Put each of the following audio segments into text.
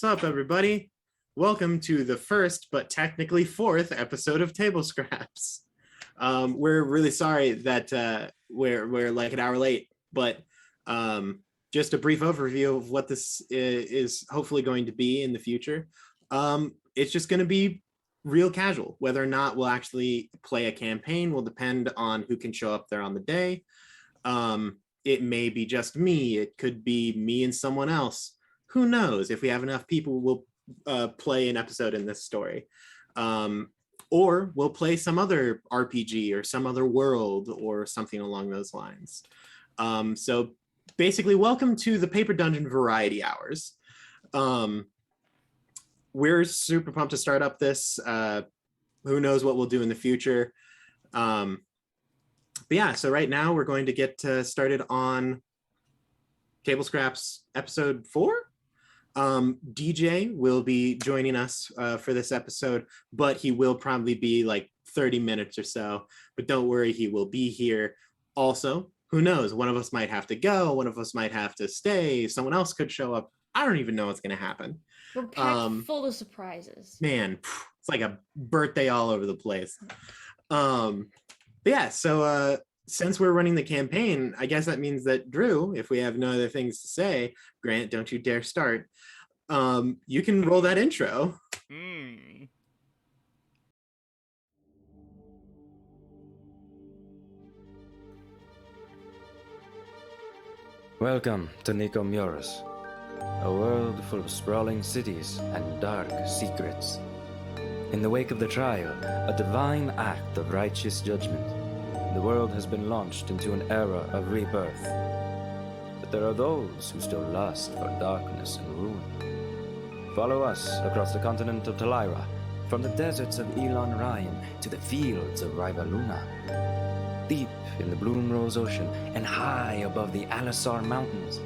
What's up, everybody? Welcome to the first, but technically fourth episode of Table Scraps. We're really sorry that we're like an hour late, but just a brief overview of what this is hopefully going to be in the future. It's just going to be real casual. Whether or not we'll actually play a campaign will depend on who can show up there on the day. It may be just me. It could be me and someone else. Who knows? If we have enough people, we'll play an episode in this story. Or we'll play some other RPG or some other world or something along those lines. So basically, welcome to the Paper Dungeon Variety Hours. We're super pumped to start up this. Who knows what we'll do in the future. But yeah, so right now we're going to get started on Table Scraps episode 4. DJ will be joining us for this episode, but he will probably be like 30 minutes or so. But don't worry, he will be here. Also, who knows? One of us might have to go. One of us might have to stay. Someone else could show up. I don't even know what's going to happen. We're packed full of surprises. Man, it's like a birthday all over the place. But yeah, so since we're running the campaign, I guess that means that Drew, if we have no other things to say, Grant, don't you dare start. You can roll that intro. Welcome to Nicomuras, a world full of sprawling cities and dark secrets. In the wake of the trial, a divine act of righteous judgment, the world has been launched into an era of rebirth. But there are those who still lust for darkness and ruin. Follow us across the continent of Talira, from the deserts of Elon Ryan to the fields of Rivaluna. Deep in the Bloomrose Ocean and high above the Alisar Mountains,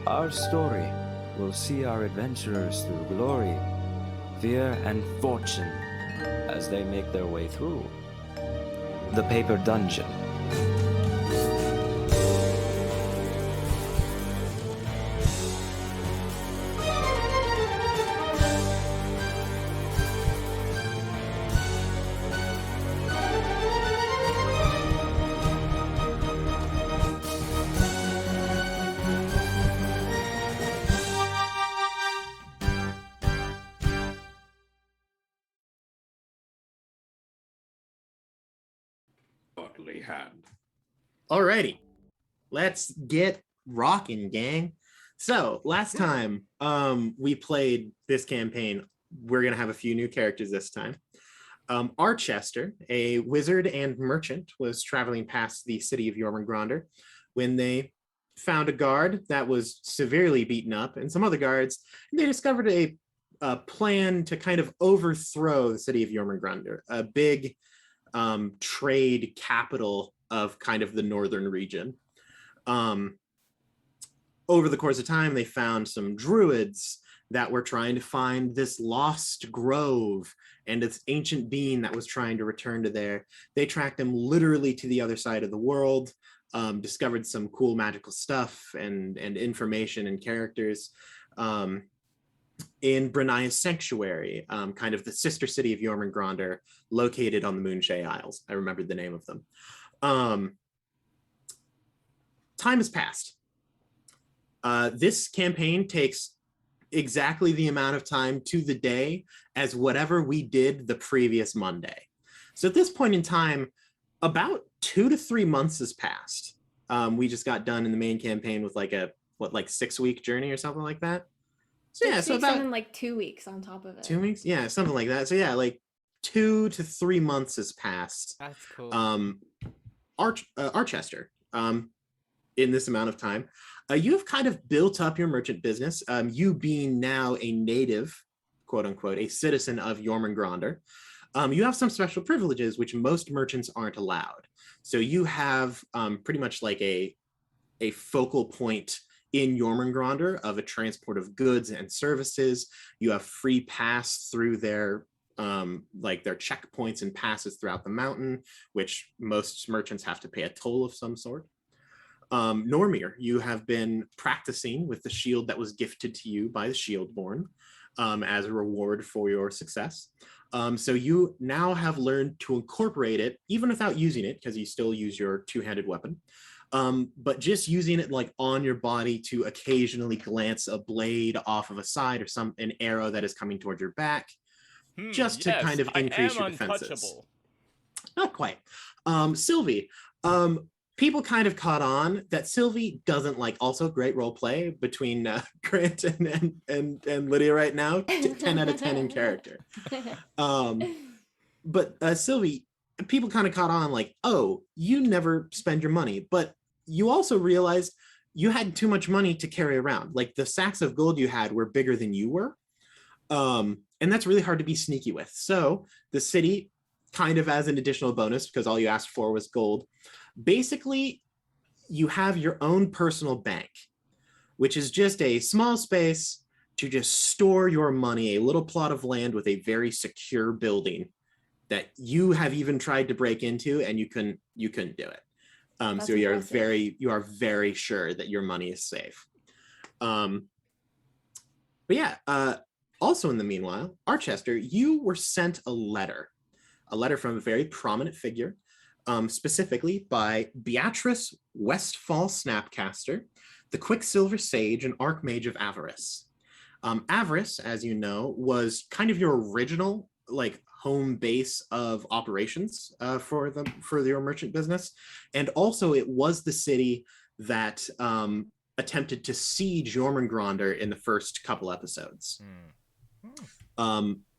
our story will see our adventurers through glory, fear, and fortune as they make their way through the Paper Dungeon. Hand. Alrighty, let's get rocking, gang. So last time we played this campaign, we're gonna have a few new characters this time. Archester, a wizard and merchant, was traveling past the city of Jormungandr when they found a guard that was severely beaten up and some other guards, and they discovered a plan to kind of overthrow the city of Jormungandr, a big trade capital of kind of the northern region. Over the course of time, they found some druids that were trying to find this lost grove and its ancient being that was trying to return to there. They tracked them literally to the other side of the world, discovered some cool magical stuff and information and characters. In Brenia's Sanctuary, kind of the sister city of Jormungandr, located on the Moonshae Isles. I remembered the name of them. Time has passed. This campaign takes exactly the amount of time to the day as whatever we did the previous Monday. So at this point in time, about 2 to 3 months has passed. We just got done in the main campaign with like a 6-week journey or something like that. So yeah, so about something like 2 weeks on top of it. 2 weeks, yeah, something like that. So yeah, like 2 to 3 months has passed. That's cool. Archester, in this amount of time, you've kind of built up your merchant business. You being now a native, quote unquote, a citizen of Jormungandr, you have some special privileges which most merchants aren't allowed. So you have pretty much like a focal point in Jormungandr of a transport of goods and services. You have free pass through their checkpoints and passes throughout the mountain, which most merchants have to pay a toll of some sort. Normir, you have been practicing with the shield that was gifted to you by the Shieldborn. as a reward for your success. So you now have learned to incorporate it, even without using it, because you still use your two-handed weapon, but just using it like on your body to occasionally glance a blade off of a side or an arrow that is coming towards your back, just to kind of increase your defenses. Not quite. Sylvie, people kind of caught on that Sylvie doesn't like also great role play between Grant and Lydia right now. 10 out of 10 in character. But Sylvie, people kind of caught on like, oh, you never spend your money, but you also realized you had too much money to carry around. Like the sacks of gold you had were bigger than you were. And that's really hard to be sneaky with. So the city, kind of as an additional bonus, because all you asked for was gold, basically you have your own personal bank, which is just a small space to just store your money, a little plot of land with a very secure building that you have even tried to break into and you couldn't do it. So you are very sure that your money is safe. But yeah, also in the meanwhile, Archester, you were sent a letter from a very prominent figure, specifically by Beatrice Westfall Snapcaster, the Quicksilver Sage and Archmage of Avarice. Avarice, as you know, was kind of your original like home base of operations for your merchant business, and also it was the city that attempted to siege Jormungandr in the first couple episodes.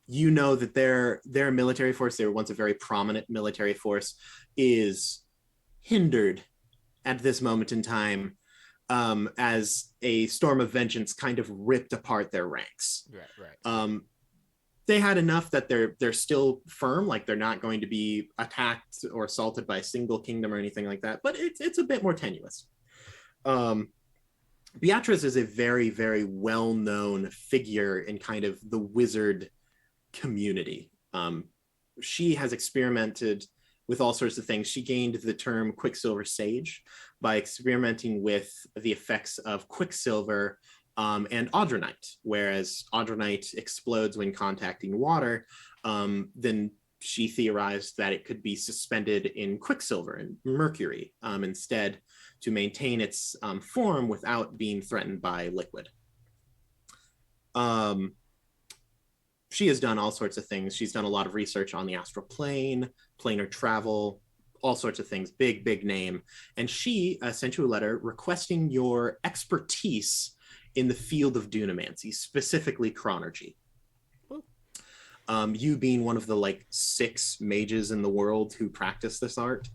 You know that their military force, they were once a very prominent military force, is hindered at this moment in time as a storm of vengeance kind of ripped apart their ranks. Right. They had enough that they're still firm, like they're not going to be attacked or assaulted by a single kingdom or anything like that, but it's a bit more tenuous. Beatrice is a very, very well-known figure in kind of the wizard community. She has experimented with all sorts of things. She gained the term Quicksilver Sage by experimenting with the effects of Quicksilver and Audronite. Whereas Audronite explodes when contacting water, then she theorized that it could be suspended in Quicksilver and Mercury instead, to maintain its form without being threatened by liquid. She has done all sorts of things. She's done a lot of research on the astral plane, planar travel, all sorts of things, big name. And she sent you a letter requesting your expertise in the field of dunamancy, specifically chronergy. You being one of the like 6 mages in the world who practice this art,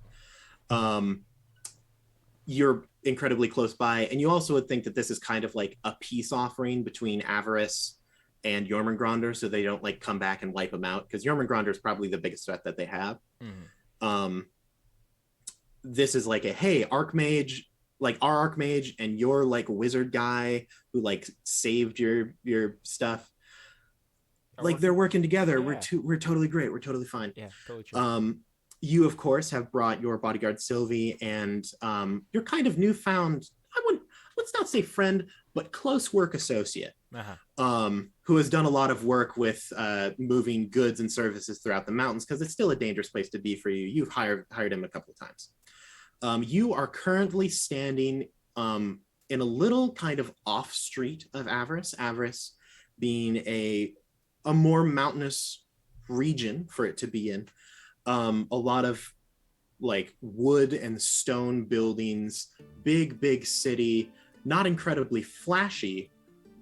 you're incredibly close by. And you also would think that this is kind of like a peace offering between Avarice and Jormungandr, so they don't like come back and wipe them out, because Jormungandr is probably the biggest threat that they have. This is like a, hey, Archmage, like our Archmage and your like wizard guy who like saved your stuff, like they're working together. Yeah. We're totally great. We're totally fine. Yeah, totally true. You of course have brought your bodyguard Sylvie and your kind of newfound, let's not say friend, but close work associate, who has done a lot of work with moving goods and services throughout the mountains, because it's still a dangerous place to be for you. You've hired him a couple of times. You are currently standing in a little kind of off street of Avarice being a more mountainous region for it to be in. A lot of like wood and stone buildings, big city, not incredibly flashy,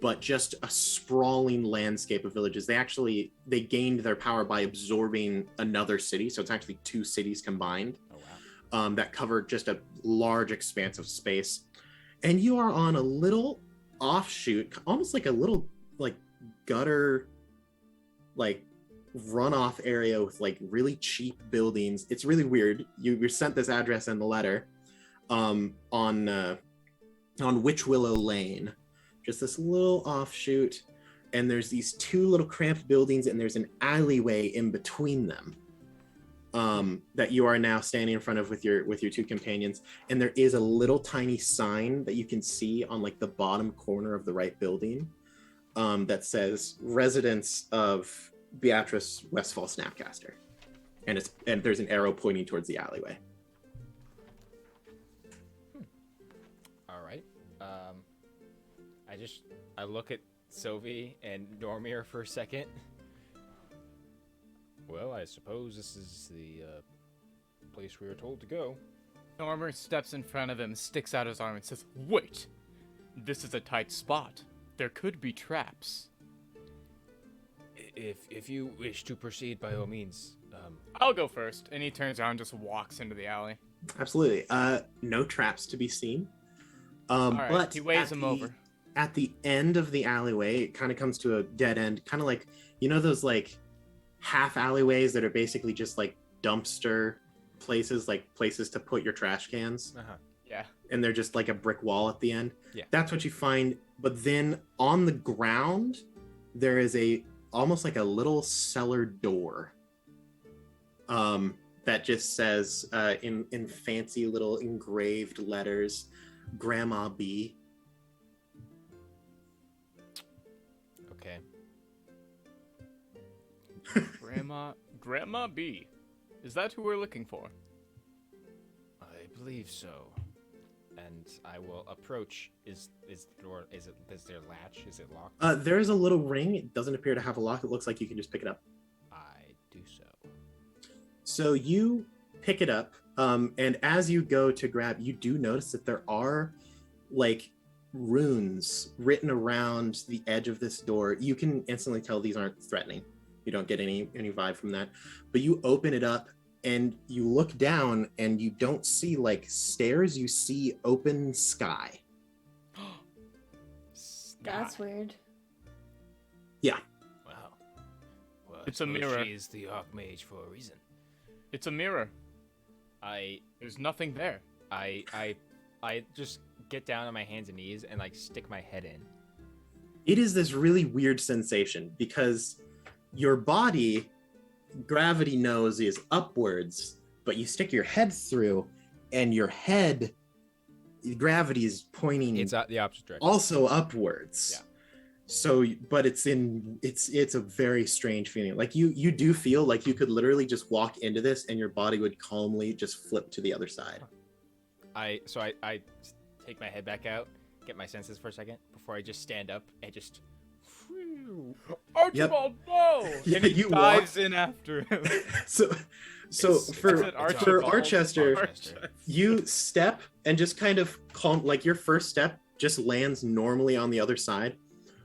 but just a sprawling landscape of villages. They gained their power by absorbing another city, so it's actually 2 cities combined. That cover just a large expanse of space. And you are on a little offshoot, almost like a little like gutter, like runoff area with like really cheap buildings. It's really weird. You were sent this address in the letter on Witch Willow Lane, just this little offshoot, and there's these 2 little cramped buildings, and there's an alleyway in between them that you are now standing in front of with your 2 companions. And there is a little tiny sign that you can see on like the bottom corner of the right building that says residence of Beatrice Westfall Snapcaster, and there's an arrow pointing towards the alleyway. All right. I look at Sylvie and Normir for a second. Well, I suppose this is the place we were told to go. Normir steps in front of him, sticks out his arm, and says, "Wait! This is a tight spot. There could be traps." If you wish to proceed, by all means. I'll go first. And he turns around and just walks into the alley. Absolutely. No traps to be seen. All right, But he waves him over. At the end of the alleyway, it kind of comes to a dead end, kind of like, you know, those like half alleyways that are basically just like dumpster places, like places to put your trash cans. Yeah. And they're just like a brick wall at the end. Yeah. That's what you find. But then on the ground, there is almost like a little cellar door. That just says in fancy little engraved letters, Grandma B. Okay. Grandma B. Is that who we're looking for? I believe so. And I will approach. Is there latch? Is it locked? There's a little ring. It doesn't appear to have a lock. It looks like you can just pick it up. I do so. So you pick it up, and as you go to grab, you do notice that there are like runes written around the edge of this door. You can instantly tell these aren't threatening. You don't get any vibe from that. But you open it up and you look down and you don't see like stairs, you see open sky. That's weird. Yeah. Wow. Well, It's a mirror. She is the Archmage for a reason. It's a mirror. There's nothing there. I just get down on my hands and knees and like stick my head in. It is this really weird sensation because your body, gravity knows, is upwards, but you stick your head through and your head, gravity is pointing It's the opposite direction. also upwards. Yeah. So, but it's a very strange feeling. Like you do feel like you could literally just walk into this and your body would calmly just flip to the other side. I take my head back out, get my senses for a second before I just stand up and just. Archibald, no! Yeah, And he you dives in after him. So for Archester, you step and just kind of calm, like your first step just lands normally on the other side.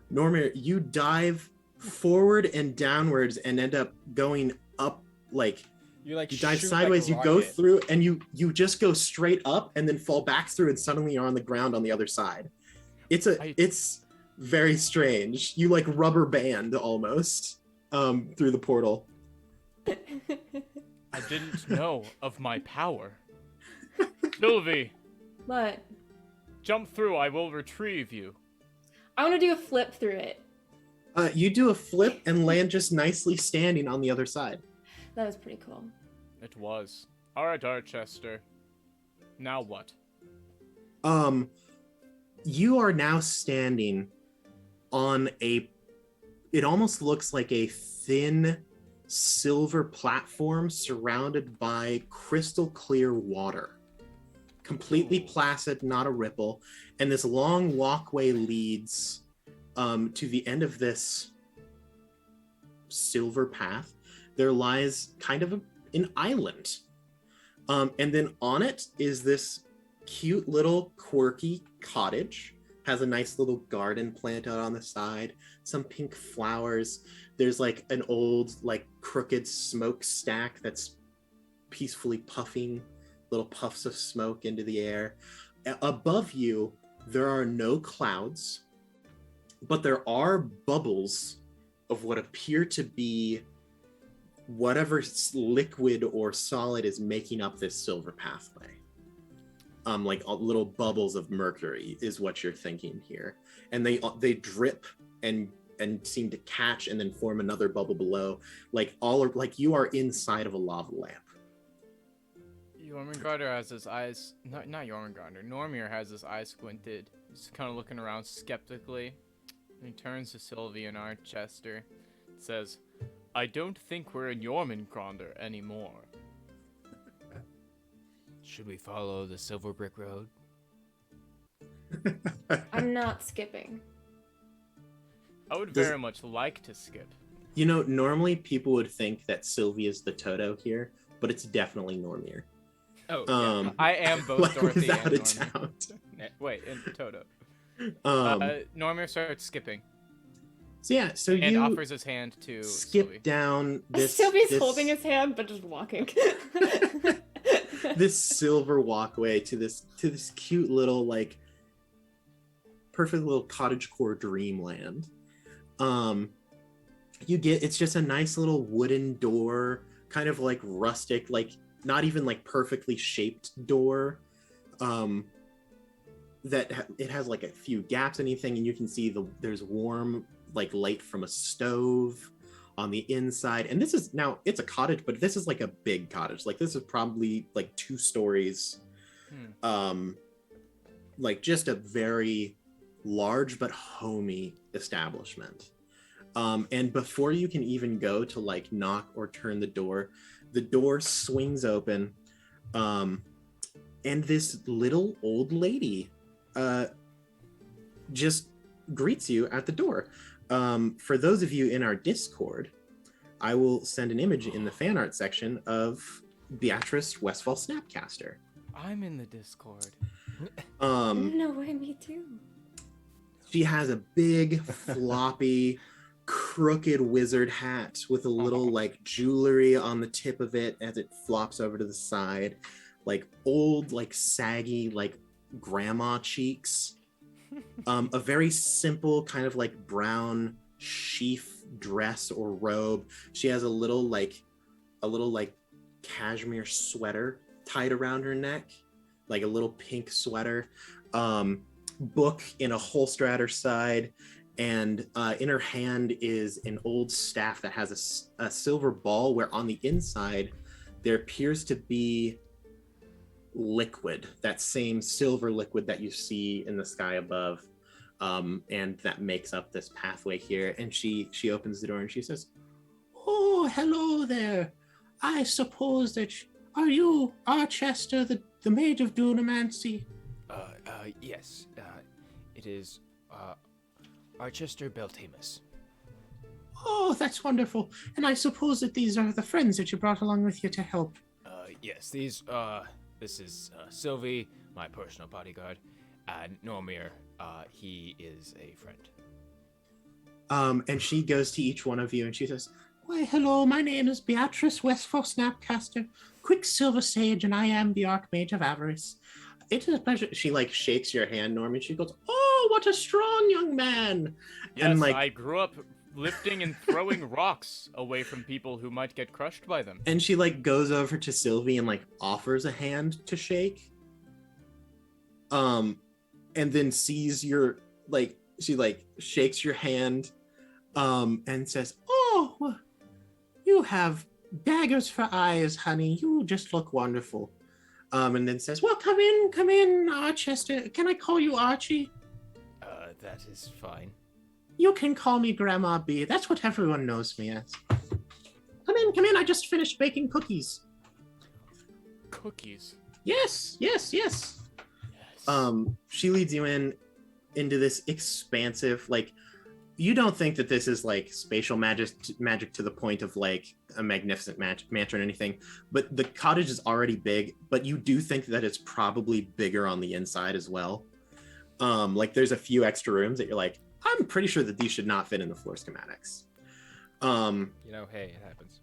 Normally, you dive forward and downwards and end up going up, like you dive sideways, you go through and you just go straight up and then fall back through and suddenly you're on the ground on the other side. It's very strange. You like rubber band almost through the portal. I didn't know of my power. Sylvie, What? jump through, I will retrieve you. I want to do a flip through it. You do a flip and land just nicely standing on the other side. That was pretty cool. It was. Alright, Archester. Now what? You are now standing on it almost looks like a thin silver platform surrounded by crystal clear water. Completely placid, not a ripple. And this long walkway leads to the end of this silver path. There lies kind of an island. And then on it is this cute little quirky cottage. Has a nice little garden plant out on the side, some pink flowers. There's like an old, like crooked smokestack that's peacefully puffing little puffs of smoke into the air. Above you, there are no clouds, but there are bubbles of what appear to be whatever liquid or solid is making up this silver pathway. Like little bubbles of mercury is what you're thinking here, and they drip and seem to catch and then form another bubble below, like you are inside of a lava lamp. Jormungandr has his eyes, not Jormungandr, Normir has his eyes squinted. He's kind of looking around skeptically. He turns to Sylvie and Archester. Says, I don't think we're in Jormungandr anymore. Should we follow the Silver Brick Road? I'm not skipping. I would Does- very much like to skip. You know, normally people would think that Sylvie is the Toto here, but it's definitely Normir. Oh, I am both like Dorothy without and a Normir. doubt. Wait, and Toto. Um, Normir starts skipping so yeah, so and you offers his hand to skip Sylvie. down this. Sylvie's this, holding his hand, but just walking. this silver walkway to this cute little like perfect little cottagecore dreamland. It's just a nice little wooden door, kind of like rustic, like not even like perfectly shaped door. It has like a few gaps, anything, and you can see there's warm like light from a stove on the inside. And this is now, it's a cottage, but this is like a big cottage. Like this is probably like 2 stories. Like just a very large but homey establishment. And before you can even go to like knock or turn the door swings open. And this little old lady just greets you at the door. For those of you in our Discord, I will send an image in the fan art section of Beatrice Westfall Snapcaster. I'm in the Discord. No way, me too. She has a big, floppy, crooked wizard hat with a little like jewelry on the tip of it as it flops over to the side, like old, like saggy, like grandma cheeks. A very simple kind of like brown sheath dress or robe. She has a little like cashmere sweater tied around her neck, like a little pink sweater. Book in a holster at her side, and in her hand is an old staff that has a silver ball where on the inside there appears to be liquid, that same silver liquid that you see in the sky above, and that makes up this pathway here. And she opens the door and she says, "Oh, hello there. I suppose that are you Archester, the Mage of Dunamancy?" Yes. It is, Archester Beltamus. Oh, that's wonderful. And I suppose that these are the friends that you brought along with you to help. Yes, this is, Sylvie, my personal bodyguard, and Normir, he is a friend. And she goes to each one of you and she says, "Why, hello, my name is Beatrice Westfall Snapcaster, Quicksilver Sage, and I am the Archmage of Avarice. It is a pleasure." She like shakes your hand, Norman. She goes, "Oh, what a strong young man." Yes, And like, I grew up lifting and throwing rocks away from people who might get crushed by them. and she like goes over to Sylvie and like offers a hand to shake. And then sees your like, she like shakes your hand, and says, "Oh, you have daggers for eyes, honey. You just look wonderful." And then says, "Well, come in, Archester. Can I call you Archie?" That is fine. "You can call me Grandma B. That's what everyone knows me as." Come in. I just finished baking cookies." Cookies. Yes. Yes. She leads you into this expansive, like, you don't think that this is like spatial magic to the point of like a magnificent mansion or anything, but the cottage is already big, but you do think that it's probably bigger on the inside as well. Like there's a few extra rooms that you're like, I'm pretty sure that these should not fit in the floor schematics. Hey, it happens.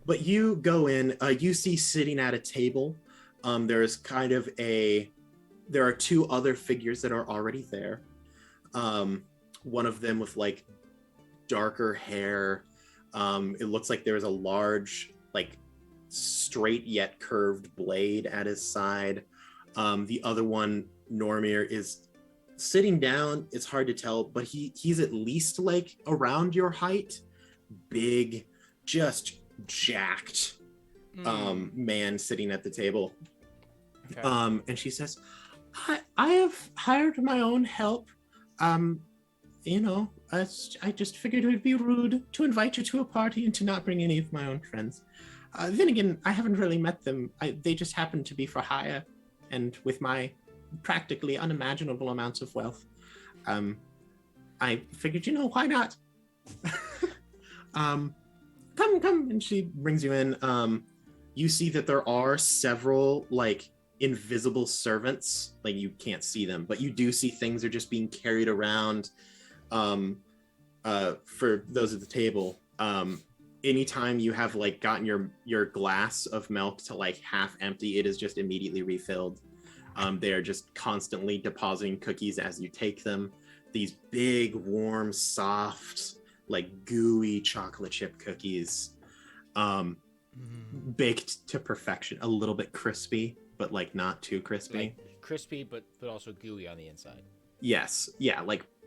But you go in, you see sitting at a table, there are 2 other figures that are already there. One of them with like darker hair. It looks like there is a large, like straight yet curved blade at his side. The other one, Normir, is sitting down. It's hard to tell, but he's at least like around your height. Big, just jacked man sitting at the table. Okay. And she says, I have hired my own help. I just figured it would be rude to invite you to a party and to not bring any of my own friends. Then again, I haven't really met them. They just happen to be for hire, and with my practically unimaginable amounts of wealth, I figured, why not? Come, and she brings you in. You see that there are several invisible servants. Like, you can't see them, but you do see things are just being carried around. For those at the table, anytime you have gotten your glass of milk to half empty, it is just immediately refilled. They are just constantly depositing cookies as you take them. These big, warm, soft, gooey chocolate chip cookies, baked to perfection. A little bit crispy, but not too crispy. Crispy, but also gooey on the inside. Yes, yeah,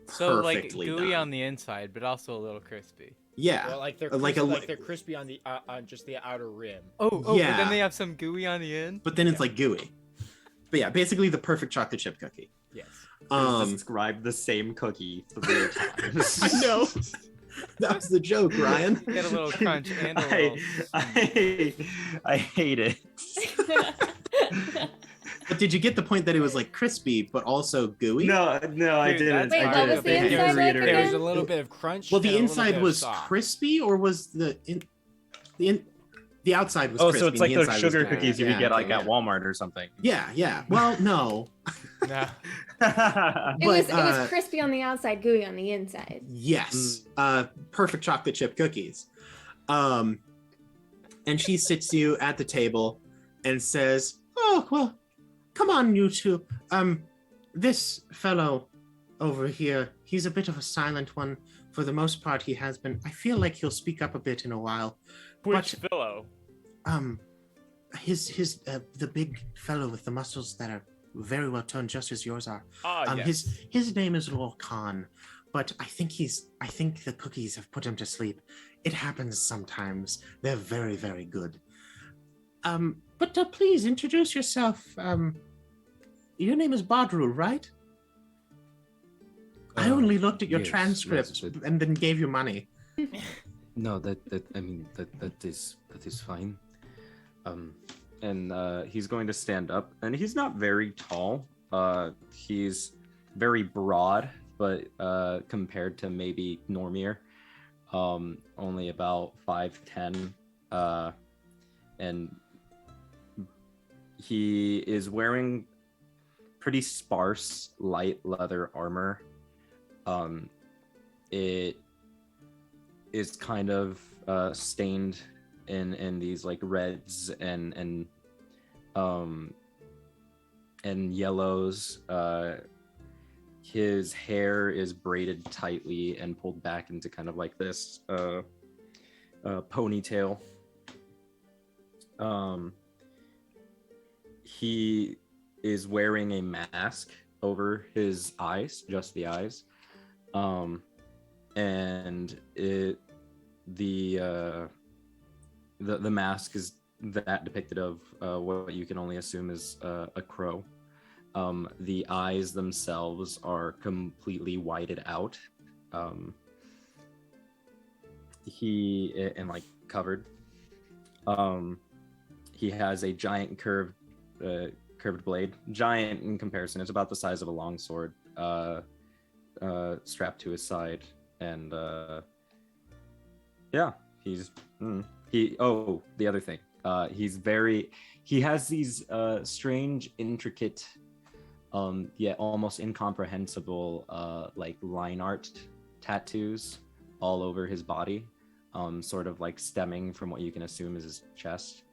So perfectly gooey done. on the inside, but also a little crispy. Yeah, Well, they're crispy on the on just the outer rim. Oh, yeah. But then they have some gooey on the end. But then it's gooey. But yeah, basically the perfect chocolate chip cookie. Yes. Describe the same cookie 3 times. I know. That was the joke, Ryan. Get a little crunch and a little. I hate it. But did you get the point that it was crispy but also gooey? No, I didn't. Wait, what was the inside like There was a again? little bit of crunch. Well, the and a little inside bit of was soft. crispy, or was the outside was Oh, crispy? so it's and like the those inside sugar was gooey. cookies you Yeah, get okay, at Walmart or something. Yeah. Well, no. Nah. It was crispy on the outside, gooey on the inside. Yes. Perfect chocolate chip cookies. And she sits you at the table and says, "Oh, well, come on, you two. This fellow over here, he's a bit of a silent one. For the most part, he has been. I feel like he'll speak up a bit in a while. Which fellow? The big fellow with the muscles that are very well toned, just as yours are. Yes. His name is Lord Khan, but I think the cookies have put him to sleep. It happens sometimes. They're very, very good. But please introduce yourself. Your name is Badru, right? I only looked at your yes, transcript yes, and then gave you money. No, that is fine. And he's going to stand up, and he's not very tall. He's very broad, but compared to maybe Normir, only about 5'10", and he is wearing pretty sparse light leather armor. It is kind of stained in these reds and yellows. His hair is braided tightly and pulled back into kind of this ponytail. He is wearing a mask over his eyes, just the eyes. And the mask is that depicted of what you can only assume is a crow. The eyes themselves are completely whited out. Covered. He has a giant curved blade. Giant in comparison, it's about the size of a longsword, strapped to his side, and the other thing, he has these strange, intricate, yet almost incomprehensible line art tattoos all over his body, sort of stemming from what you can assume is his chest,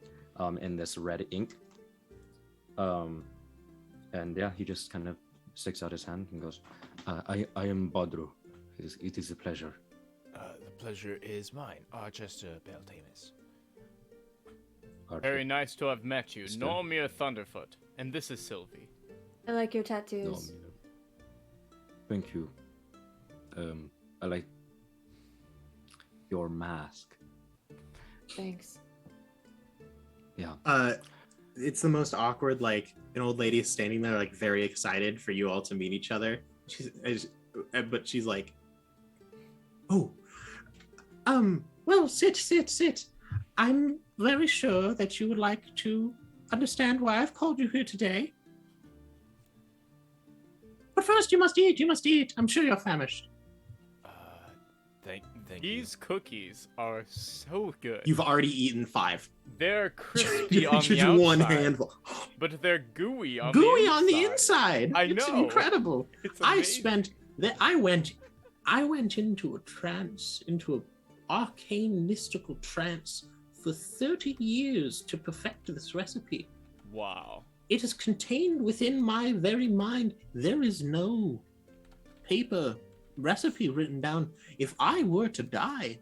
in this red ink. He just kind of sticks out his hand and goes, I am Badru. It is a pleasure. The pleasure is mine, Archester Beltamus. Very nice to have met you, Still. Normir Thunderfoot, and this is Sylvie. I like your tattoos. Thank you. I like your mask. Thanks. Yeah. It's the most awkward. An old lady is standing there, very excited for you all to meet each other. But she's like, Oh, well, sit. I'm very sure that you would like to understand why I've called you here today. But first, you must eat. I'm sure you're famished. Thank you. These cookies are so good. You've already eaten 5. They're crispy on the Just outside, one handful. but they're gooey on The inside. I It's know. incredible. It's I went into a trance, into an arcane mystical trance for 30 years to perfect this recipe. Wow. It is contained within my very mind. There is no paper recipe written down. If I were to die,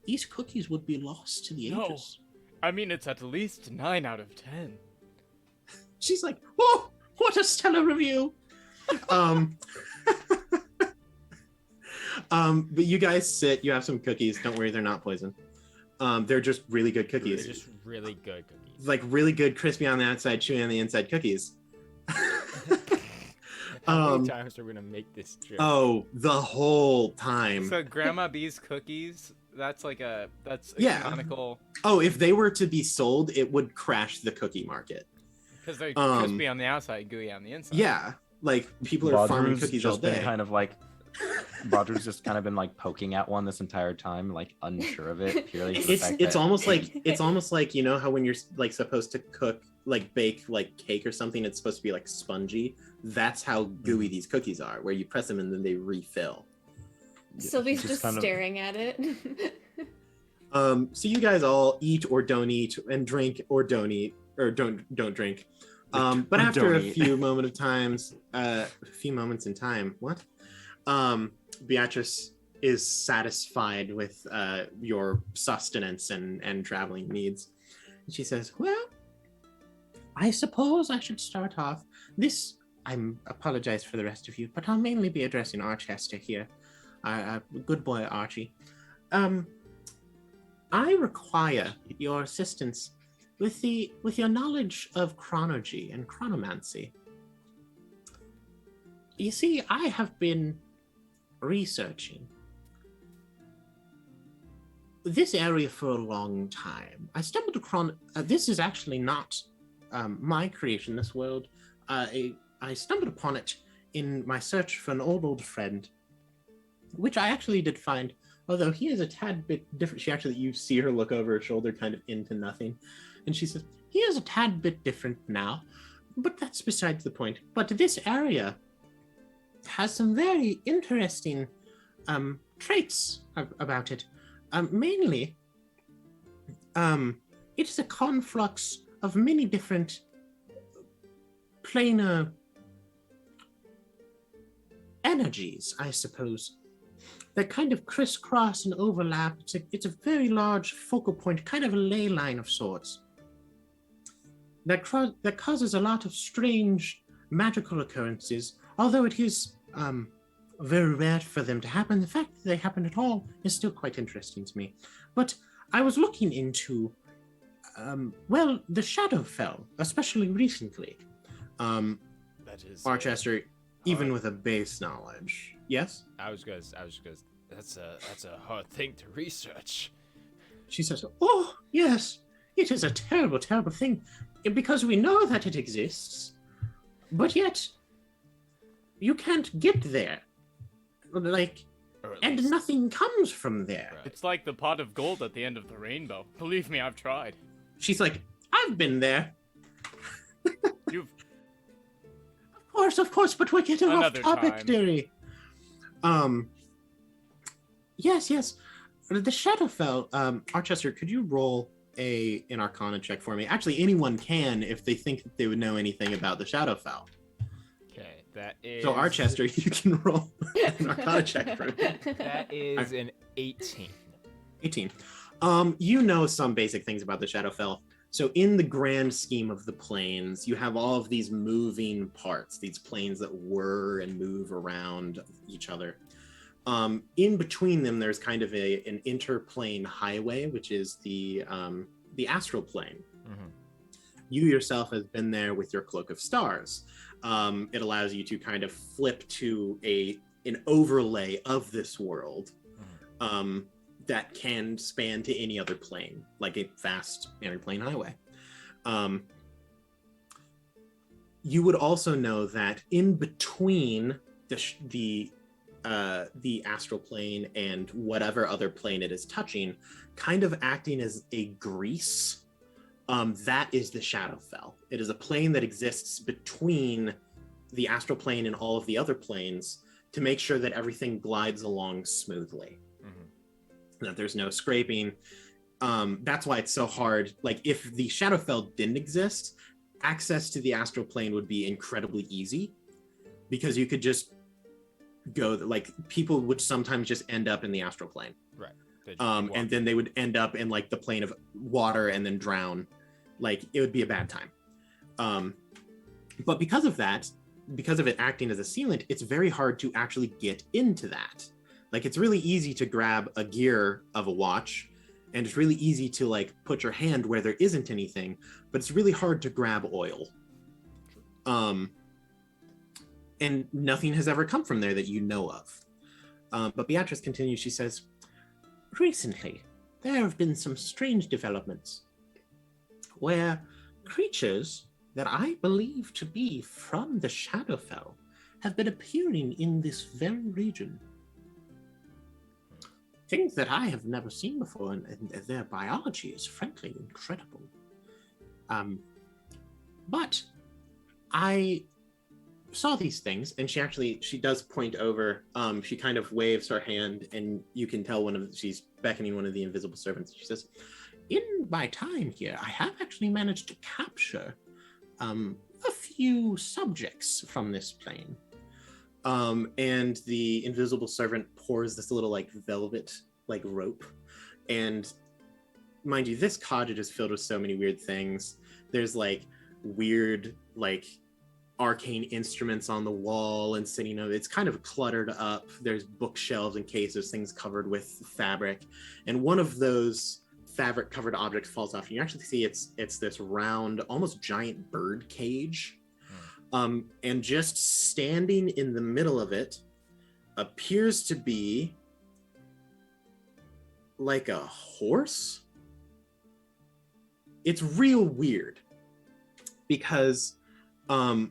these cookies would be lost to the No. ages. I mean, it's at least 9 out of 10. She's like, oh, what a stellar review. But you guys sit, you have some cookies. Don't worry, they're not poison. They're just really good cookies. They're just really good cookies. Like really good, crispy on the outside, chewy on the inside cookies. How many times are we gonna make this joke? Oh, the whole time. So Grandma B's cookies, that's a Yeah. canonical, Oh, if they were to be sold, it would crash the cookie market. because they're crispy on the outside, gooey on the inside. Yeah, like people are farming Baudru's cookies all just been day. kind of like Baudru's just kind of been like poking at one this entire time, like unsure of it. Purely for the fact It's that- almost like you know how when you're like supposed to bake like cake or something, it's supposed to be like spongy. That's how gooey these cookies are, where you press them and then they refill. Sylvie's just just kind of- staring at it. So you guys all eat or don't eat, and drink or don't eat, or don't drink. But Or after don't a eat. few moments in time, what? Beatrice is satisfied with your sustenance and traveling needs. And she says, well, I suppose I should start off. Apologize for the rest of you, but I'll mainly be addressing Archester here. Good boy, Archie. I require your assistance with your knowledge of chronology and chronomancy. You see, I have been researching this area for a long time. I stumbled across this is actually not my creation, this world. I stumbled upon it in my search for an old friend, which I actually did find, although he is a tad bit different. You see her look over her shoulder kind of into nothing, and she says, he is a tad bit different now, but that's besides the point. But this area has some very interesting traits about it. Mainly, it is a conflux of many different planar energies, I suppose, that kind of crisscross and overlap. It's a very large focal point, kind of a ley line of sorts, that causes a lot of strange magical occurrences, although it is very rare for them to happen. The fact that they happen at all is still quite interesting to me. But I was looking into, the Shadowfell, especially recently. That is Archester, even with a base knowledge. Yes? I was gonna. That's a hard thing to research. She says, oh, yes, it is a terrible, terrible thing, because we know that it exists, but yet you can't get there. Like, Or at and least- nothing comes from there. Right. It's like the pot of gold at the end of the rainbow. Believe me, I've tried. She's like, I've been there. You've Of course, but we're getting off Another topic, time. dearie. Yes. The Shadowfell, Archester, could you roll an Arcana check for me? Actually, anyone can if they think that they would know anything about the Shadowfell. Okay, that is. So, Archester, you can roll an Arcana check for me. That is an 18. 18. You know some basic things about the Shadowfell. So in the grand scheme of the planes, you have all of these moving parts, these planes that whir and move around each other. In between them, there's kind of an interplane highway, which is the astral plane. Mhm. You yourself have been there with your Cloak of Stars. It allows you to kind of flip to an overlay of this world. that can span to any other plane, like a vast interplane highway. You would also know that in between the astral plane and whatever other plane it is touching, kind of acting as a grease, that is the Shadowfell. It is a plane that exists between the astral plane and all of the other planes to make sure that everything glides along smoothly, that there's no scraping. That's why it's so hard. Like, if the Shadowfell didn't exist, access to the astral plane would be incredibly easy, because you could just go, like, people would sometimes just end up in the astral plane, Right. and then they would end up in like the plane of water and then drown. Like, it would be a bad time. But because of it acting as a sealant, it's very hard to actually get into that. Like, it's really easy to grab a gear of a watch, and it's really easy to like put your hand where there isn't anything, but it's really hard to grab oil. And nothing has ever come from there that you know of. But Beatrice continues, she says, recently, there have been some strange developments where creatures that I believe to be from the Shadowfell have been appearing in this very region. Things that I have never seen before, and their biology is frankly incredible. But I saw these things, and she does point over. She kind of waves her hand, and you can tell she's beckoning one of the invisible servants. She says, in my time here, I have actually managed to capture a few subjects from this plane. And the invisible servant pours this little like velvet like rope, and mind you, this cottage is filled with so many weird things. There's like weird like arcane instruments on the wall and sitting on it's kind of cluttered up. There's bookshelves and cases, things covered with fabric, and one of those fabric covered objects falls off, and you actually see it's this round, almost giant bird cage. And just standing in the middle of it appears to be like a horse. It's real weird because it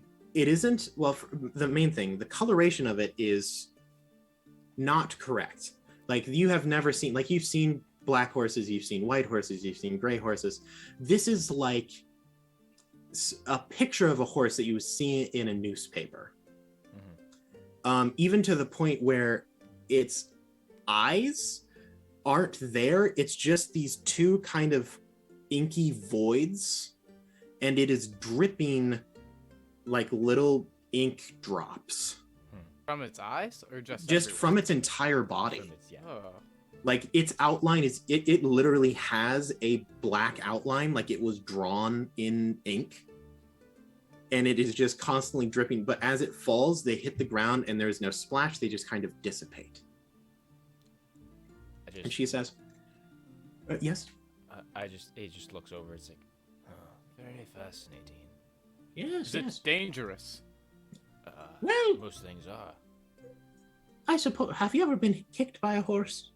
isn't, well, the main thing, the coloration of it is not correct. Like, you have never seen, like, you've seen black horses, you've seen white horses, you've seen gray horses. This is like a picture of a horse that you would see in a newspaper. Even to the point where its eyes aren't there. It's just these two kind of inky voids, and it is dripping like little ink drops. From its eyes, or just everywhere? From its entire body. Oh. Like, its outline is, it literally has a black outline, like it was drawn in ink, and it is just constantly dripping. But as it falls, they hit the ground and there's no splash, they just kind of dissipate. And she says, yes? It just looks over, it's like, very fascinating. Yes, Is it dangerous? Well, most things are. I suppose, have you ever been kicked by a horse?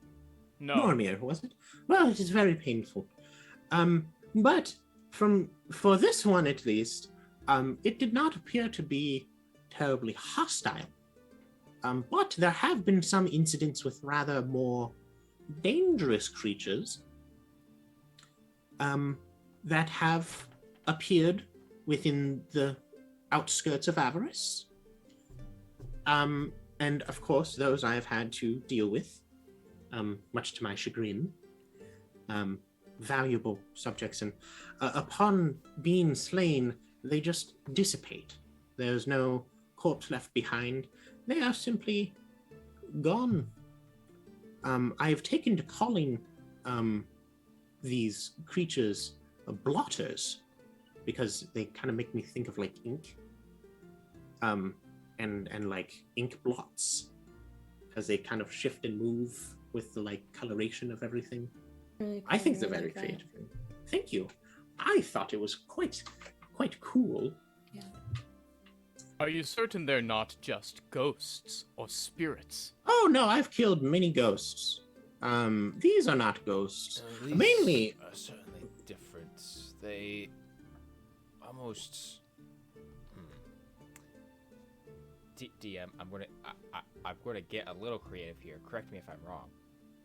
No. Normir, was it? Well, it is very painful. But for this one at least, it did not appear to be terribly hostile. But there have been some incidents with rather more dangerous creatures that have appeared within the outskirts of Avarice. And of course, those I have had to deal with, much to my chagrin. Valuable subjects, and upon being slain, they just dissipate. There's no corpse left behind. They are simply gone. I have taken to calling these creatures blotters because they kind of make me think of like ink, and like ink blots, because they kind of shift and move with the like coloration of everything. Really cool. I think they're I very like that. creative. Thank you. I thought it was quite cool. Yeah. Are you certain they're not just ghosts or spirits? Oh no, I've killed many ghosts. These are not ghosts. These Mainly, are certainly different. They almost. DM, I'm gonna get a little creative here. Correct me if I'm wrong.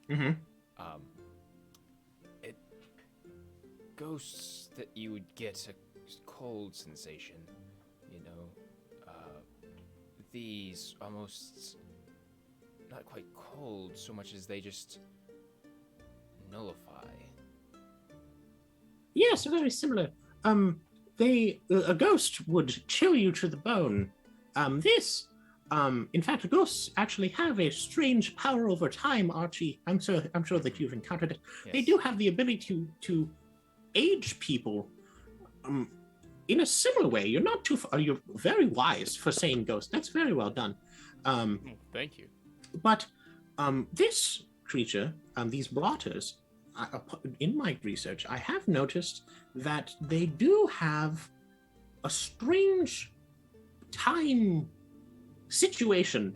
mm-hmm. It ghosts that you would get a cold sensation, you know. These almost not quite cold so much as they just nullify. Yes, very similar. A ghost would chill you to the bone. In fact, ghosts actually have a strange power over time, Archie. I'm sure that you've encountered it. Yes. They do have the ability to age people. In a similar way. You're not too far. You're very wise for saying ghost. That's very well done. Thank you. But this creature, these blotters, in my research, I have noticed that they do have a strange time situation.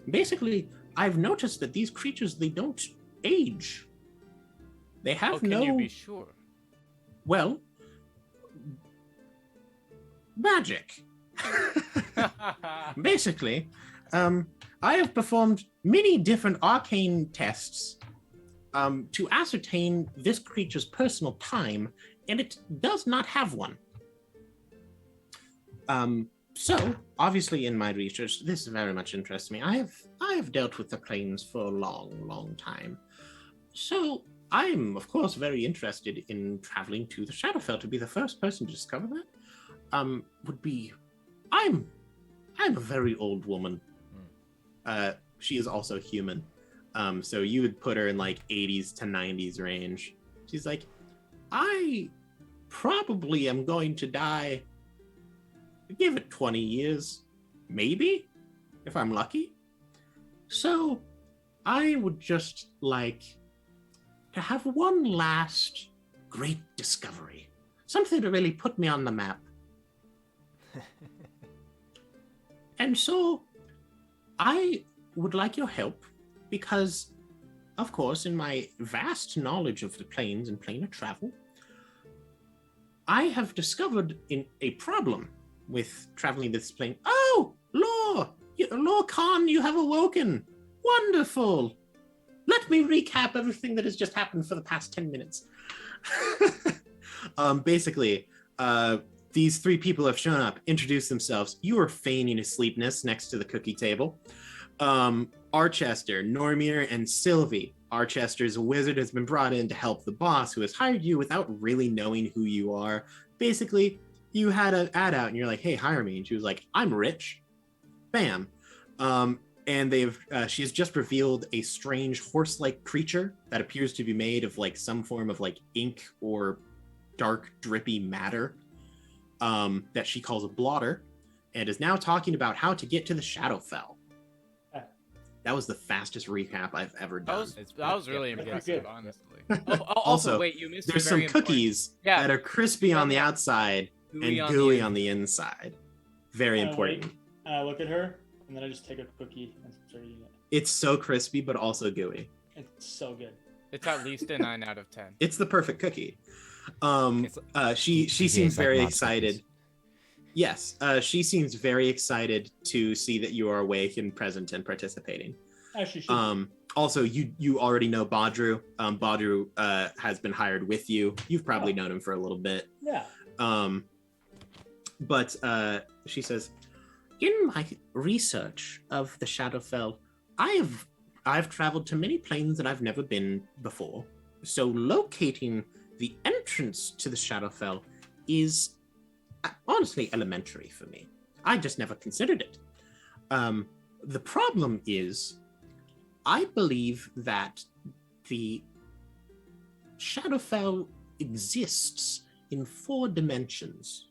Basically, I've noticed that these creatures, they don't age. They have How can no... you be sure? Well, magic. Basically, I have performed many different arcane tests to ascertain this creature's personal time, and it does not have one. So, obviously, in my research, this very much interests me. I have dealt with the planes for a long, long time. So, I'm, of course, very interested in traveling to the Shadowfell. To be the first person to discover that would be... I'm a very old woman. She is also human. So you would put her in like 80s to 90s range. She's like, I probably am going to die. Give it 20 years, maybe, if I'm lucky. So I would just like to have one last great discovery. Something to really put me on the map. And so I would like your help because, of course, in my vast knowledge of the planes and planar travel, I have discovered a problem with traveling this plane. Oh, Law Khan, you have awoken. Wonderful. Let me recap everything that has just happened for the past 10 minutes. Basically, these three people have shown up, introduced themselves. You are feigning asleepness next to the cookie table. Archester, Normir, and Sylvie. Archester's wizard has been brought in to help the boss, who has hired you without really knowing who you are. Basically, you had an ad out and you're like, hey, hire me. And she was like, I'm rich. Bam. And she has just revealed a strange horse-like creature that appears to be made of like some form of like ink or dark drippy matter that she calls a blotter, and is now talking about how to get to the Shadowfell. That was the fastest recap I've ever done. That was really impressive, honestly. Also, wait, you missed there's some cookies that are crispy on the outside and gooey on the inside. Very important. I look at her, and then I just take a cookie and start eating it. It's so crispy, but also gooey. It's so good. It's at least a 9 out of 10. It's the perfect cookie. She seems very excited. Yes, she seems very excited to see that you are awake and present and participating. As she should. Also, you already know Badru. Badru has been hired with you. You've probably known him for a little bit. Yeah. But she says, in my research of the Shadowfell, I've traveled to many planes that I've never been before. So locating the entrance to the Shadowfell is honestly elementary for me. I just never considered it. The problem is, I believe that the Shadowfell exists in 4 dimensions.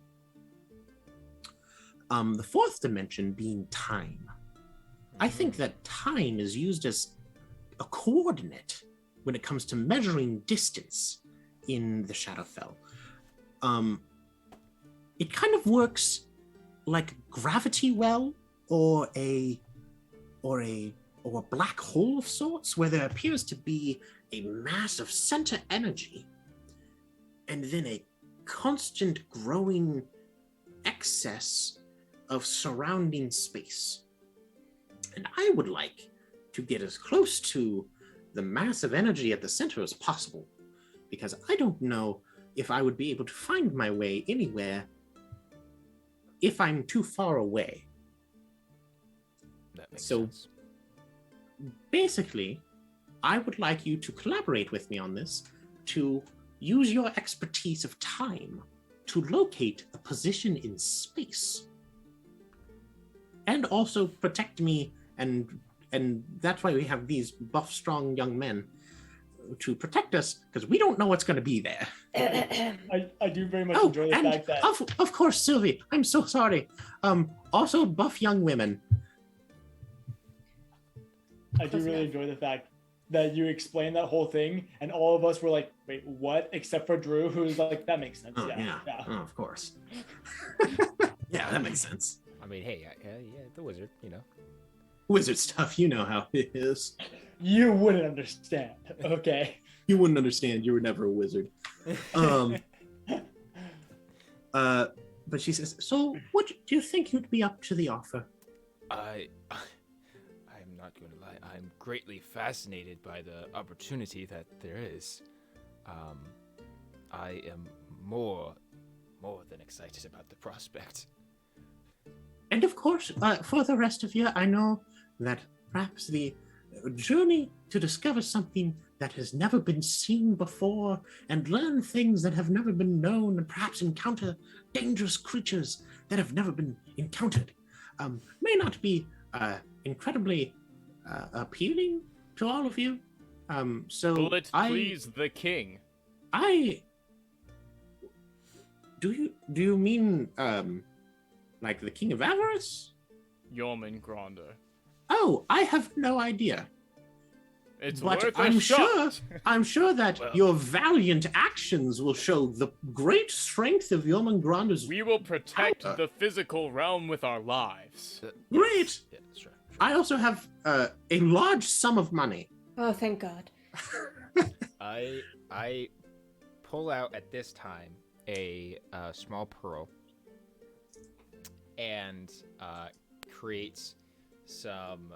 The 4th dimension being time. I think that time is used as a coordinate when it comes to measuring distance in the Shadowfell. It kind of works like gravity well, or or a black hole of sorts where there appears to be a mass of center energy and then a constant growing excess of surrounding space. And I would like to get as close to the mass of energy at the center as possible, because I don't know if I would be able to find my way anywhere if I'm too far away. That makes So- sense. Basically, I would like you to collaborate with me on this, to use your expertise of time to locate a position in space. And also protect me, and that's why we have these buff, strong young men to protect us, because we don't know what's going to be there. I do very much Oh, enjoy the and fact that of course, Sylvie, I'm so sorry. Also buff young women. I do really enjoy the fact that you explained that whole thing, and all of us were like, "Wait, what?" Except for Drew, who's like, "That makes sense." Oh, Yeah. Oh, of course. Yeah, that makes sense. I mean, hey, yeah, the wizard, you know. Wizard stuff, you know how it is. You wouldn't understand. Okay. You wouldn't understand. You were never a wizard. But she says, so what do you think you'd be up to the offer? I'm not going to lie. I'm greatly fascinated by the opportunity that there is. I am more than excited about the prospect. And of course, for the rest of you, I know that perhaps the journey to discover something that has never been seen before and learn things that have never been known and perhaps encounter dangerous creatures that have never been encountered may not be incredibly appealing to all of you. So Bullet, please, the king. Do you mean like the King of Avarice? Jormungandr. Oh, I have no idea. It's But worth a I'm shot. I'm sure that Well- your valiant actions will show the great strength of Jormungandr's. We will protect Power. the physical realm with our lives. Great. Yeah, sure. I also have a large sum of money. Oh, thank God. I pull out at this time a small pearl and creates some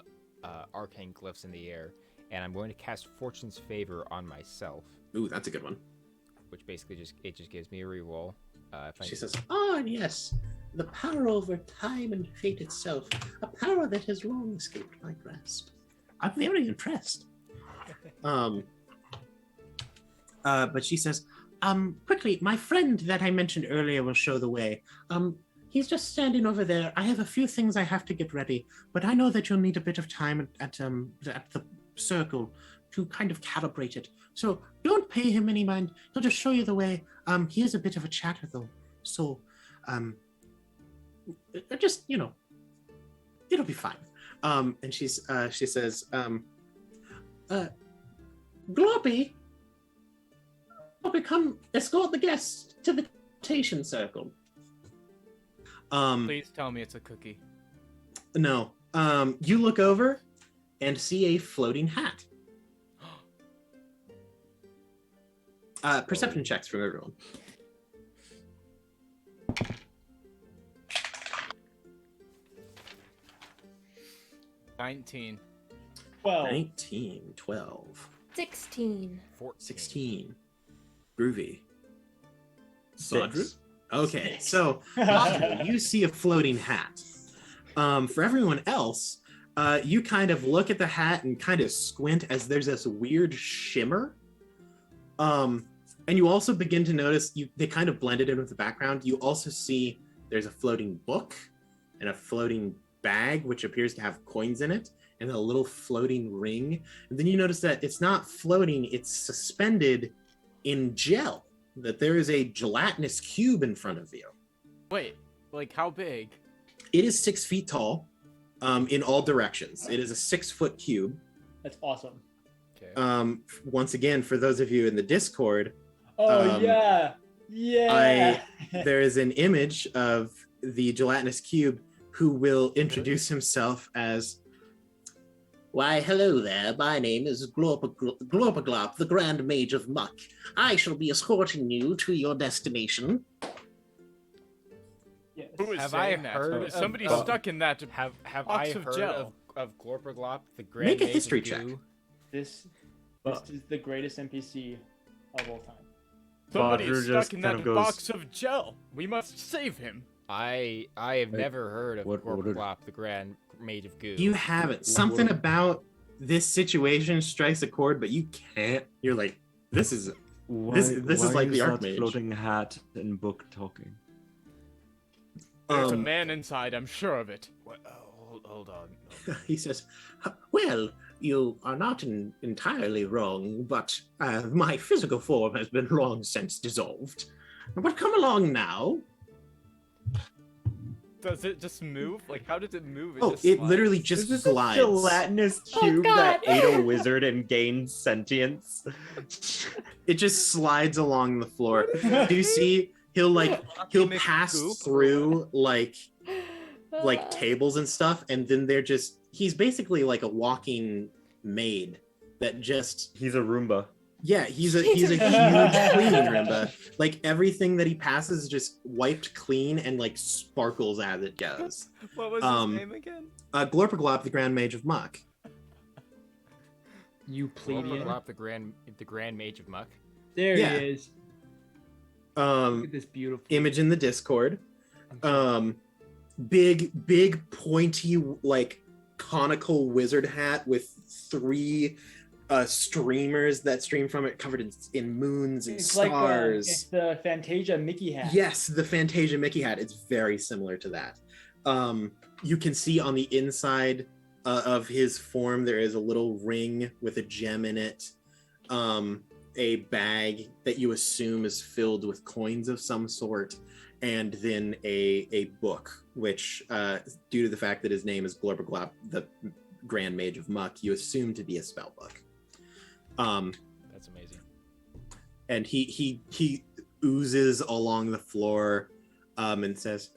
arcane glyphs in the air, and I'm going to cast Fortune's Favor on myself, Ooh, that's a good one. which basically just gives me a reroll. She says, "Ah, yes, the power over time and fate itself, a power that has long escaped my grasp." I'm very impressed. But she says, quickly, my friend that I mentioned earlier will show the way. He's just standing over there. I have a few things I have to get ready, but I know that you'll need a bit of time at the circle to kind of calibrate it. So don't pay him any mind. He'll just show you the way. He is a bit of a chatter though. So, just, it'll be fine. And she says, Gloppy, come escort the guests to the invitation circle. Please tell me it's a cookie. No. You look over and see a floating hat. Perception checks from everyone. 19. 12. 19, 12, 16. 14. 16. Groovy. Six. Audrey? Okay, so Audrey, you see a floating hat. For everyone else, you kind of look at the hat and kind of squint as there's this weird shimmer. And you also begin to notice they kind of blended in with the background. You also see there's a floating book and a floating bag, which appears to have coins in it, and a little floating ring. And then you notice that it's not floating, it's suspended in gel, that there is a gelatinous cube in front of you. Wait, like how big? It is 6 feet tall in all directions. It is a 6-foot cube. That's awesome. Okay. Once again, for those of you in the Discord, Oh, yeah. there is an image of the gelatinous cube who will introduce himself as Why, hello there. My name is Glorpaglop, the Grand Mage of Muck. I shall be escorting you to your destination. Yes. Who is Have I saying that? heard Is of- somebody of- stuck in that? Have Box I of heard gel. of Glorpaglop, the Grand Make a Mage history of check. Goo? This is the greatest NPC of all time. Somebody Bodger is just stuck in kind that of goes- box of gel. We must save him. I have never heard of what did- Glorpaglop, the Grand Mage of Goo. You haven't. Something about this situation strikes a chord, but you can't. You're like, this is this is like the that Archmage. floating hat and book talking. There's a man inside, I'm sure of it. What? Oh, hold on. He says, well, you are not entirely wrong, but my physical form has been long since dissolved. But come along now. Does it just move? Like, how does it move? Oh, just it slides? literally just This is a glides. gelatinous Oh, cube that God. ate a wizard and gained sentience. It just slides along the floor. Do you see? He'll pass McGoop or through like tables and stuff, and then he's basically like a walking maid that just He's a Roomba. yeah, he's a huge cleaning Roomba. Like everything that he passes is just wiped clean and like sparkles as it goes. What was Um, his name again? Glorpaglop, the Grand Mage of Muck. You plebeian. Glorpaglop, the Grand Mage of Muck. There Yeah. he is. Look at this beautiful. Image in the Discord. Big pointy like conical wizard hat with 3 streamers that stream from it, covered in moons and It's stars. it's the Fantasia Mickey hat. Yes, the Fantasia Mickey hat. It's very similar to that. You can see on the inside of his form there is a little ring with a gem in it. A bag that you assume is filled with coins of some sort, and then a book, which, due to the fact that his name is Glorpaglop, the Grand Mage of Muck, you assume to be a spell book. That's amazing. And he oozes along the floor, and says,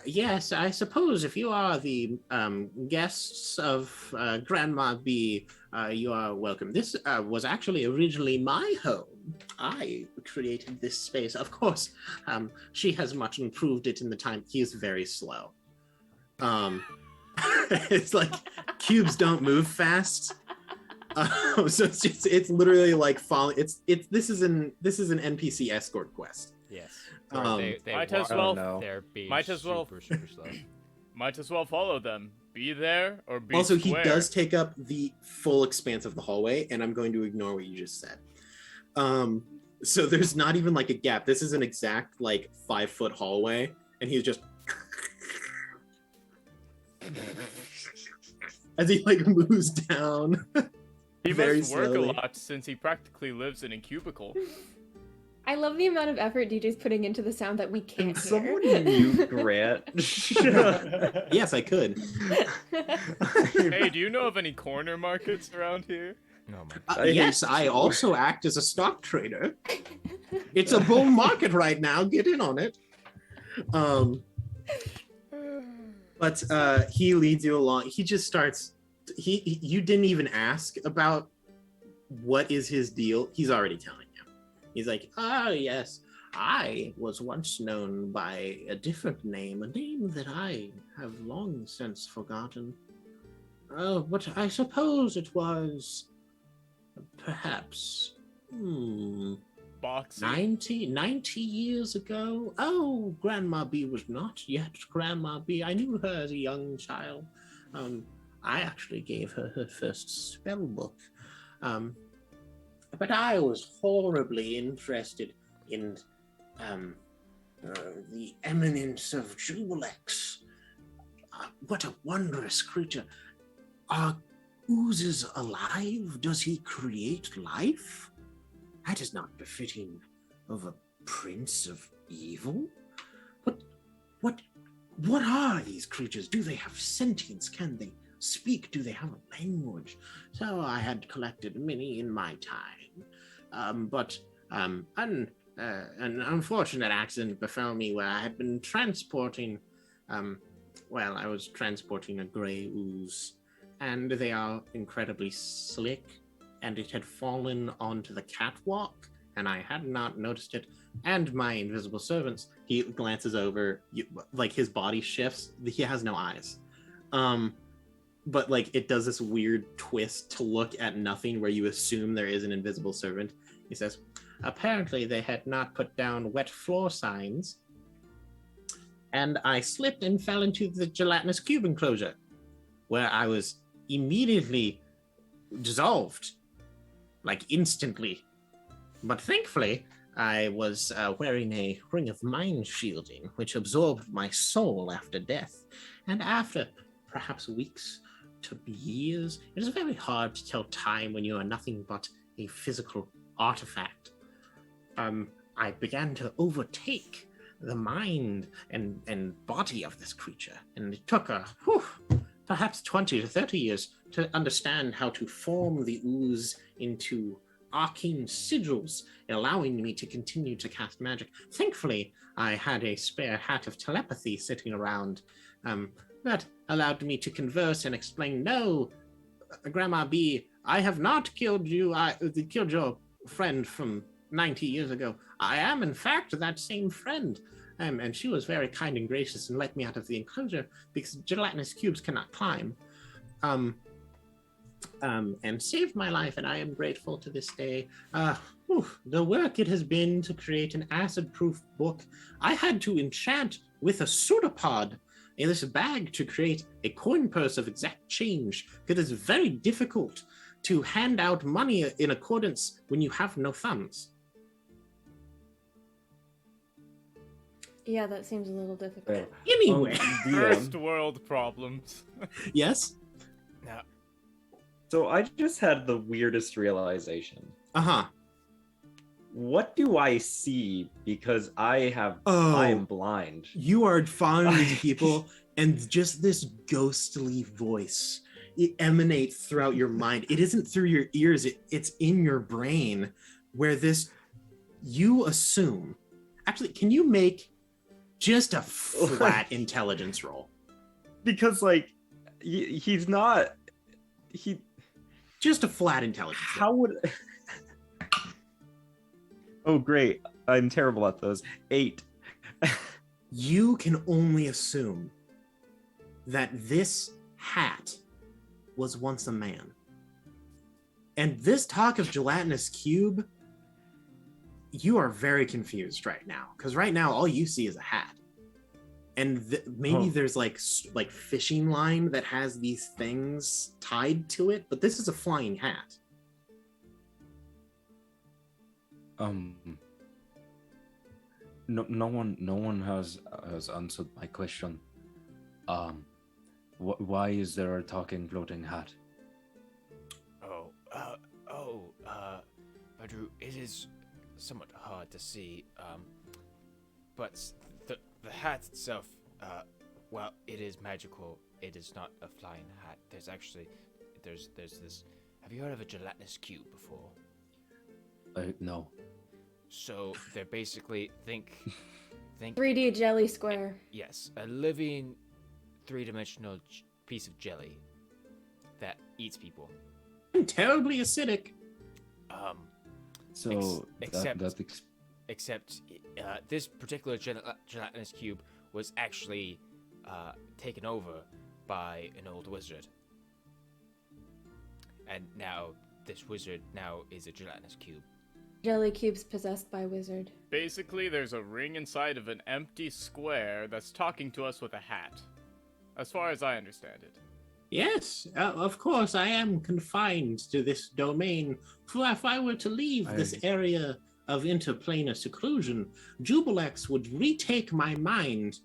"Yes, I suppose if you are the guests of Grandma B, you are welcome. This was actually originally my home. I created this space. Of course, she has much improved it in the time." He is very slow. It's like cubes don't move fast. So it's literally like falling. This is an NPC escort quest. Yes. Um, Might as well- They're being might as well- super slow. Might as well follow them. Be there or be Also, square. he does take up the full expanse of the hallway, and I'm going to ignore what you just said. So there's not even like a gap. This is an exact like 5-foot hallway, and he's just as he like moves down. He very must work slowly. a lot since he practically lives in a cubicle. I love the amount of effort DJ's putting into the sound that we can't Can hear. someone mute Grant? Yes, I could. Hey, do you know of any corner markets around here? Oh my Yes, I also act as a stock trader. It's a bull market right now. Get in on it. But he leads you along. He just starts. You didn't even ask about what is his deal. He's already telling you. He's like, yes, I was once known by a different name, a name that I have long since forgotten. But I suppose it was perhaps Boxing. 90 years ago. Oh, Grandma B was not yet Grandma B. I knew her as a young child. I actually gave her her first spell book. But I was horribly interested in the eminence of Julex. What a wondrous creature. Are oozes alive? Does he create life? That is not befitting of a prince of evil. What are these creatures? Do they have sentience? Can they speak? Do they have a language? So I had collected many in my time. But an unfortunate accident befell me where I had been transporting, I was transporting a gray ooze, and they are incredibly slick, and it had fallen onto the catwalk, and I had not noticed it. And my invisible servants, he glances over, like his body shifts, he has no eyes. But like it does this weird twist to look at nothing where you assume there is an invisible servant. He says, apparently they had not put down wet floor signs, and I slipped and fell into the gelatinous cube enclosure, where I was immediately dissolved, like instantly. But thankfully, I was wearing a ring of mind shielding, which absorbed my soul after death. And after perhaps weeks to years, it is very hard to tell time when you are nothing but a physical artifact. I began to overtake the mind and body of this creature, and it took perhaps 20 to 30 years to understand how to form the ooze into arcane sigils, allowing me to continue to cast magic. Thankfully, I had a spare hat of telepathy sitting around that allowed me to converse and explain, no, Grandma B, I have not killed you. I killed your friend from 90 years ago. I am, in fact, that same friend. And she was very kind and gracious and let me out of the enclosure because gelatinous cubes cannot climb. And saved my life, and I am grateful to this day. The work it has been to create an acid-proof book. I had to enchant with a pseudopod in this bag to create a coin purse of exact change. It is very difficult to hand out money in accordance when you have no thumbs. Yeah, that seems a little difficult. Anyway. First world problems. Yes? Now, So I just had the weirdest realization. Uh-huh. What do I see? Because I am blind. You are following these people, and just this ghostly voice, it emanates throughout your mind. It isn't through your ears, it's in your brain, where you assume. Actually, can you make just a flat intelligence roll? Because he's not. Just a flat intelligence roll. How would? Oh, great! I'm terrible at those. 8. You can only assume that this hat was once a man. And this talk of gelatinous cube, you are very confused right now. Because right now, all you see is a hat. And maybe there's like fishing line that has these things tied to it, but this is a flying hat. No one has answered my question. Why is there a talking floating hat? Badru, it is somewhat hard to see, but the hat itself, well, it is magical. It is not a flying hat. There's this. Have you heard of a gelatinous cube before? No. So they're basically think 3D jelly square. yes, a living 3-dimensional piece of jelly that eats people. Terribly acidic. Except this particular gelatinous cube was actually taken over by an old wizard, and now this wizard now is a gelatinous cube. Jelly cubes possessed by wizard. Basically, there's a ring inside of an empty square that's talking to us with a hat. As far as I understand it. Yes, of course, I am confined to this domain. For if I were to leave this area of interplanar seclusion, Jubilex would retake my mind.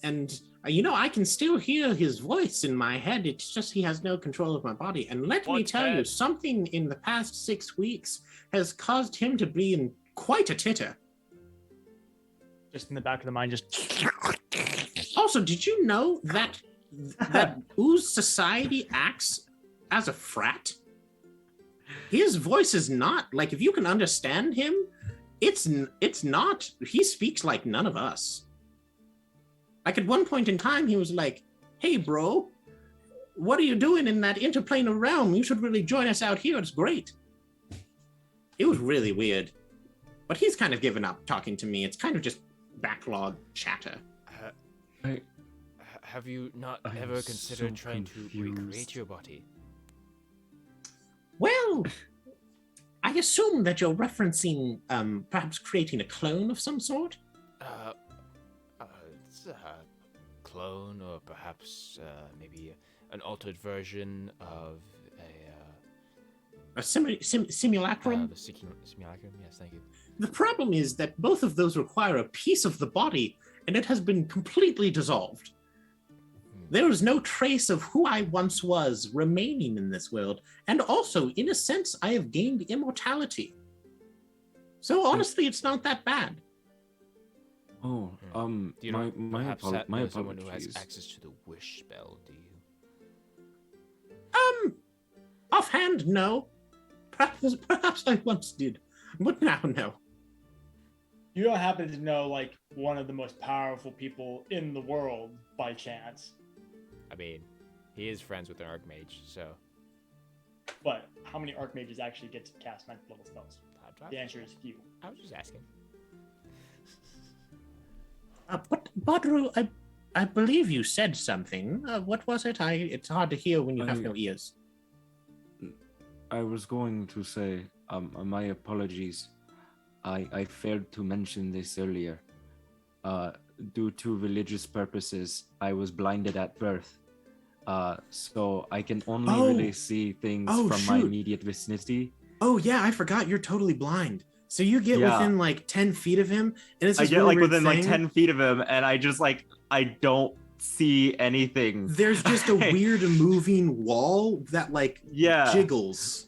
And, I can still hear his voice in my head. It's just he has no control of my body. And let me tell you, something in the past 6 weeks has caused him to be in quite a titter. Just in the back of the mind, just. Also, did you know that Ooze Society acts as a frat? His voice is not, if you can understand him, it's not, he speaks like none of us. At one point in time, he was like, hey, bro, what are you doing in that interplanar realm? You should really join us out here. It's great. It was really weird. But he's kind of given up talking to me. It's kind of just backlog chatter. Have you not ever considered trying to recreate your body? Well, I assume that you're referencing perhaps creating a clone of some sort? It's a clone, or perhaps maybe an altered version of A simulacrum? the simulacrum, yes, thank you. The problem is that both of those require a piece of the body, and it has been completely dissolved. There is no trace of who I once was remaining in this world, and also, in a sense, I have gained immortality. So honestly, it's not that bad. Oh, Do you know my someone who has apologies. access to the wish spell, do you? Offhand, no. Perhaps I once did, but now no. You don't happen to know like one of the most powerful people in the world by chance. I mean, he is friends with an archmage, so. But how many archmages actually get to cast 9th level spells? The answer is few. I was just asking. But Badru, I believe you said something. What was it? It's hard to hear when you have no ears. I was going to say, my apologies. I failed to mention this earlier. Due to religious purposes, I was blinded at birth. So I can only really see things from my immediate vicinity. Oh yeah, I forgot you're totally blind. So you get within like 10 feet of him, and it's I this get really like weird within like thing. 10 feet of him, and I just like, I don't see anything. There's just a weird moving wall that like jiggles.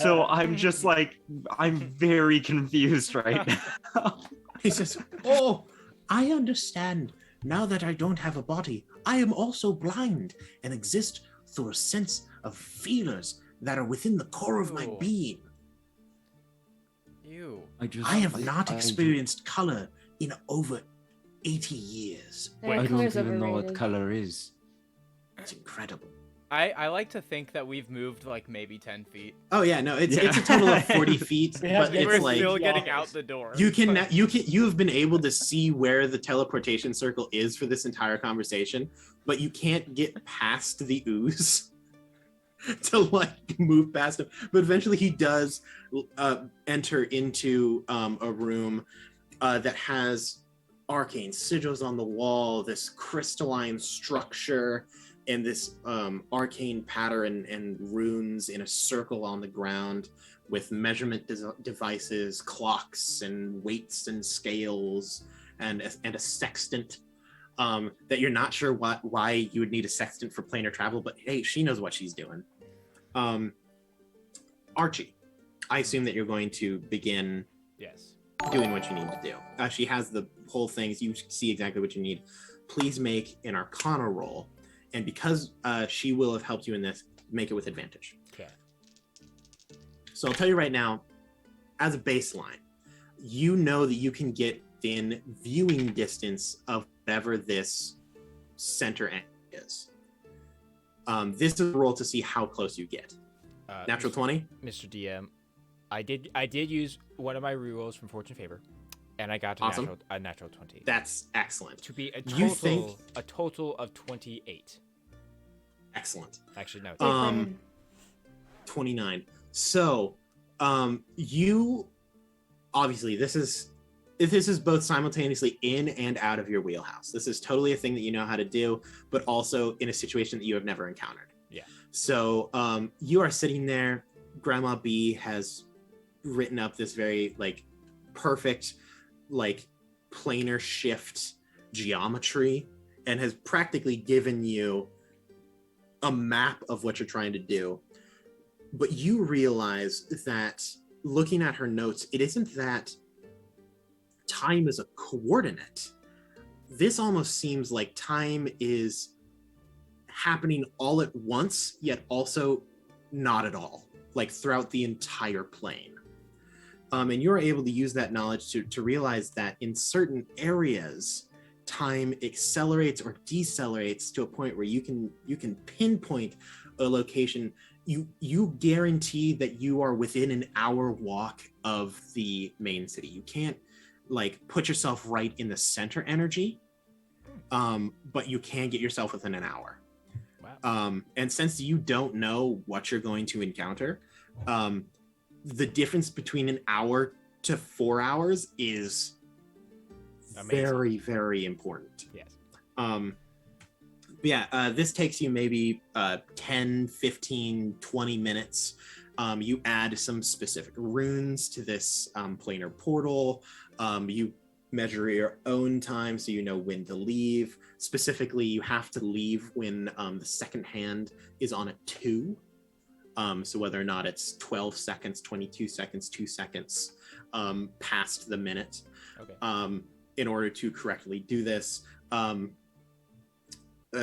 So I'm just like, I'm very confused right now. He says, "Oh, I understand. Now that I don't have a body, I am also blind and exist through a sense of feelers that are within the core of my being. Ew. I have not experienced color in over 80 years. That I don't color's even know what overrated. color is. It's incredible." I like to think that we've moved like maybe 10 feet. Oh yeah, no, it's a total of 40 feet, We have but to it's We're like still getting out the door. you have been able to see where the teleportation circle is for this entire conversation, but you can't get past the ooze to like move past him. But eventually he does enter into a room that has arcane sigils on the wall, this crystalline structure, and this arcane pattern and runes in a circle on the ground with measurement devices, clocks, and weights and scales, and a sextant that you're not sure why you would need a sextant for planar travel, but hey, she knows what she's doing. Archie, I assume that you're going to begin Yes. doing what you need to do. She has the whole thing. You see exactly what you need. Please make an Arcana roll. And because she will have helped you in this, make it with advantage. Okay. So I'll tell you right now, as a baseline, you know that you can get within viewing distance of whatever this center end is. This is a roll to see how close you get. Natural 20? Mr. DM, I did use one of my rerolls from Fortune Favor, and I got Awesome. a natural 20. That's excellent. To be You think- a total of 28. Excellent. Actually, no. Big brain. 29. So, you obviously this is both simultaneously in and out of your wheelhouse. This is totally a thing that you know how to do, but also in a situation that you have never encountered. Yeah. So, you are sitting there. Grandma B has written up this very like perfect, like planar shift geometry and has practically given you a map of what you're trying to do. But you realize that looking at her notes, it isn't that time is a coordinate. This almost seems like time is happening all at once, yet also not at all, like throughout the entire plane. And you're able to use that knowledge to realize that in certain areas, time accelerates or decelerates to a point where you can pinpoint a location. You guarantee that you are within an hour walk of the main city. You can't like put yourself right in the center energy, but you can get yourself within an hour. Wow. And since you don't know what you're going to encounter, the difference between an hour to 4 hours is Amazing. very, very important. Yes. This takes you maybe 10, 15, 20 minutes. You add some specific runes to this planar portal. You measure your own time so you know when to leave. Specifically, you have to leave when the second hand is on a 2. So whether or not it's 12 seconds, 22 seconds, 2 seconds past the minute. Okay. In order to correctly do this,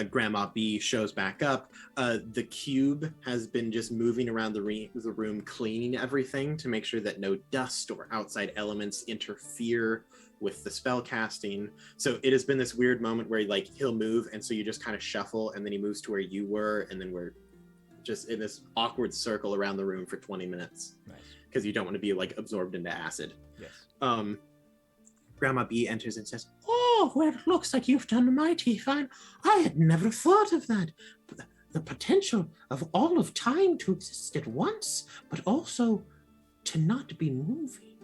Grandma B shows back up. The cube has been just moving around the room, cleaning everything to make sure that no dust or outside elements interfere with the spell casting. So it has been this weird moment where like he'll move, and so you just kind of shuffle, and then he moves to where you were, and then we're just in this awkward circle around the room for 20 minutes. Nice. Because you don't want to be like absorbed into acid. Yes. Grandma B enters and says, "Oh, well, it looks like you've done mighty fine. I had never thought of that. The potential of all of time to exist at once, but also to not be moving.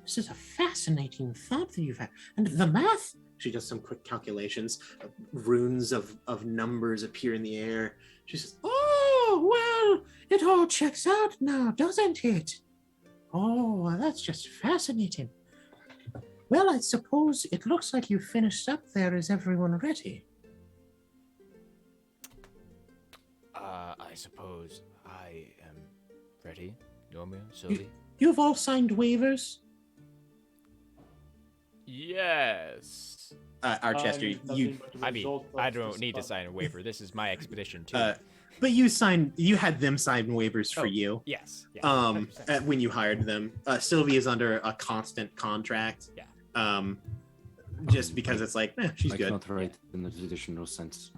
This is a fascinating thought that you've had. And the math," she does some quick calculations. Runes of numbers appear in the air. She says, "Oh, well, it all checks out now, doesn't it? Oh, that's just fascinating. Well, I suppose it looks like you finished up there. Is everyone ready?" I suppose I am ready. Normia, Sylvie. You've all signed waivers? Yes. Archester, you I mean, I don't need to sign a waiver. This is my expedition too. but you had them sign waivers for you. Yes. Yes. 100%. When you hired them. Sylvie is under a constant contract. Yeah. Just because it's like, she's I good. cannot write in the traditional sense.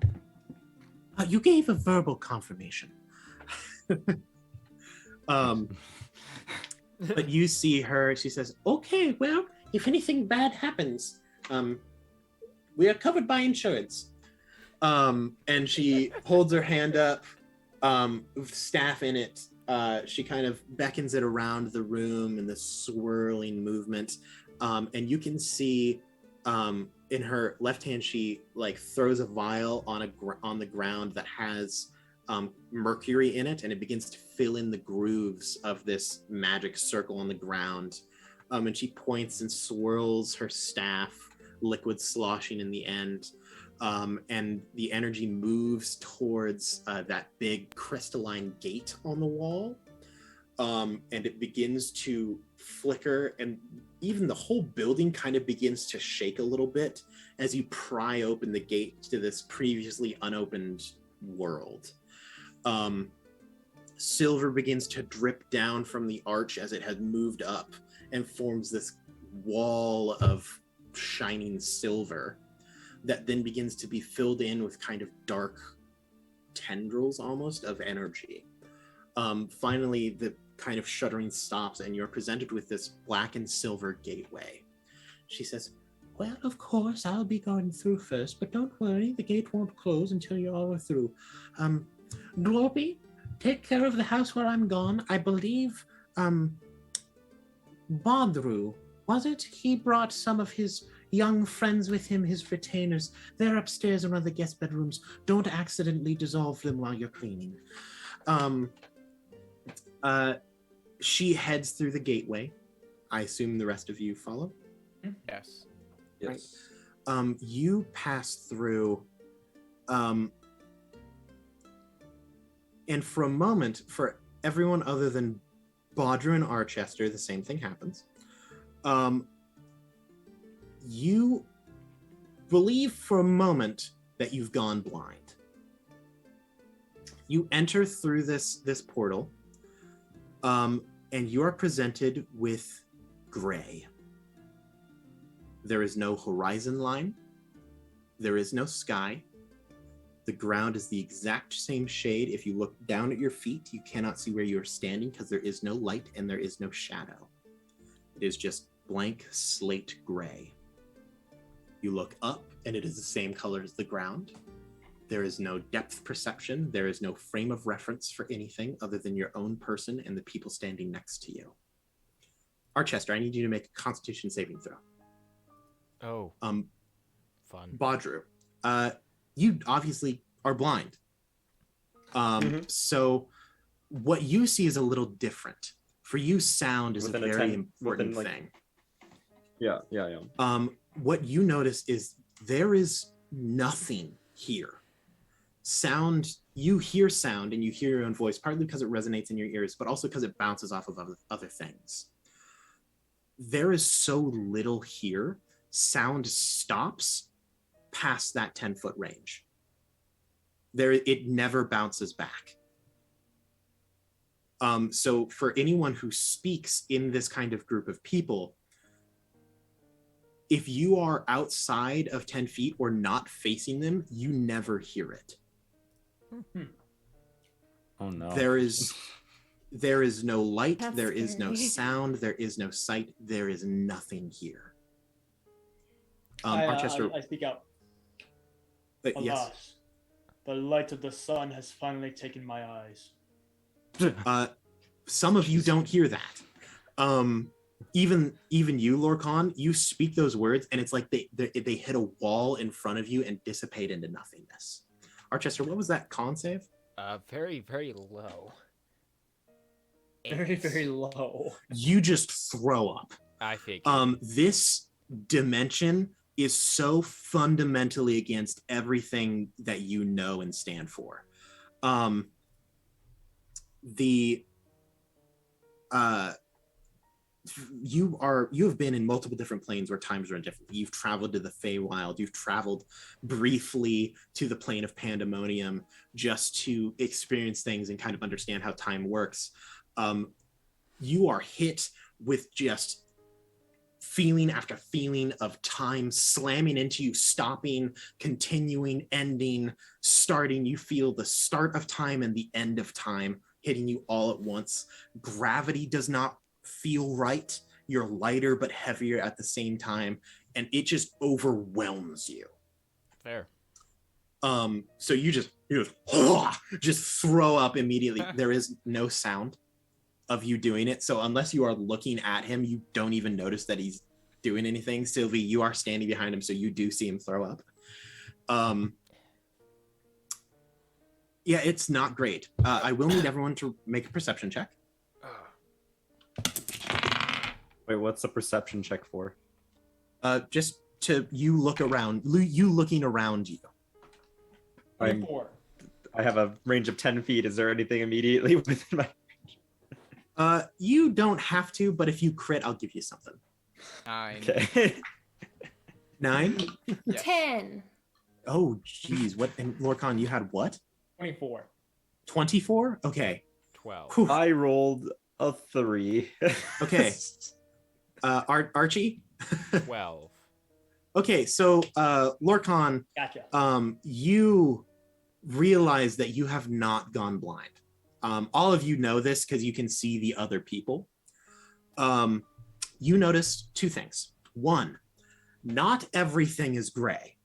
You gave a verbal confirmation. But you see her, she says, "Okay, well, if anything bad happens, we are covered by insurance." And she holds her hand up, with staff in it. She kind of beckons it around the room in the swirling movement. And you can see in her left hand, she like throws a vial on the ground that has mercury in it, and it begins to fill in the grooves of this magic circle on the ground. And she points and swirls her staff, liquid sloshing in the end. And the energy moves towards that big crystalline gate on the wall. And it begins to flicker, and even the whole building kind of begins to shake a little bit as you pry open the gate to this previously unopened world. Silver begins to drip down from the arch as it has moved up and forms this wall of shining silver that then begins to be filled in with kind of dark tendrils almost of energy. Finally, the kind of shuddering stops, and you're presented with this black and silver gateway. She says, "Well, of course, I'll be going through first, but don't worry, the gate won't close until you all are through. Glorby, take care of the house while I'm gone. I believe, Bodru, was it? He brought some of his young friends with him, his retainers. They're upstairs in one of the guest bedrooms. Don't accidentally dissolve them while you're cleaning." She heads through the gateway. I assume the rest of you follow. Yes. Yes. You pass through, and for a moment, for everyone other than Bodru and Archester, the same thing happens. You believe for a moment that you've gone blind. You enter through this portal, and you are presented with gray. There is no horizon line. There is no sky. The ground is the exact same shade. If you look down at your feet, you cannot see where you are standing because there is no light and there is no shadow. It is just blank slate gray. You look up and it is the same color as the ground. There is no depth perception. There is no frame of reference for anything other than your own person and the people standing next to you. Archester, I need you to make a Constitution saving throw. Oh. Fun. Baudru, you obviously are blind. So what you see is a little different. For you, sound is Within a a very 10 important within, thing. Yeah. What you notice is there is nothing here. Sound, you hear sound and you hear your own voice, partly because it resonates in your ears, but also because it bounces off of other things. There is so little here, sound stops past that 10-foot range. It never bounces back. So for anyone who speaks in this kind of group of people, if you are outside of 10 feet or not facing them, you never hear it. Oh no. There is no light, That's there is no scary. sound, there is no sight, there is nothing here. I Archester, speak out. yes. Alas, the light of the sun has finally taken my eyes. Some of you don't hear that. Even you, Lorcan, you speak those words and it's like they hit a wall in front of you and dissipate into nothingness. Archester, what was that con save? Very, very low. Very, 8. very low. You just throw up. I figured. This dimension is so fundamentally against everything that you know and stand for. You have been in multiple different planes where times are different. You've traveled to the Feywild. You've traveled briefly to the plane of Pandemonium just to experience things and kind of understand how time works. You are hit with just feeling after feeling of time slamming into you, stopping, continuing, ending, starting. You feel the start of time and the end of time hitting you all at once. Gravity does not feel right. You're lighter but heavier at the same time, and it just overwhelms you. Fair. So you just throw up immediately. There is no sound of you doing it, so unless you are looking at him, you don't even notice that he's doing anything. Sylvie, you are standing behind him, so you do see him throw up. Yeah, it's not great. I will need everyone to make a perception check. Wait, what's the perception check for? Just to you look around, you looking around you. 24. I have a range of 10 feet. Is there anything immediately within my... You don't have to, but if you crit, I'll give you something. 9. Okay. 9? Yes. 10. Oh, geez. What? And Lorcan, you had what? 24. 24? Okay. 12. Whew. I rolled a 3. Okay. Archie? 12. Okay, so Lorcan, Gotcha. you realize that you have not gone blind. All of you know this because you can see the other people. You notice two things. One, not everything is gray.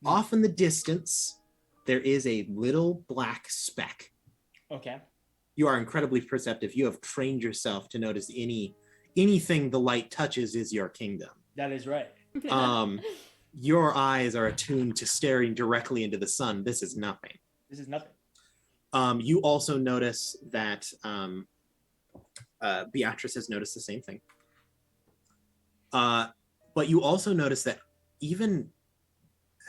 Off in the distance, there is a little black speck. Okay. You are incredibly perceptive. You have trained yourself to notice anything the light touches is your kingdom. That is right. Your eyes are attuned to staring directly into the sun. This is nothing. This is nothing. You also notice that Beatrice has noticed the same thing. But you also notice that even,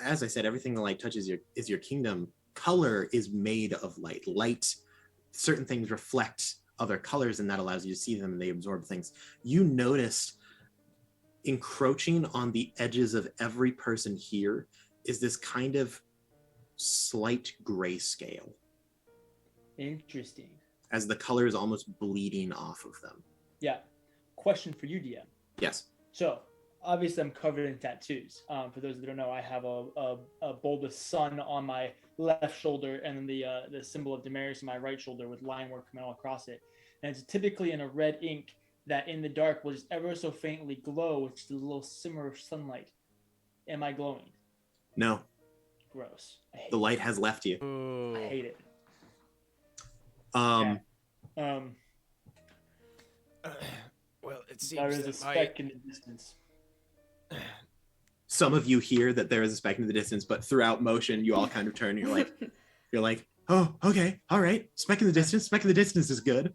as I said, everything the light touches is your kingdom. Color is made of light. Light, certain things reflect other colors, and that allows you to see them and they absorb things. You noticed encroaching on the edges of every person here is this kind of slight grayscale. Interesting. As the color is almost bleeding off of them. Yeah. Question for you, DM. Yes. So, obviously I'm covered in tattoos. For those that don't know, I have a bulbous sun on my left shoulder, and then the symbol of Damaris on my right shoulder with line work coming all across it. And it's typically in a red ink that in the dark will just ever so faintly glow with just a little simmer of sunlight. Am I glowing? No, Gross. I hate the light has left you. it. I hate it. Um, Well, it There seems is a that speck in the distance. some of you hear that there is a speck in the distance, but throughout motion, you all kind of turn. And you're like, oh, okay, all right. Speck in the distance. Speck in the distance is good.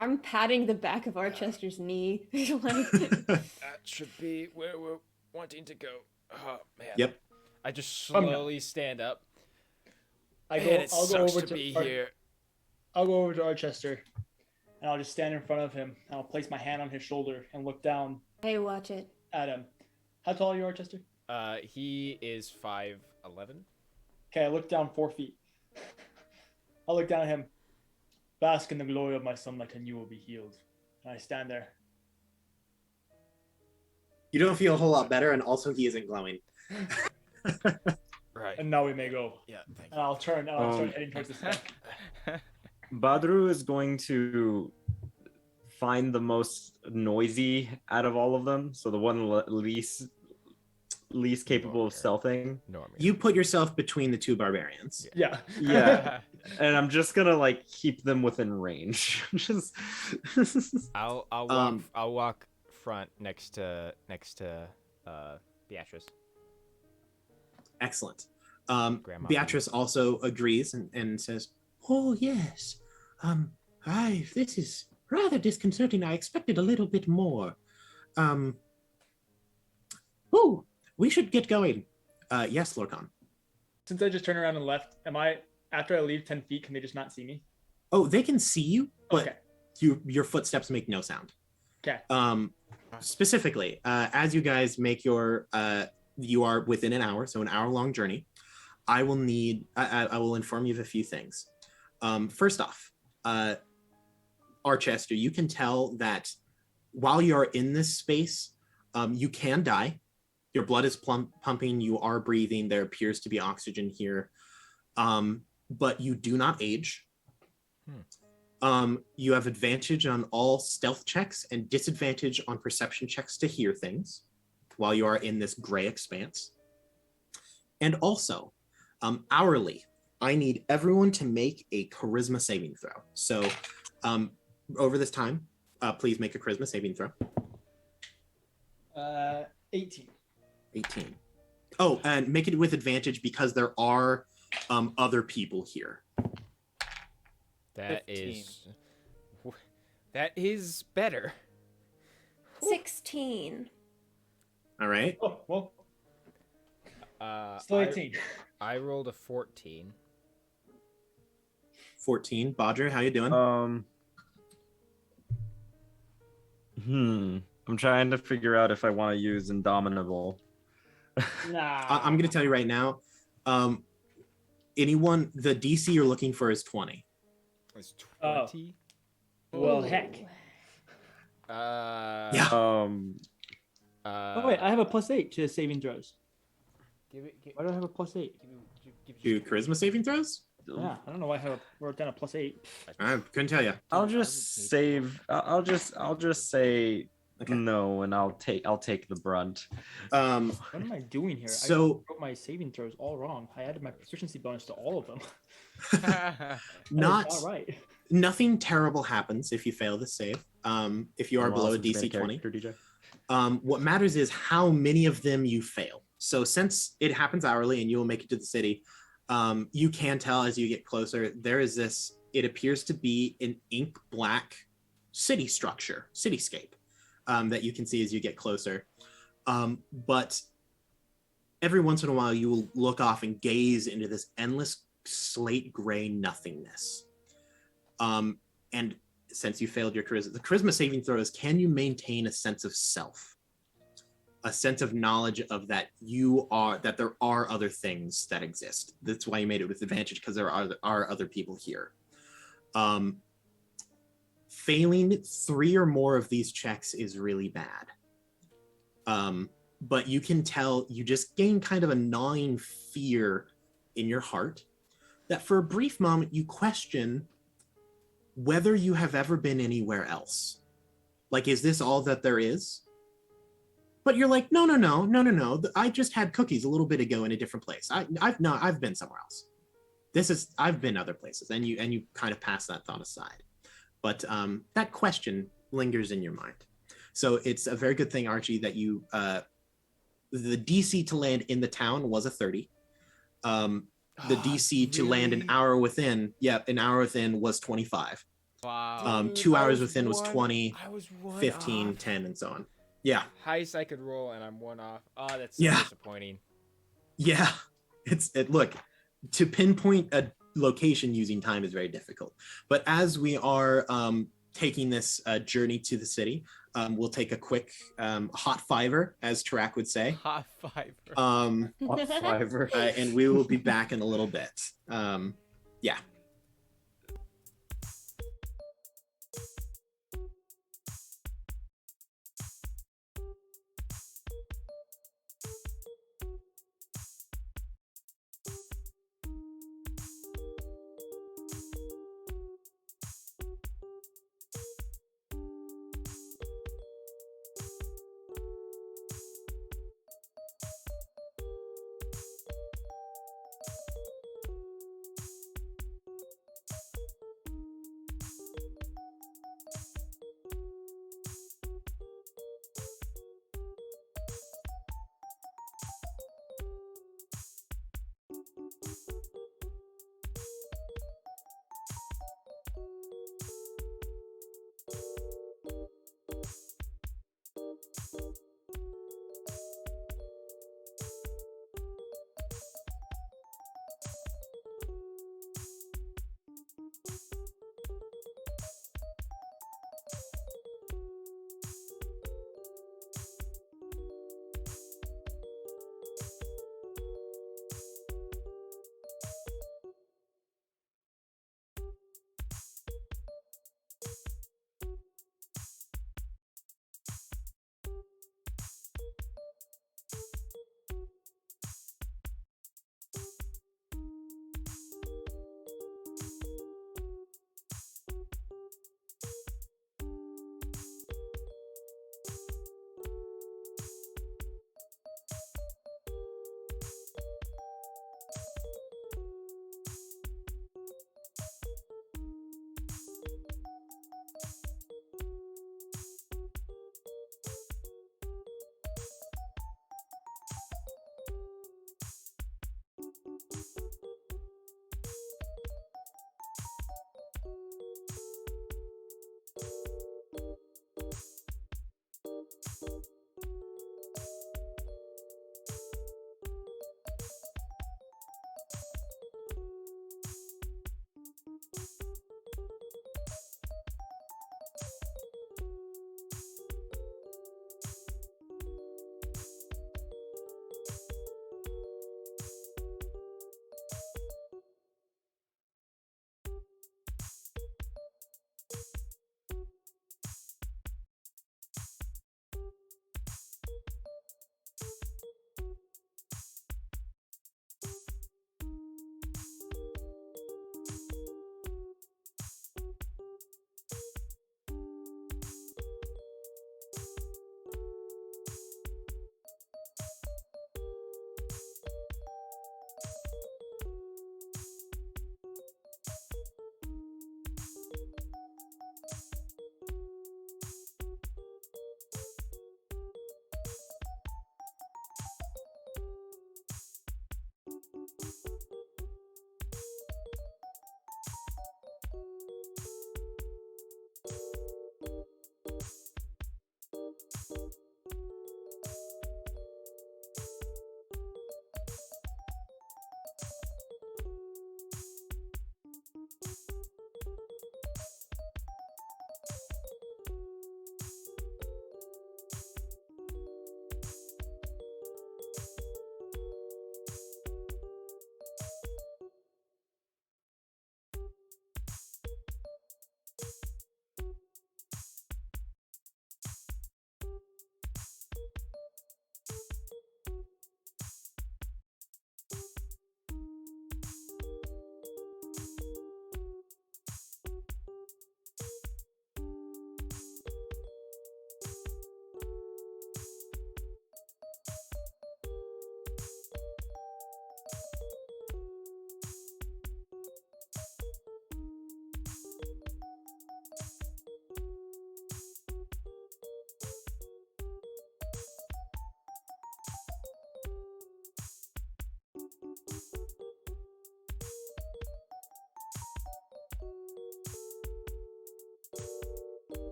I'm patting the back of Archester's knee. Like, that should be where we're wanting to go. Oh man. Yep. I just slowly stand up. I'll go over to here. I'll go over to Archester, and I'll just stand in front of him, and I'll place my hand on his shoulder and look down hey, watch it. at him. How tall are you, Archester? He is 5'11". Okay, I look down 4 feet. I'll look down at him. Bask in the glory of my sunlight, and you will be healed. And I stand there. You don't feel a whole lot better, and also he isn't glowing. Right. And now we may go. Yeah, thank And I'll turn. And I'll start heading towards the speck. Badru is going to find the most noisy out of all of them, so the one least capable of stealthing. Normie. You put yourself between the two barbarians. Yeah. Yeah, and I'm just gonna like keep them within range. Just I'll walk front next to Beatrice. Excellent. Grandma. Beatrice also agrees and says, "Oh yes, this is rather disconcerting. I expected a little bit more. We should get going. Yes, Lorcan. Since I just turned around and left, am I, after I leave 10 feet, can they just not see me? Oh, they can see you, but Okay. your footsteps make no sound. Okay. Specifically, as you guys make your, you are within an hour, so an hour-long journey. I will inform you of a few things. First off, Archester, you can tell that while you're in this space, you can die. Your blood is pumping, you are breathing, there appears to be oxygen here, but you do not age. You have advantage on all stealth checks and disadvantage on perception checks to hear things while you are in this gray expanse. And also, hourly, I need everyone to make a charisma saving throw. So over this time, please make a charisma saving throw. 18. 18. Oh, and make it with advantage because there are other people here. That is better. 16. All right. Oh, well, still 18. I rolled a 14. 14. Bodger, how you doing? I'm trying to figure out if I want to use Indomitable. Nah. I'm going to tell you right now. The DC you're looking for is 20. It's 20. Well, heck. Yeah. Oh, wait, I have a +8 to saving throws. Why do I have a +8? Do charisma saving throws? Yeah, I don't know why I wrote down a +8. I couldn't tell you. I'll just save. I'll just say Okay. no, and I'll take the brunt. What am I doing here? So- I wrote my saving throws all wrong. I added my proficiency bonus to all of them. Not right. Nothing terrible happens if you fail this save. If you are below a DC 20. What matters is how many of them you fail. So since it happens hourly and you will make it to the city, you can tell as you get closer, there is this, it appears to be an ink black cityscape that you can see as you get closer. But every once in a while you will look off and gaze into this endless slate gray nothingness. And since you failed your charisma, the charisma saving throw is, can you maintain a sense of self? A sense of knowledge of that there are other things that exist. That's why you made it with advantage, because there are other people here. Failing 3 or more of these checks is really bad. But you can tell you just gain kind of a gnawing fear in your heart that for a brief moment you question whether you have ever been anywhere else. Like, is this all that there is? But you're like, no. I just had cookies a little bit ago in a different place. I've been somewhere else. I've been other places, and you kind of pass that thought aside. But that question lingers in your mind. So it's a very good thing, Archie, that you the DC to land in the town was a 30. The DC to land an hour within, was 25. Wow. 2 hours within was 20, I was 15, off. 10, and so on. Yeah. Highest I could roll, and I'm 1 off. Oh, that's so Yeah. disappointing. Yeah. Look, to pinpoint a location using time is very difficult. But as we are taking this journey to the city, we'll take a quick hot fiver, as Tarak would say. Hot fiver. Hot fiver. And we will be back in a little bit. Yeah.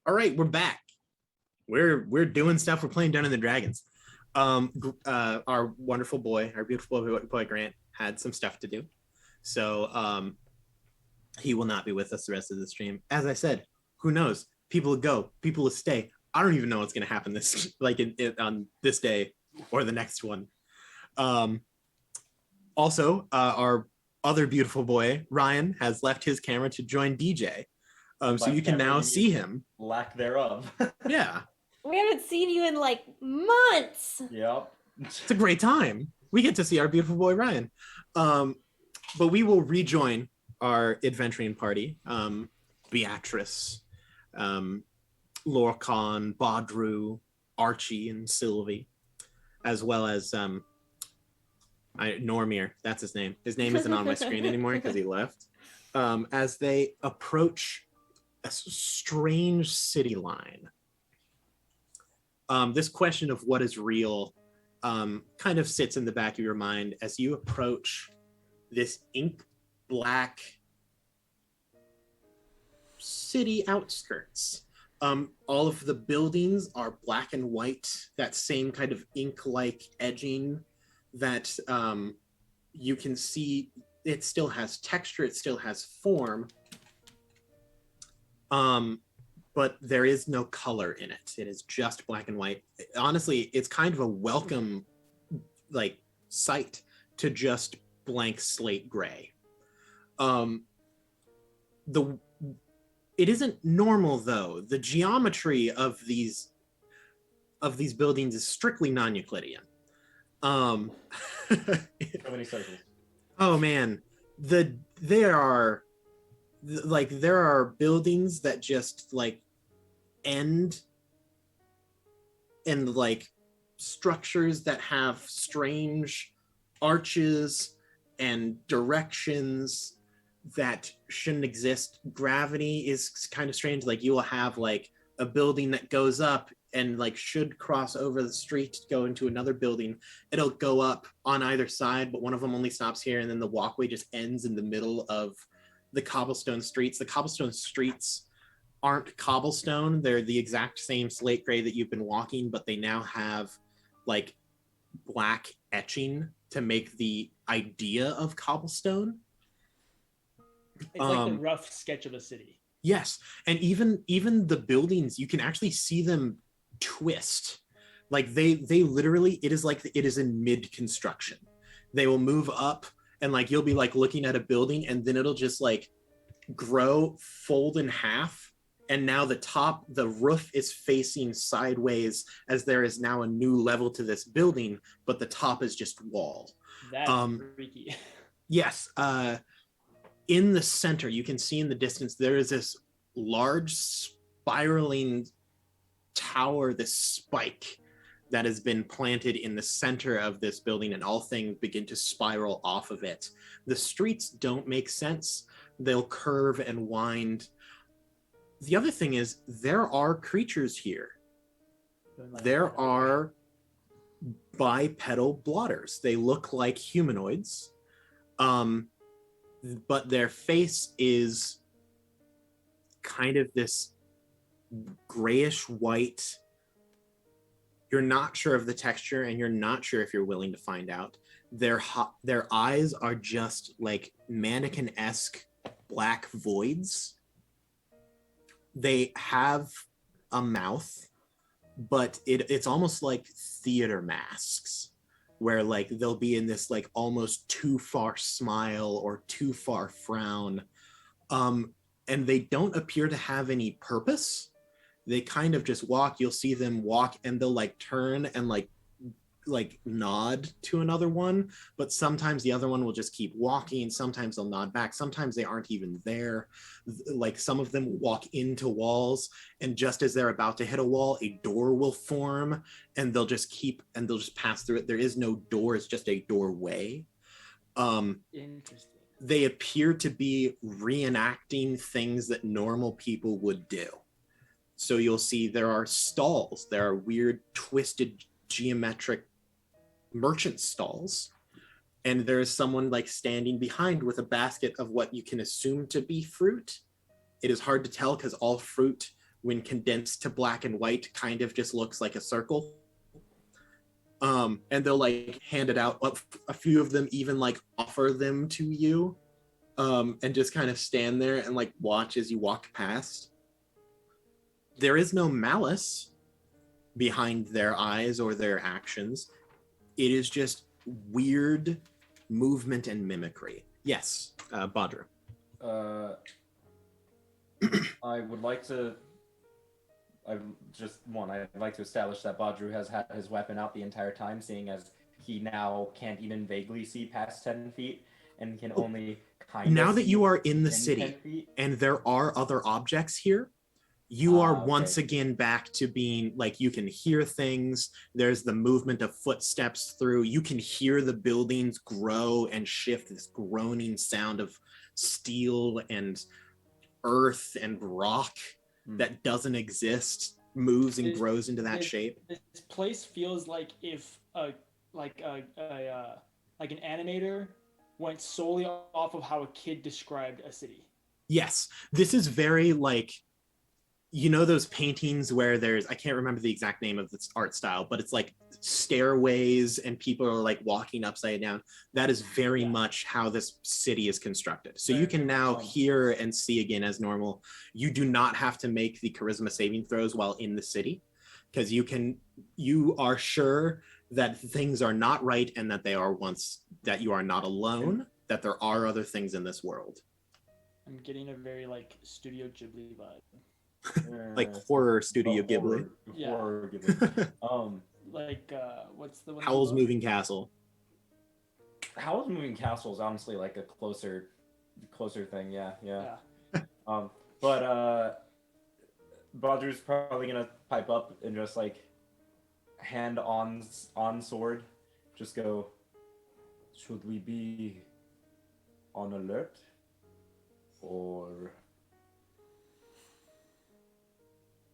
All right, we're back. We're doing stuff. We're playing Dungeons and Dragons. Our wonderful boy, our beautiful boy Grant, had some stuff to do, so he will not be with us the rest of the stream. As I said, who knows? People will go, people will stay. I don't even know what's going to happen this on this day or the next one. Also, our other beautiful boy Ryan has left his camera to join DJ, so you can now see him. Lack thereof. Yeah. We haven't seen you in like months. Yep. It's a great time. We get to see our beautiful boy Ryan. But we will rejoin our adventuring party. Beatrice, Lorcan, Baudru, Archie, and Sylvie, as well as Normir. That's his name. His name isn't on my screen anymore because he left. As they approach a strange city line. This question of what is real kind of sits in the back of your mind as you approach this ink black city outskirts. All of the buildings are black and white, that same kind of ink-like edging that you can see. It still has texture, it still has form. But there is no color in it. It is just black and white. Honestly, it's kind of a welcome sight to just blank slate gray. It isn't normal though. The geometry of these buildings is strictly non-Euclidean. How many circles? Oh man, there are buildings that just end and structures that have strange arches and directions that shouldn't exist. Gravity is kind of strange. You will have a building that goes up and should cross over the street to go into another building. It'll go up on either side, but one of them only stops here, and then the walkway just ends in the middle of the cobblestone streets. The cobblestone streets aren't cobblestone. They're the exact same slate gray that you've been walking, but they now have black etching to make the idea of cobblestone. It's like the rough sketch of a city. Yes, and even the buildings, you can actually see them twist. They literally, it is in mid construction. They will move up, and you'll be looking at a building, and then it'll just grow, fold in half, and now the roof is facing sideways, as there is now a new level to this building, but the top is just walled. That's freaky. Yes. In the center, you can see in the distance, there is this large spiraling tower, this spike that has been planted in the center of this building, and all things begin to spiral off of it. The streets don't make sense. They'll curve and wind. The other thing is, there are creatures here. There are bipedal blotters. They look like humanoids, but their face is kind of this grayish white. You're not sure of the texture, and you're not sure if you're willing to find out. Their eyes are just mannequin-esque black voids. They have a mouth, but it's almost like theater masks, where they'll be in this almost too far smile or too far frown, and they don't appear to have any purpose. They kind of just walk. You'll see them walk, and they'll turn and nod to another one, but sometimes the other one will just keep walking. Sometimes they'll nod back. Sometimes they aren't even there. Some of them walk into walls, and just as they're about to hit a wall, a door will form, and they'll just pass through it. There is no door. It's just a doorway. Interesting. They appear to be reenacting things that normal people would do. So you'll see there are stalls. There are weird, twisted, geometric merchant stalls. And there is someone standing behind with a basket of what you can assume to be fruit. It is hard to tell because all fruit when condensed to black and white, kind of just looks like a circle. And they'll like hand it out. A few of them even like offer them to you, and just kind of stand there and like watch as you walk past. There is no malice behind their eyes or their actions. It is just weird movement and mimicry. Yes, Badru. I would like to. I'd like to establish that Badru has had his weapon out the entire time, seeing as he now can't even vaguely see past 10 feet and can only kind of. Now that you are in the 10 city feet. and there are other objects here, you are Okay. once again back to being like, you can hear things. There's the movement of footsteps through. You can hear the buildings grow and shift, this groaning sound of steel and earth and rock that doesn't exist moves and grows into that shape. This place feels like if an animator went solely off of how a kid described a city. Yes, this is very like, you know, those paintings where there's, I can't remember the exact name of this art style, but it's like stairways and people are like walking upside down. That is very much how this city is constructed. So you can now hear and see again as normal. You do not have to make the charisma saving throws while in the city, because you are sure that things are not right and that that you are not alone, that there are other things in this world. I'm getting a very like Studio Ghibli vibe. Like horror Studio Ghibli. Horror Ghibli. Like what's the one? Howl's Moving Castle. Howl's Moving Castle is honestly like a closer thing. Yeah. But Badru's probably gonna pipe up and just like hand on sword, just go. Should we be on alert, or?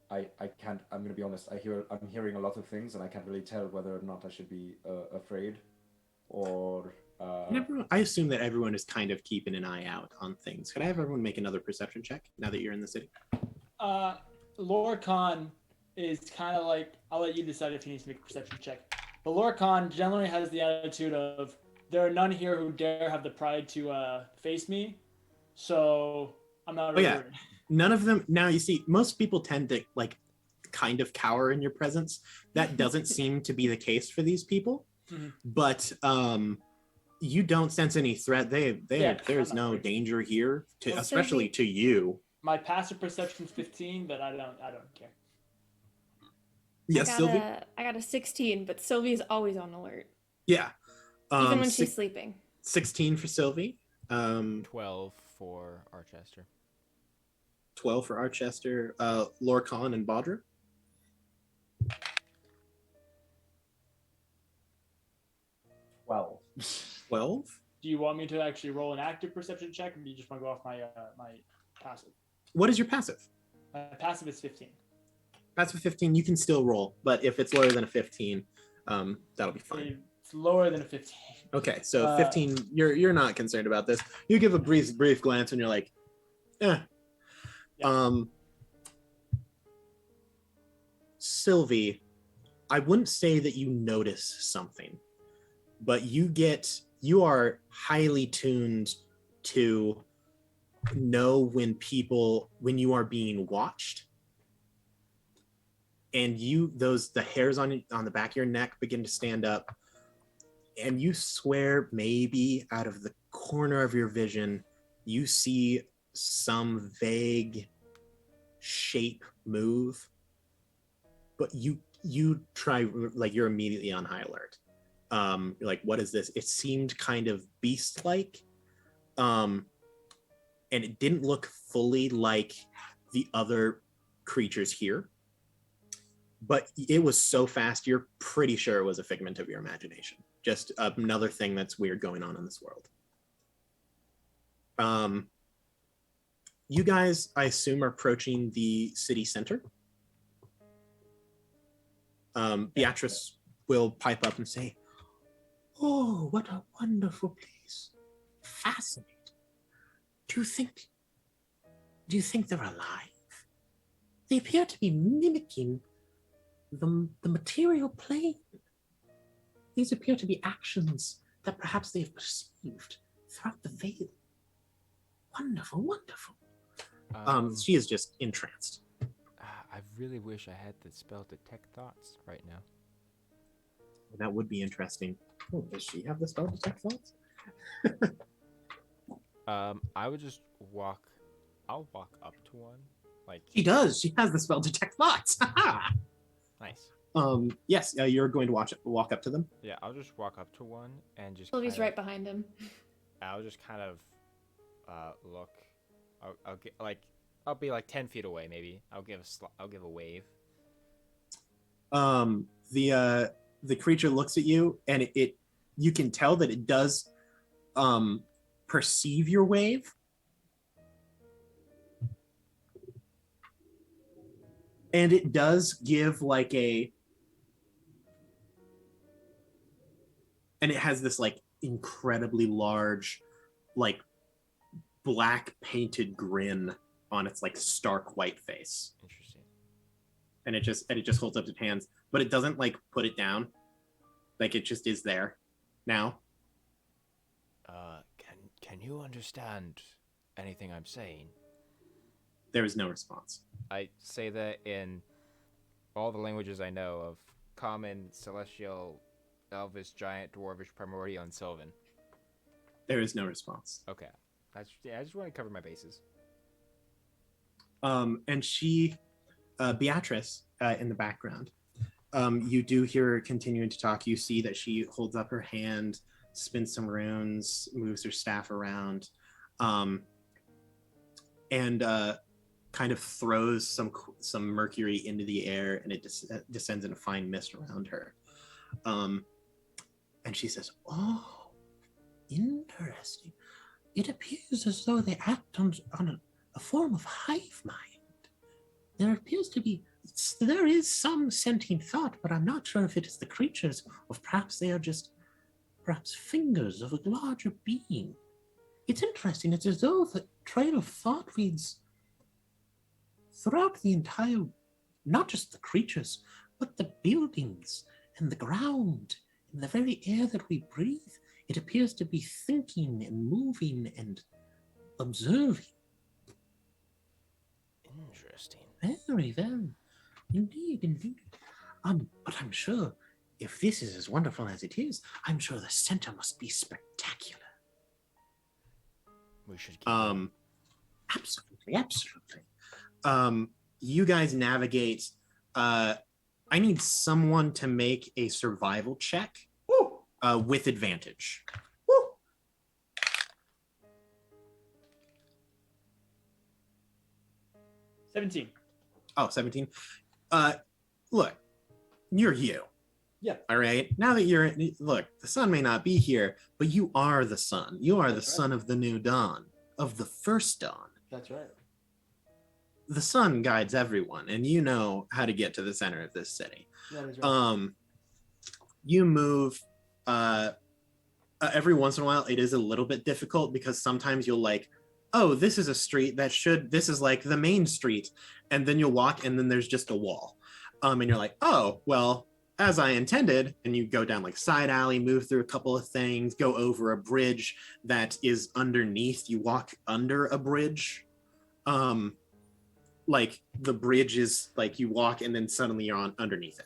I can't. I'm gonna be honest. I'm hearing a lot of things, and I can't really tell whether or not I should be afraid, or. I assume that everyone is kind of keeping an eye out on things. Could I have everyone make another perception check now that you're in the city? Lorcan is kind of like, I'll let you decide if he needs to make a perception check. But Lorcan generally has the attitude of, there are none here who dare have the pride to face me, so I'm not really worried. None of them. Now, you see, most people tend to like kind of cower in your presence. That doesn't seem to be the case for these people. Mm-hmm. But you don't sense any threat. There's no danger here, especially to you. My passive perception is 15, but I don't care. Yes, Sylvie. I got a 16, but Sylvie's always on alert. Yeah. Even when she's sleeping. 16 for Sylvie. 12 for Archester. 12 for Archester, Lorcan and Badru. 12. Do you want me to actually roll an active perception check, or do you just want to go off my my passive? What is your passive? My passive is 15. Passive 15, you can still roll, but if it's lower than a 15, that'll be fine. It's lower than a 15. Okay, so 15, you're not concerned about this. You give a brief glance and you're like, eh. Yeah. Sylvie, I wouldn't say that you notice something, but you are highly tuned to know when you are being watched, and the hairs on the back of your neck begin to stand up, and you swear maybe out of the corner of your vision you see some vague shape move, but you try, like, you're immediately on high alert. You're like, what is this? It seemed kind of beast-like, and it didn't look fully like the other creatures here, but it was so fast you're pretty sure it was a figment of your imagination, just another thing that's weird going on in this world. You guys, I assume, are approaching the city center. Beatrice will pipe up and say, "Oh, what a wonderful place. Fascinating. Do you think they're alive?" They appear to be mimicking the material plane. These appear to be actions that perhaps they have perceived throughout the veil. Wonderful, wonderful. She is just entranced. I really wish I had the spell Detect Thoughts right now. That would be interesting. Oh, does she have the spell Detect Thoughts? I would just walk. I'll walk up to one. Like She does. She has the spell Detect Thoughts. nice. Yes, you're going to walk up to them. Yeah, I'll just walk up to one and just. Sylvie's right behind him. I'll just kind of look. I'll get like I'll be like 10 feet away maybe. I'll give a wave. The creature looks at you, and you can tell that it does perceive your wave. And it does give like and it has this like incredibly large, like black painted grin on its like stark white face. Interesting. And it just holds up its hands, but it doesn't like put it down. Like it just is there now. Can you understand anything I'm saying? There is no response. I say that in all the languages I know of: Common, Celestial, Elvish, Giant, Dwarvish, Primordial, and Sylvan. There is no response. Okay. I just want to cover my bases. And she, Beatrice, in the background, you do hear her continuing to talk. You see that she holds up her hand, spins some runes, moves her staff around, and kind of throws some mercury into the air, and it descends in a fine mist around her. And she says, "Oh, interesting. It appears as though they act on a form of hive mind. There is some sentient thought, but I'm not sure if it is the creatures, or if perhaps they are just fingers of a larger being. It's interesting. It's as though the trail of thought leads throughout the entire, not just the creatures, but the buildings and the ground and the very air that we breathe. It appears to be thinking and moving and observing." Interesting. Very, very. Indeed. But I'm sure if this is as wonderful as it is, I'm sure the center must be spectacular. We should keep going. Absolutely. You guys navigate. I need someone to make a survival check with advantage. 17. Oh, 17. Look, you're you. Yeah. All right. Now that look, the sun may not be here, but you are the sun. You are the son of the new dawn, of the first dawn. That's right. The sun guides everyone, and you know how to get to the center of this city. That is right. You move every once in a while. It is a little bit difficult because sometimes you'll like, oh, this is a street this is like the main street, and then you'll walk and then there's just a wall, and you're like, oh well, as I intended, and you go down like side alley, move through a couple of things, go over a bridge that is underneath. You walk under a bridge. Like the bridge is like you walk and then suddenly you're on underneath it.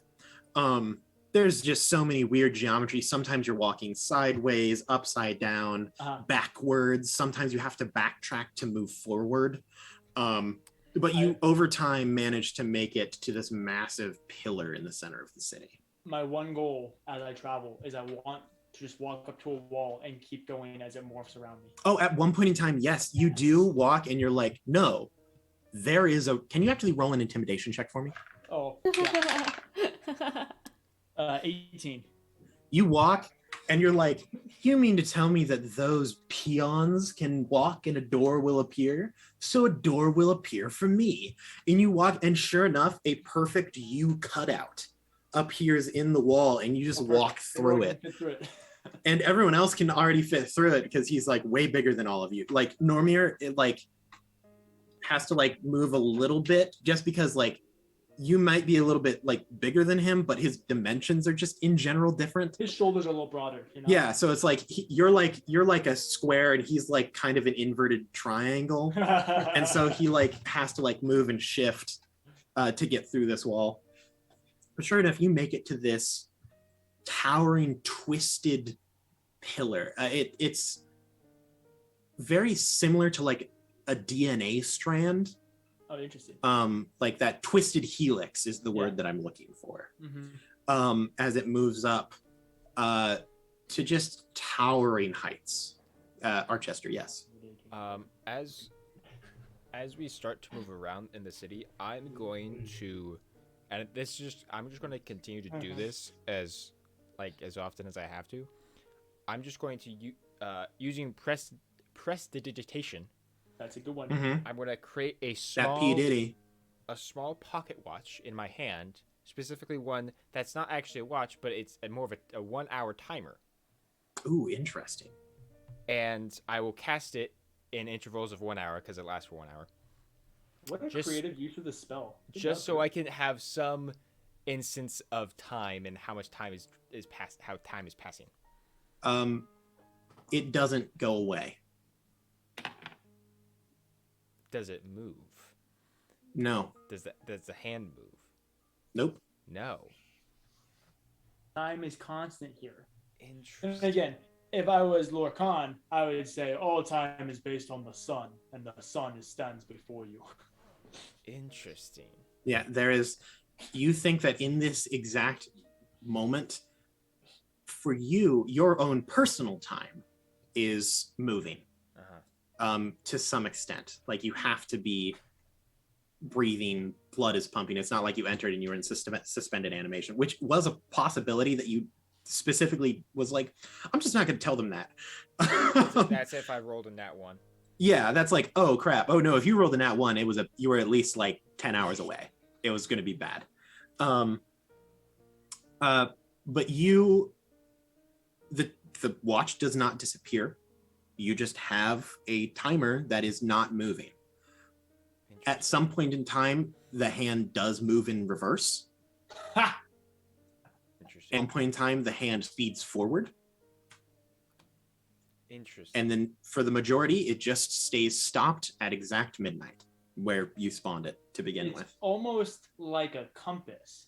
There's just so many weird geometry. Sometimes you're walking sideways, upside down, backwards. Sometimes you have to backtrack to move forward. But you over time manage to make it to this massive pillar in the center of the city. My one goal as I travel is I want to just walk up to a wall and keep going as it morphs around me. Oh, at one point in time, yes, you do walk and you're like, no, there is can you actually roll an intimidation check for me? Oh, yeah. 18. You walk and you're like, you mean to tell me that those peons can walk and a door will appear? So a door will appear for me. And you walk, and sure enough, a perfect U cutout appears in the wall, and you just walk through it. And everyone else can already fit through it because he's like way bigger than all of you. Like Normir, has to like move a little bit just because like you might be a little bit like bigger than him, but his dimensions are just in general different. His shoulders are a little broader, you know? Yeah, so it's like you're like a square and he's like kind of an inverted triangle. And so he like has to like move and shift to get through this wall. But sure enough, you make it to this towering, twisted pillar. It's very similar to like a DNA strand. Oh, interesting. Like that twisted helix is the word that I'm looking for. Mm-hmm. As it moves up to just towering heights. Archester, yes. As we start to move around in the city, I'm going to, and I'm just going to continue to do this as often as I have to. I'm just going to using prestidigitation. That's a good one. Mm-hmm. I'm going to create a small pocket watch in my hand, specifically one that's not actually a watch, but it's more of a 1 hour timer. Ooh, interesting. And I will cast it in intervals of 1 hour because it lasts for 1 hour. What a creative use of the spell. Just so I can have some instance of time and how much time is how time is passing. It doesn't go away. Does it move? No. Does the hand move? Nope. No. Time is constant here. Interesting. And again, if I was Lorcan, I would say all time is based on the sun, and the sun stands before you. Interesting. Yeah, there is. You think that in this exact moment, for you, your own personal time is moving. To some extent. Like you have to be breathing, blood is pumping. It's not like you entered and you were in suspended animation, which was a possibility that you specifically was like, I'm just not going to tell them that. That's if I rolled a nat 1. Yeah, that's like, oh crap. Oh no, if you rolled a nat 1, you were at least like 10 hours away. It was going to be bad. But the watch does not disappear. You just have a timer that is not moving. At some point in time, the hand does move in reverse. Interesting. At one point in time, the hand feeds forward. Interesting. And then for the majority, it just stays stopped at exact midnight, where you spawned it to begin with. Almost like a compass.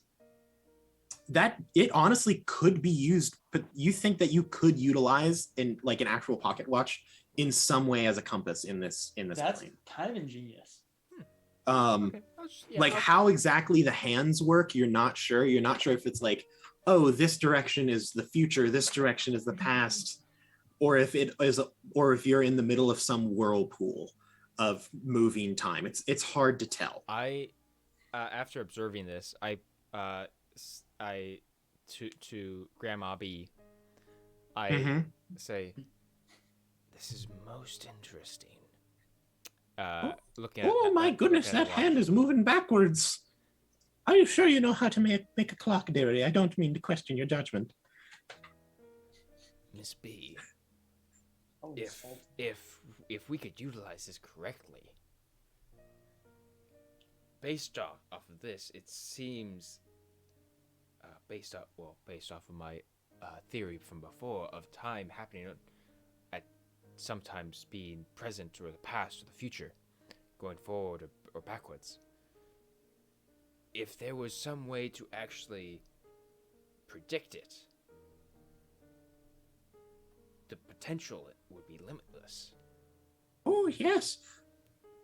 That it honestly could be used, but you think that you could utilize in like an actual pocket watch in some way as a compass in this That's plane. kind of ingenious. Okay. How exactly the hands work, you're not sure. You're not sure if it's like, oh, this direction is the future, this direction is the past, or if you're in the middle of some whirlpool of moving time. It's hard to tell. After observing this, to Grandma B, I say, this is most interesting. Looking at my goodness, that hand is moving backwards. Are you sure you know how to make a clock, dearie? I don't mean to question your judgment. Miss B, if we could utilize this correctly, based off of this, it seems based off of my theory from before of time happening at sometimes being present or the past or the future, going forward or backwards. If there was some way to actually predict it, the potential would be limitless. Oh yes,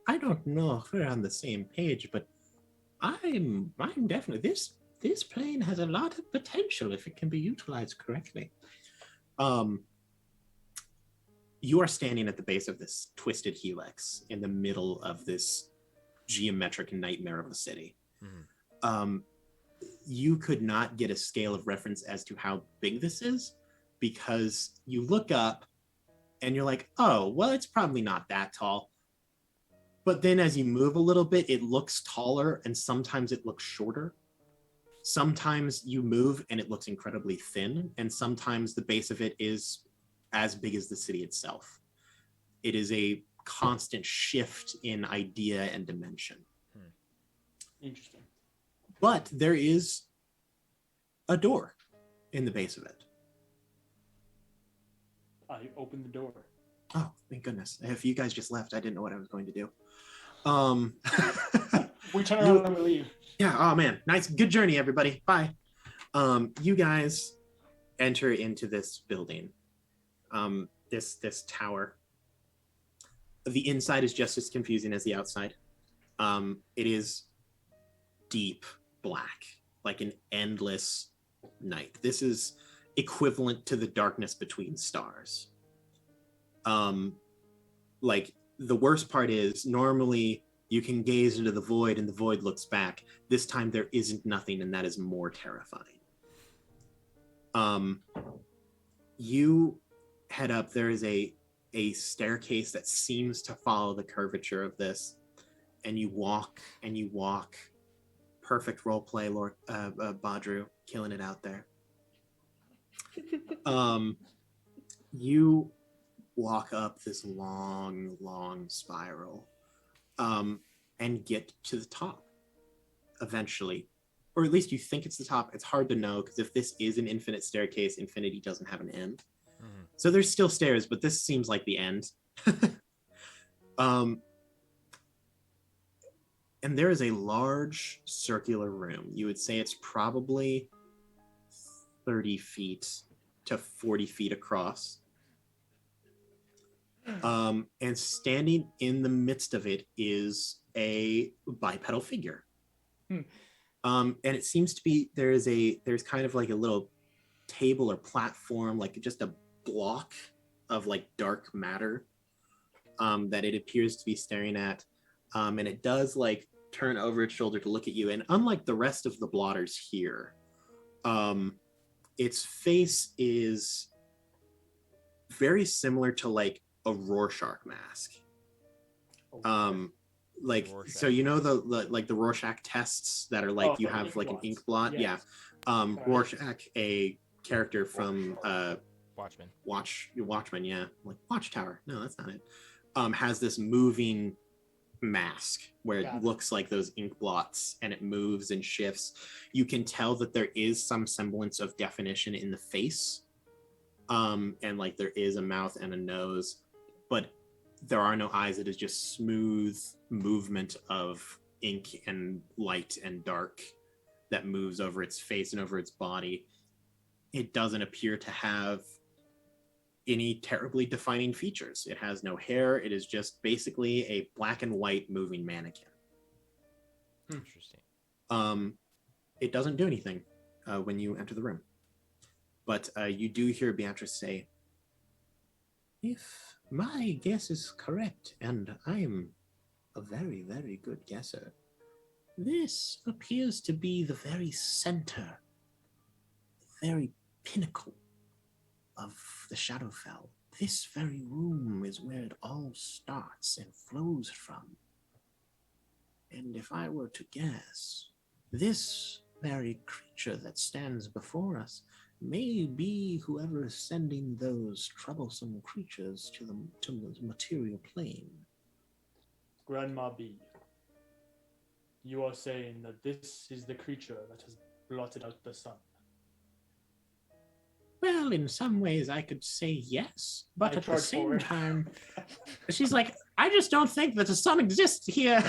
I don't know if we're on the same page, but I'm definitely this plane has a lot of potential if it can be utilized correctly. You are standing at the base of this twisted helix in the middle of this geometric nightmare of a city. You could not get a scale of reference as to how big this is because you look up and you're like, oh, well, it's probably not that tall. But then as you move a little bit, it looks taller and sometimes it looks shorter. Sometimes you move and it looks incredibly thin, and sometimes the base of it is as big as the city itself. It is a constant shift in idea and dimension. Interesting. But there is a door in the base of it. I opened the door. Oh, thank goodness. If you guys just left, I didn't know what I was going to do. We turn around and we leave. Yeah, oh man. Nice, good journey, everybody. Bye. You guys enter into this building. This tower. The inside is just as confusing as the outside. It is deep black, like an endless night. This is equivalent to the darkness between stars. Like the worst part is normally you can gaze into the void and the void looks back. This time there isn't nothing, and that is more terrifying. You head up. There is a staircase that seems to follow the curvature of this, and you walk and you walk. Perfect role play, Lord Badru, killing it out there. You walk up this long spiral, and get to the top eventually, or at least you think it's the top. It's hard to know because if this is an infinite staircase, infinity doesn't have an end. So there's still stairs, but this seems like the end. And there is a large circular room. You would say it's probably 30 feet to 40 feet across. And standing in the midst of it is a bipedal figure. And it seems to be, there's kind of like a little table or platform, like just a block of like dark matter that it appears to be staring at. And it does like turn over its shoulder to look at you. And unlike the rest of the blotters here, its face is very similar to like a Rorschach mask. Like Rorschach. So you know the like the Rorschach tests that are like you have like an ink blot. Yes. Yeah. Rorschach, a character from Watchmen, yeah. Like Watchtower. No, that's not it. Has this moving mask where it looks like those ink blots and it moves and shifts. You can tell that there is some semblance of definition in the face. And like there is a mouth and a nose, but there are no eyes. It is just smooth movement of ink and light and dark that moves over its face and over its body. It doesn't appear to have any terribly defining features. It has no hair. It is just basically a black and white moving mannequin. Interesting. It doesn't do anything when you enter the room. But you do hear Beatrice say, "If my guess is correct, and I am a very, very good guesser, this appears to be the very center, the very pinnacle of the Shadowfell. This very room is where it all starts and flows from. And if I were to guess, this very creature that stands before us may be whoever is sending those troublesome creatures to the material plane." Grandma B, you are saying that this is the creature that has blotted out the sun. Well, in some ways I could say yes, but at the same time, she's like, I just don't think that the sun exists here.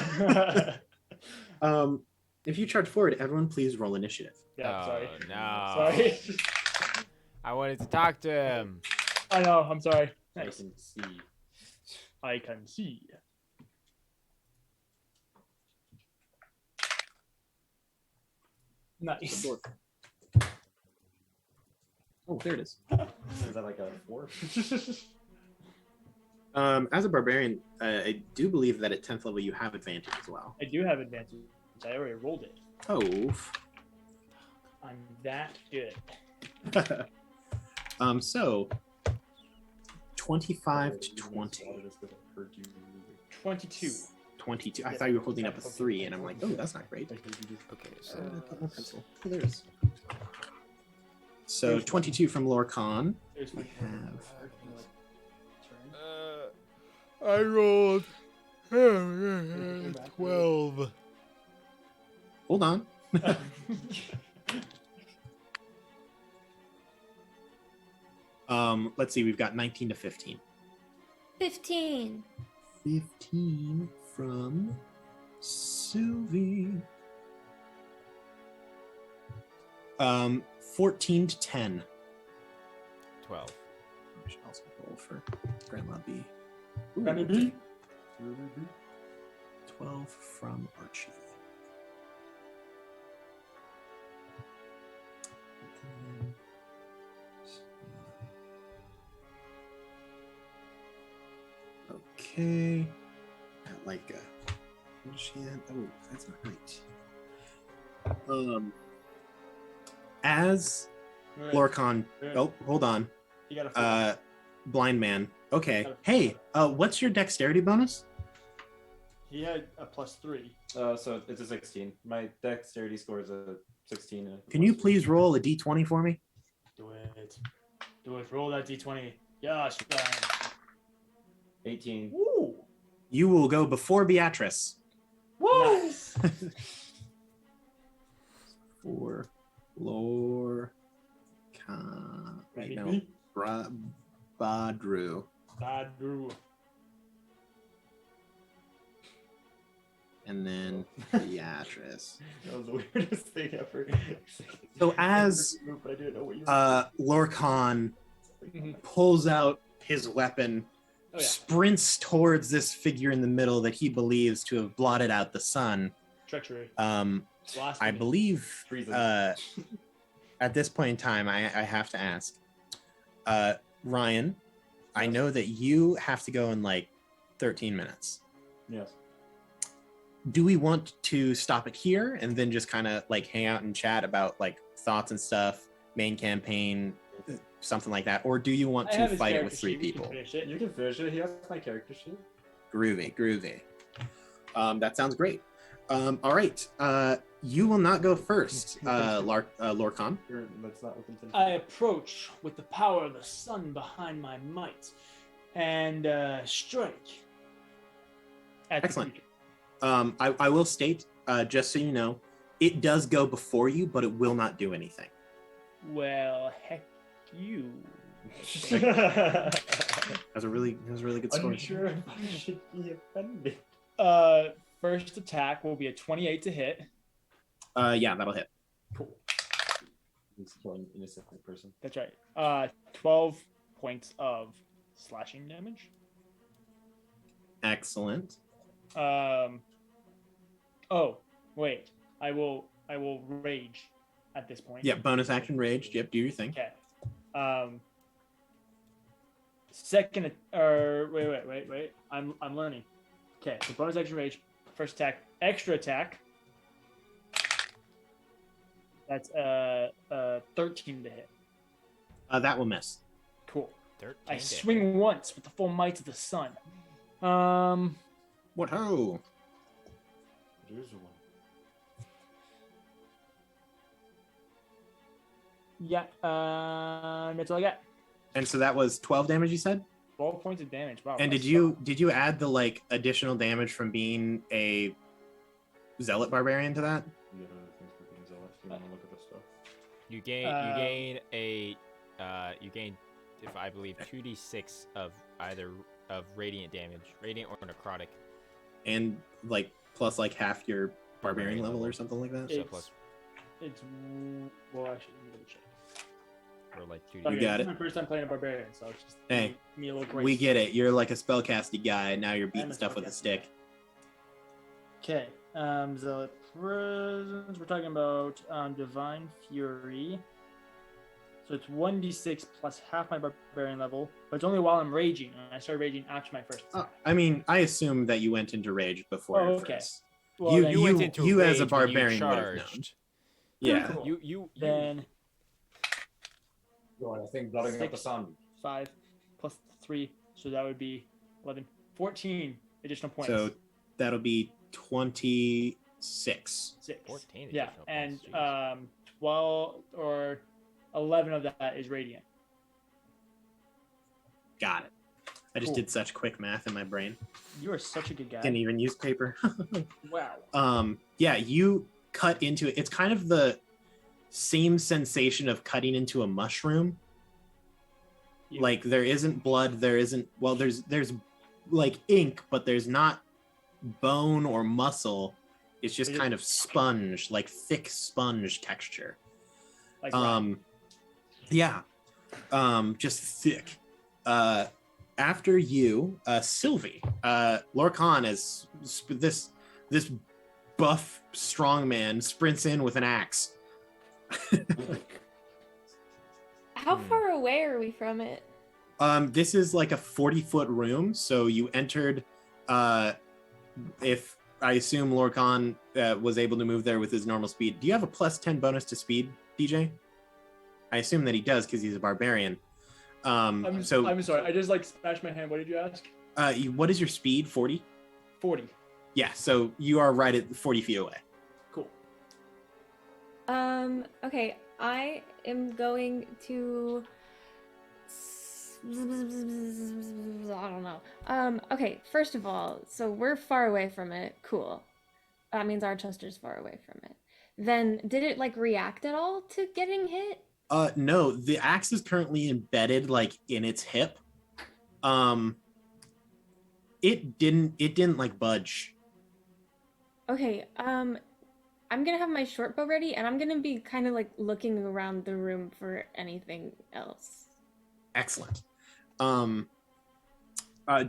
If you charge forward, everyone please roll initiative. Yeah, sorry. No. Sorry. I wanted to talk to him. I know, I'm sorry. Nice. I can see. Nice. Oh, there it is. Is that like a 4? As a barbarian, I do believe that at 10th level you have advantage as well. I do have advantage. I already rolled it. Oh. I'm that good. So 25 to 20. 22. 22. I thought you were holding up a 3, and I'm like, oh, that's not great. Okay, so My pencil. Oh, there it is. So 22 from Lorcan. We have. I rolled 12. Hold on. Let's see. We've got 19 to 15. 15. 15 from Sylvie. 14 to 10. 12. I should also roll for Grandma B. Grandma B. 12 from Archie. Okay. Got like a. What is she at? Oh, that's not right. As Lorcan. Oh, hold on. You got a Blind man. Okay. Hey, what's your dexterity bonus? He had a +3. So it's a 16. My dexterity score is a 16. Can you please roll a d20 for me? Do it. Do it. Roll that d20. Yes, Brian. 18. Woo! You will go before Beatrice. Woo! Nice. For Lorcan. Wait, no. Badru. Badru. And then Beatrice. That was the weirdest thing ever. So as I didn't know what you Lorcan pulls out his weapon, sprints towards this figure in the middle that he believes to have blotted out the sun. Treachery. I believe at this point in time, I have to ask, Ryan, I know that you have to go in like 13 minutes. Yes. Do we want to stop it here and then just kind of like hang out and chat about like thoughts and stuff, main campaign, something like that? Or do you want to fight it with 3 people? You can finish it. He has my character sheet. Groovy. That sounds great. All right. You will not go first, Lorcan. That's not what's intended. I approach with the power of the sun behind my might and strike. Excellent. I will state, just so you know, it does go before you, but it will not do anything. Well, heck you. That's a really good score. I'm sure if I should be offended. First attack will be a 28 to hit. Yeah, that'll hit. Cool. He's killing an innocent person. That's right. 12 points of slashing damage. Excellent. Oh, wait. I will rage at this point. Yeah, bonus action rage. Yep, do your thing. Okay. Second or wait. I'm learning. Okay, so bonus action rage, first attack, extra attack. That's 13 to hit. That will miss. Cool. 13 I damage. swing once with the full might of the sun. What ho? There's one. Yeah, that's all I got. And so that was 12 damage, you said? 12 points of damage. Wow. And did you add the like additional damage from being a zealot barbarian to that? You got other things for being zealous. You want to look at this stuff? You gain if I believe 2d6 of either of radiant damage, radiant or necrotic. And like plus like half your barbarian level or something like that? So plus It's well, actually, let me double check. or like 2d6. You got This it. is my first time playing a barbarian, so it's just Hey, me a little grace. We get it. You're like a spellcasty guy, and now you're beating I'm a stuff with a spellcasty stick. Okay. Zealot presence. We're talking about divine fury. So it's 1d6 plus half my barbarian level, but it's only while I'm raging, and I started raging after my first attack. I mean, I assume that you went into rage before your okay. first. Well, you then- you, went into you as a rage when you barbarian would have known. charged. Yeah. Cool. You Then God, I think blotting out the sun. 5 plus 3, so that would be 11, 14 additional points. So that'll be 26. 6. 14 Yeah, additional and points, jeez. 12 or 11 of that is radiant. Got it. I just Cool. did such quick math in my brain. You are such a good guy. Didn't even use paper. Wow. Yeah, you cut into it. It's kind of the same sensation of cutting into a mushroom. Yeah. Like there isn't blood, there's like ink, but there's not bone or muscle. It's just kind of sponge, like thick sponge texture. Like Yeah. Just thick. After you, Sylvie, Lorcan is this buff strong man sprints in with an axe. How far away are we from it? This is like a 40-foot room, so you entered. If I assume Lorcan was able to move there with his normal speed. Do you have a +10 bonus to speed, DJ? I assume that he does because he's a barbarian. I'm sorry. I just like smashed my hand. What did you ask? What is your speed? 40? 40. Yeah, so you are right at 40 feet away. Cool. Okay, I am going to. I don't know. Okay, first of all, so we're far away from it. Cool. That means Archester's far away from it. Then, did it like react at all to getting hit? No, the axe is currently embedded like in its hip. It didn't like budge. Okay, I'm gonna have my short bow ready, and I'm gonna be kind of like looking around the room for anything else. Excellent. Do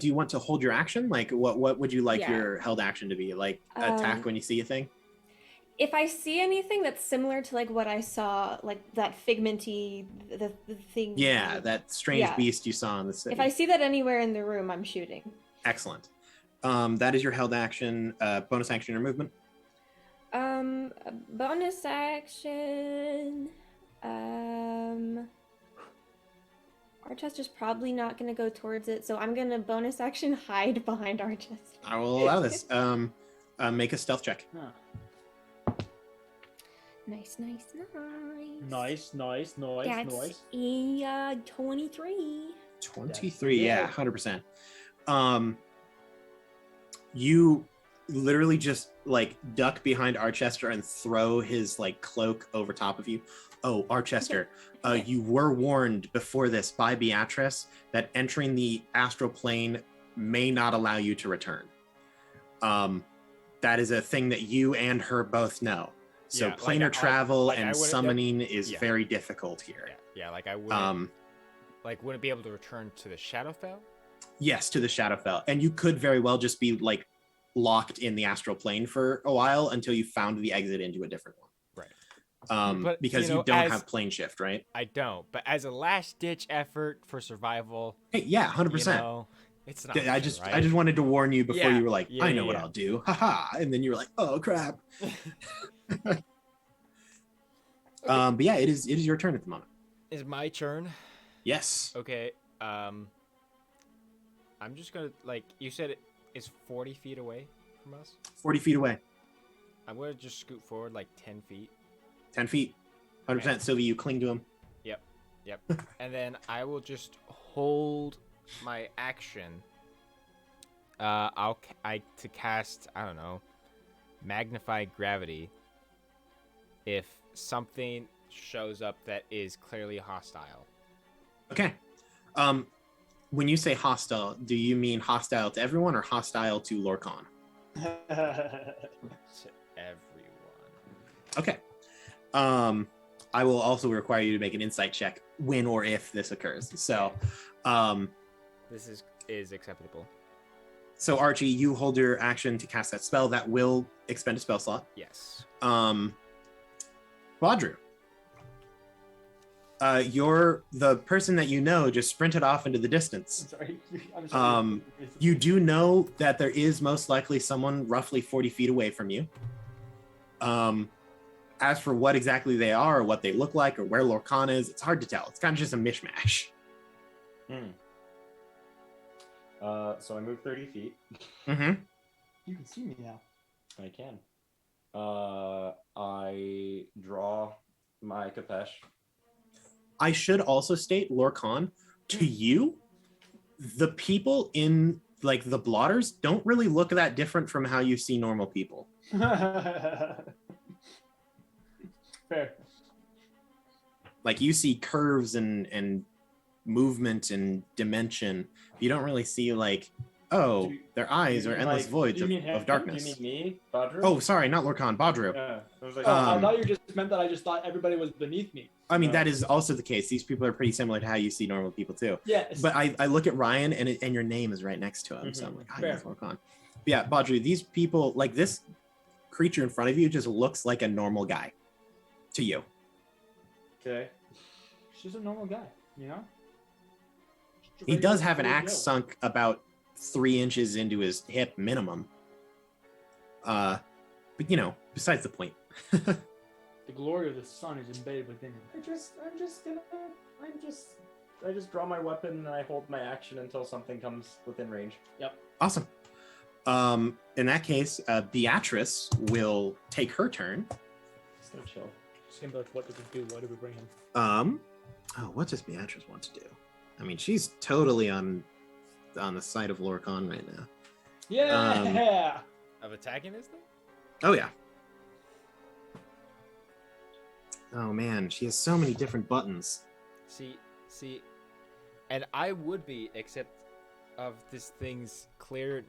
you want to hold your action? Like, what would you like your held action to be? Like, attack when you see a thing? If I see anything that's similar to like what I saw, like that figmenty, the thing. Yeah, that strange beast you saw in the city. If I see that anywhere in the room, I'm shooting. Excellent. That is your held action, bonus action or movement. Bonus action. Archester's probably not gonna go towards it, so I'm gonna bonus action hide behind Archester. I will allow this. Make a stealth check. Huh. Nice. Nice. That's 23. 23, yeah, 100%. You literally just like duck behind Archester and throw his like cloak over top of you. Oh, Archester, you were warned before this by Beatrice that entering the astral plane may not allow you to return. That is a thing that you and her both know. So planar travel and summoning is very difficult here. Yeah, like I wouldn't wouldn't be able to return to the Shadowfell? Yes, to the Shadowfell. And you could very well just be like locked in the astral plane for a while until you found the exit into a different one. Right. Because you don't have plane shift, right? I don't. But as a last ditch effort for survival. Hey, yeah, 100%. You know, it's not. I just wanted to warn you before you were like, I know what I'll do. Haha. And then you were like, oh crap. But yeah, it is your turn at the moment. Is my turn? Yes. Okay. I'm just gonna you said it is 40 feet away from us? 40 feet away. I'm gonna just scoot forward like 10 feet. 10 feet. 100%. Okay. Sylvie, you cling to him. Yep. And then I will just hold my action. To cast, I don't know, magnify gravity if something shows up that is clearly hostile. Okay. When you say hostile, do you mean hostile to everyone or hostile to Lorcan? To everyone. Okay. I will also require you to make an insight check when or if this occurs. So, this is acceptable. So Archie, you hold your action to cast that spell that will expend a spell slot. Yes. Quadru. You're the person that you know just sprinted off into the distance. I'm sorry. You do know that there is most likely someone roughly 40 feet away from you. As for what exactly they are, or what they look like, or where Lorcan is, it's hard to tell. It's kind of just a mishmash. So I move 30 feet. Mm-hmm. You can see me now. I can. I draw my Kapesh. I should also state, Lorcan, to you, The people in like the blotters don't really look that different from how you see normal people. Fair. Like you see curves and movement and dimension. You don't really see like, oh, Do you- their eyes You are mean, endless like, voids do you mean him? of darkness. Do you mean me, Badru? Oh, sorry, not Lorcan, Badru. Yeah. I was like, I Um, thought you just meant that I just thought everybody was beneath me. I mean, that is also the case. These people are pretty similar to how you see normal people too. Yeah. But I look at Ryan and your name is right next to him. So I'm like, oh, Fair. yes, Lorcan. But yeah, Badru, these people, like this creature in front of you just looks like a normal guy to you. okay. She's a normal guy, you know? Just a He does regular have an Joe. axe sunk about 3 inches into his hip minimum. But you know, besides the point. The glory of the sun is embedded within him. I just draw my weapon and I hold my action until something comes within range. Awesome. In that case, Beatrice will take her turn. Just gonna chill. Just gonna be like, what does it do? Why do we bring him? What does Beatrice want to do? I mean, she's totally on the side of Lorcan right now. Yeah! Of attacking this thing? Oh yeah. Oh man, she has so many different buttons. See, and I would be, except of this thing's clear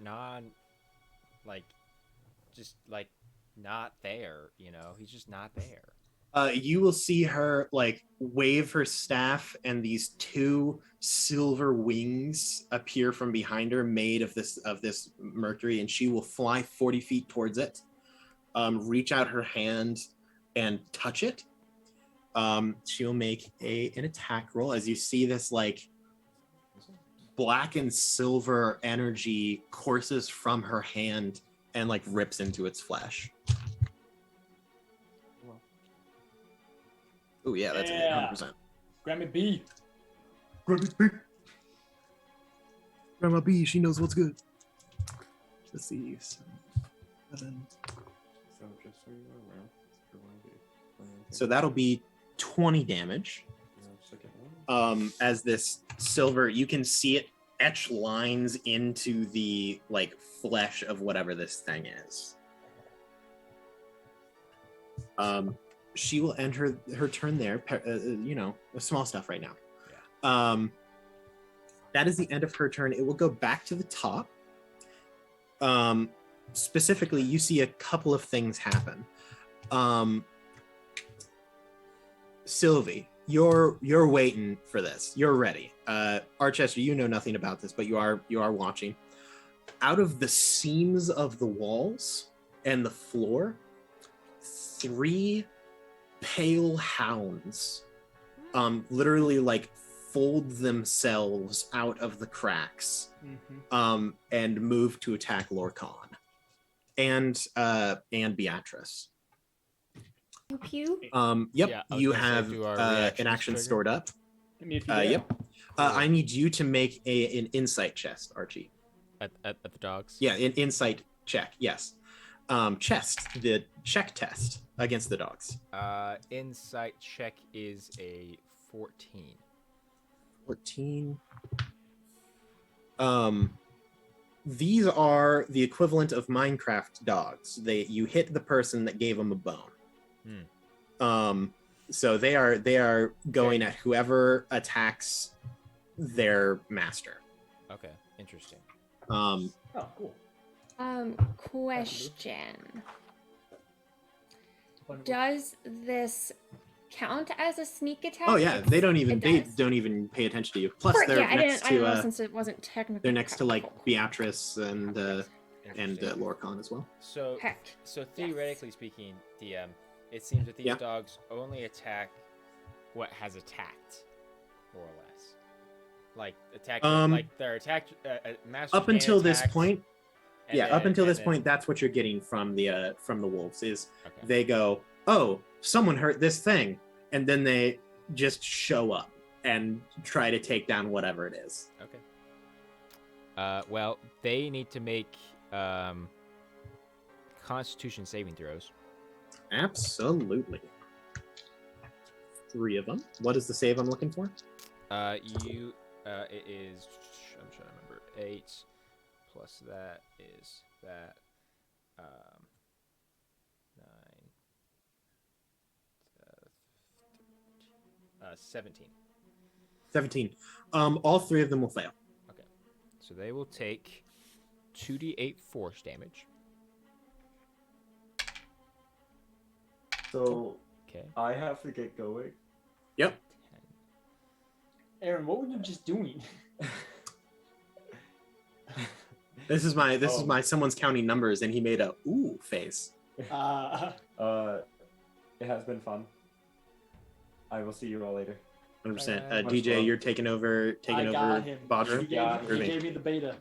just like not there, you know? He's just not there. You will see her like wave her staff, and these 2 silver wings appear from behind her, made of this mercury, and she will fly 40 feet towards it, reach out her hand and touch it. She'll make an attack roll as you see this like black and silver energy courses from her hand and like rips into its flesh. Oh yeah, that's Yeah. 100%. Grammy B. Grandma B, she knows what's good. Let's see. 7. So just so you know, well, if you want to do So that'll be 20 damage. second one. As this silver, you can see it etch lines into the like flesh of whatever this thing is. She will end her turn there. You know, small stuff right now. Yeah. That is the end of her turn. It will go back to the top. Specifically, you see a couple of things happen. Sylvie, you're waiting for this. You're ready. Archester, you know nothing about this, but you are watching. Out of the seams of the walls and the floor, 3 pale hounds literally like fold themselves out of the cracks and move to attack Lorcan and Beatrice. Pew. Yep, Yeah, I was you gonna say, have do our an reactions action trigger? stored up. I mean, if you Yep. I need you to make an insight chest, Archie. At the dogs? Yeah, an insight check. Yes. The check test against the dogs. Insight check is a 14. 14. These are the equivalent of Minecraft dogs. You hit the person that gave them a bone. So they are going at whoever attacks their master. Okay, interesting. Oh, cool. Question. Does this count as a sneak attack? Oh yeah, they don't even does? pay attention to you. Plus Or- they're yeah, I next didn't know to since it wasn't technically. they're next to like practical. Beatrice and Interesting. Lorcan as well. So Heck. theoretically speaking, DM, it seems that these Yeah. dogs only attack what has attacked, more or less. Like attack, like their attack. Master Up can until this attack, point, and yeah, up then- until and this then- point, that's what you're getting from the wolves is Okay. they go, oh, someone hurt this thing, and then they just show up and try to take down whatever it is. Okay. Well, they need to make Constitution saving throws. Absolutely. 3 of them. What is the save I'm looking for? It is I'm trying to remember. 8 plus that is that. 17. 17. All three of them will fail. Okay. So they will take 2d8 force damage. So Okay. I have to get going. Yep. 10. Aaron, what were you just doing? This is my someone's counting numbers and he made a ooh face. It has been fun. I will see you all later. 100%. Alright. DJ, you're taking over I got him. Bodrum. He Or gave me the beta.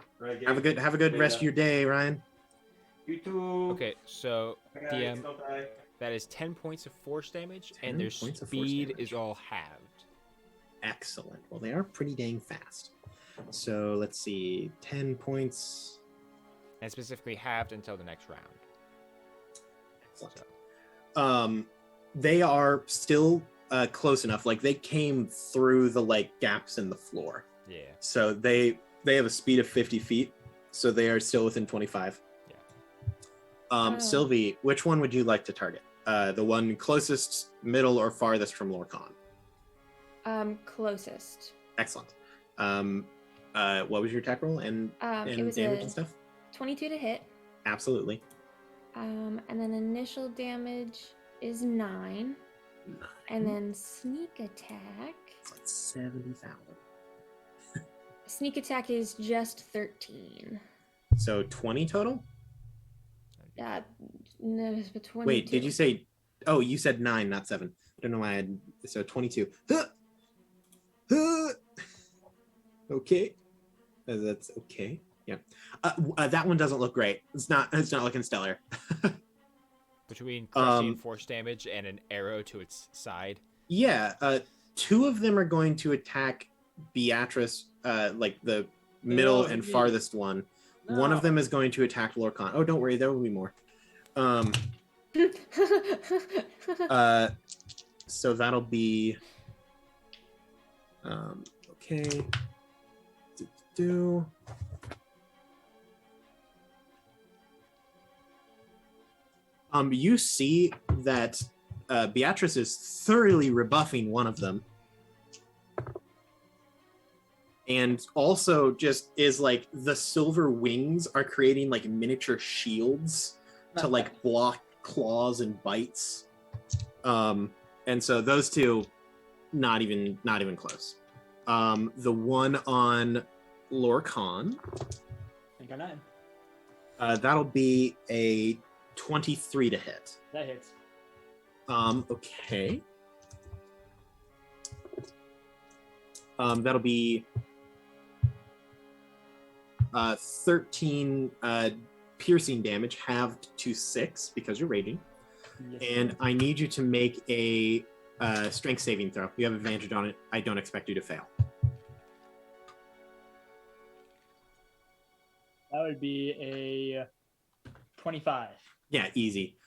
Have a good rest of your day, Ryan. You too. Okay, so Bye, DM, bye. that is 10 points of force damage, 10 and their points of force speed damage. is all halved. Excellent. Well, they are pretty dang fast. So let's see. 10 points. And specifically halved until the next round. Excellent. So, They are still close enough. Like they came through the like gaps in the floor. yeah. So they have a speed of 50 feet. So they are still within 25. Yeah. Oh. Sylvie, which one would you like to target? The one closest, middle, or farthest from Lorcan? Closest. Excellent. What was your attack roll and It was damage a and stuff? 22 to hit. Absolutely. And then initial damage is 9. And then sneak attack. It's like 70,000. Sneak attack is just 13. So 20 total? No, it's 22. Wait, did you say? Oh, you said 9, not 7. I don't know why I had. So 22. Okay. That's okay. Yeah. That one doesn't look great. It's not looking stellar. Between crushing force damage and an arrow to its side. Yeah. 2 of them are going to attack Beatrice, like the middle and farthest one. One of them is going to attack Lorcan. Oh, don't worry, there will be more. So that'll be okay. You see that Beatrice is thoroughly rebuffing one of them. And also just is like the silver wings are creating like miniature shields to like block claws and bites. And so those two, not even close. The one on Lorcan, I got 9. that'll be a 23 to hit. That hits. Okay. That'll be 13 piercing damage, halved to 6 because you're raging. Yes, And I need you to make a strength saving throw. You have advantage on it. I don't expect you to fail. that would be a 25. Yeah, easy.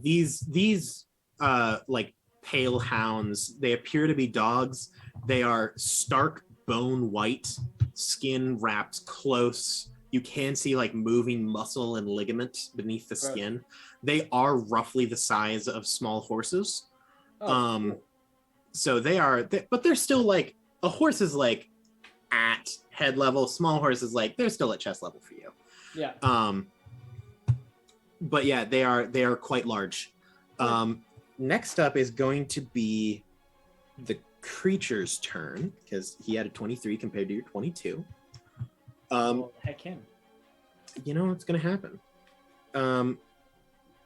These like pale hounds, they appear to be dogs. They are stark bone white, skin wrapped close. You can see like moving muscle and ligament beneath the skin. They are roughly the size of small horses. Cool. So but they're still like, a horse is like at head level. Small horse is like, they're still at chest level for you. Yeah. But yeah, they are quite large. Next up is going to be the creature's turn, because he had a 23 compared to your 22. Well, heck him. You know what's going to happen?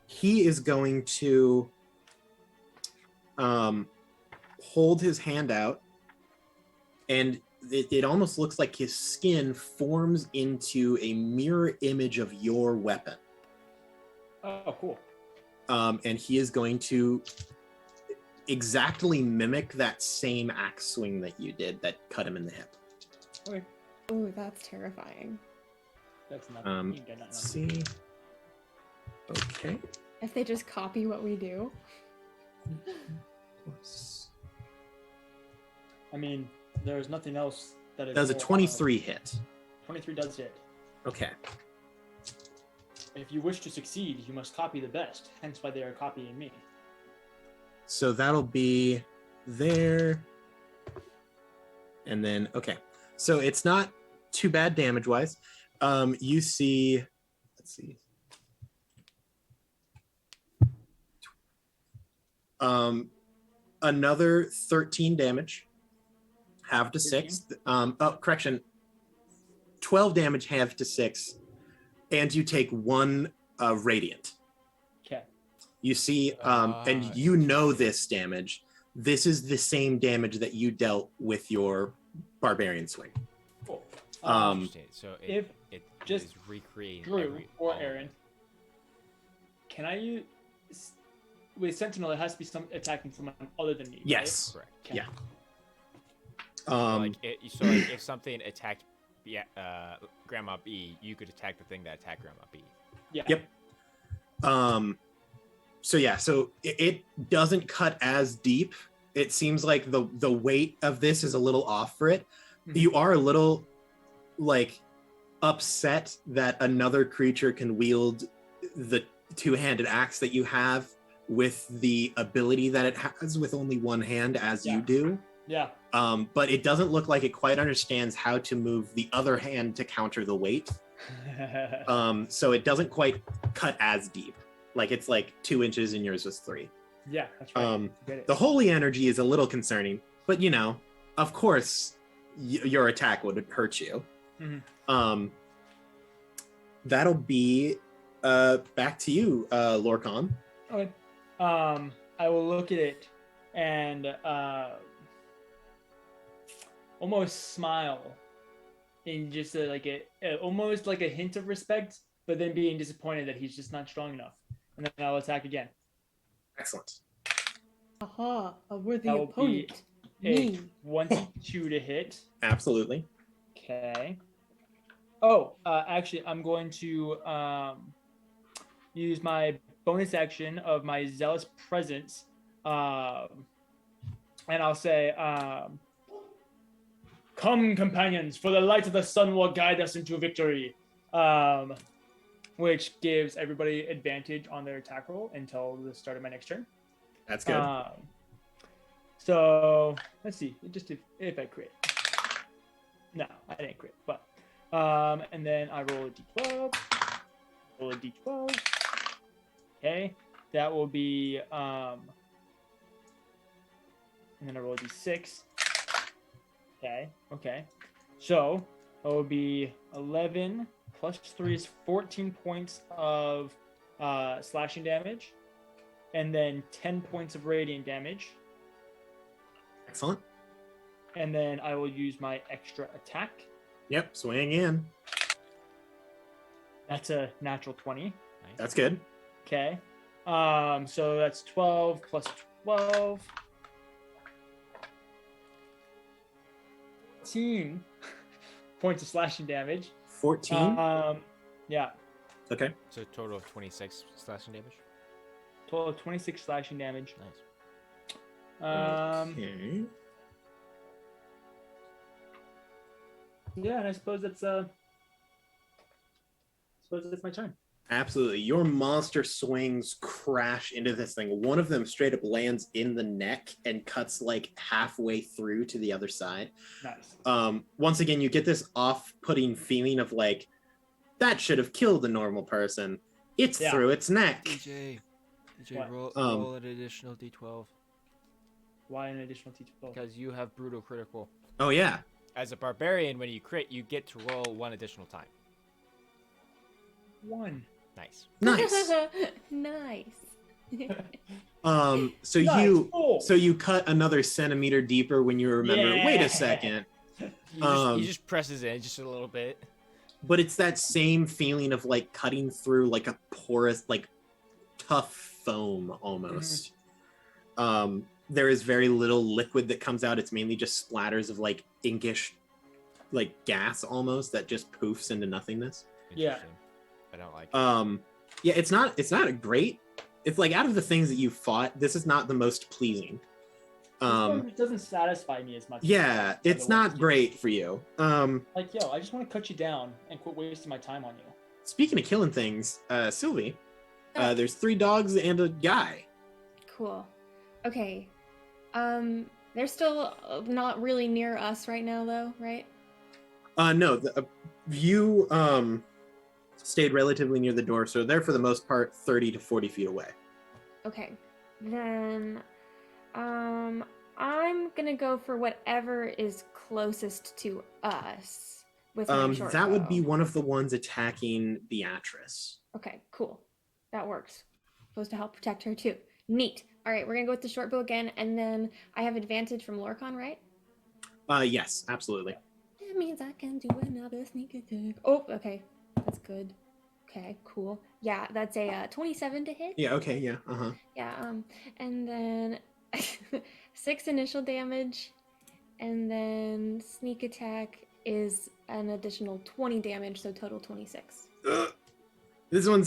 He is going to hold his hand out, and it almost looks like his skin forms into a mirror image of your weapon. Oh, cool. And he is going to exactly mimic that same axe swing that you did that cut him in the hip. Okay. Oh, that's terrifying. That's nothing. You got Let's nothing. see. Okay. If they just copy what we do. Plus- I mean, there's nothing else That is Does a more 23 hit? 23 does hit. Okay. If you wish to succeed, you must copy the best. Hence why they are copying me. So that'll be there. And then, okay. So it's not too bad damage-wise. You see, let's see. Another 13 damage. Half to 6. Correction. 12 damage, half to 6. And you take 1 radiant. Okay. You see, and you know this damage. This is the same damage that you dealt with your barbarian swing. Cool. Interesting. So if it just is recreating Drew or Aaron, can I use with Sentinel? It has to be some attacking someone other than me. Yes. Correct. Right? Okay. Yeah. So if something attacked Grandma B, you could attack the thing that attacked Grandma B. Yeah. Yep. So yeah, so it doesn't cut as deep. It seems like the weight of this is a little off for it. Mm-hmm. You are a little like upset that another creature can wield the two-handed axe that you have with the ability that it has with only one hand as you do. Yeah. But it doesn't look like it quite understands how to move the other hand to counter the weight. So it doesn't quite cut as deep. Like it's like 2 inches and yours was 3. Yeah, that's right. Get it. The holy energy is a little concerning, but of course, your attack would hurt you. Mm-hmm. That'll be back to you, Lorcon. Okay. I will look at it and almost smile in just almost like a hint of respect, but then being disappointed that he's just not strong enough. And then I'll attack again. Excellent. Aha, a worthy That will opponent. be a Me. 22 to hit. Absolutely. Okay. Oh, actually, I'm going to use my bonus action of my Zealous Presence, and I'll say, "Come, companions, for the light of the sun will guide us into victory," which gives everybody advantage on their attack roll until the start of my next turn. That's good. So let's see, just if I crit. No, I didn't crit, but and then I roll a d12. Roll a d12. Okay, that will be and then I roll a d6. Okay. So it will be 11 plus 3 is 14 points of slashing damage, and then 10 points of radiant damage. Excellent. And then I will use my extra attack. Yep, swing in. That's a natural 20. Nice. That's good. Okay. So that's 12 plus 12. 14 points of slashing damage. 14. Yeah. Okay. So a total of 26 slashing damage. Total of 26 slashing damage. Nice. Okay. Yeah, and I suppose that's my turn. Absolutely. Your monster swings crash into this thing. One of them straight up lands in the neck and cuts like halfway through to the other side. Nice. Once again, you get this off-putting feeling of like, that should have killed a normal person. It's through its neck. DJ, What? roll an additional d12 Why an additional d12? because you have brutal critical. Oh, yeah. As a barbarian, when you crit, you get to roll 1 additional time. 1. Nice. Nice. Nice. So Nice. Cool. so you cut another centimeter deeper when you remember, Yeah. wait a second. He just presses in just a little bit. But it's that same feeling of like cutting through like a porous, like tough foam almost. There is very little liquid that comes out. It's mainly just splatters of like inkish, like gas almost that just poofs into nothingness. Yeah. Interesting. I don't like it. Yeah, it's not a great. It's like out of the things that you fought, this is not the most pleasing. This one just doesn't satisfy me as much. Yeah, as the it's other not ones do. great for you. Like, yo, I just want to cut you down and quit wasting my time on you. Speaking of killing things, Sylvie, Yeah. there's 3 dogs and a guy. Cool. Okay. They're still not really near us right now, though, right? No, you stayed relatively near the door, so they're for the most part 30 to 40 feet away. Okay. Then, I'm gonna go for whatever is closest to us with my short That would bow. be one of the ones attacking Beatrice. Okay, cool. That works. Supposed to help protect her too. Neat. All right, we're gonna go with the short bow again, and then I have advantage from Lorcan, right? Yes, absolutely. That means I can do another sneak attack. Oh, okay. That's good. Okay, cool. Yeah, that's a 27 to hit. Yeah, okay, yeah, uh-huh. Yeah, and then 6 initial damage, and then sneak attack is an additional 20 damage, so total 26. This one,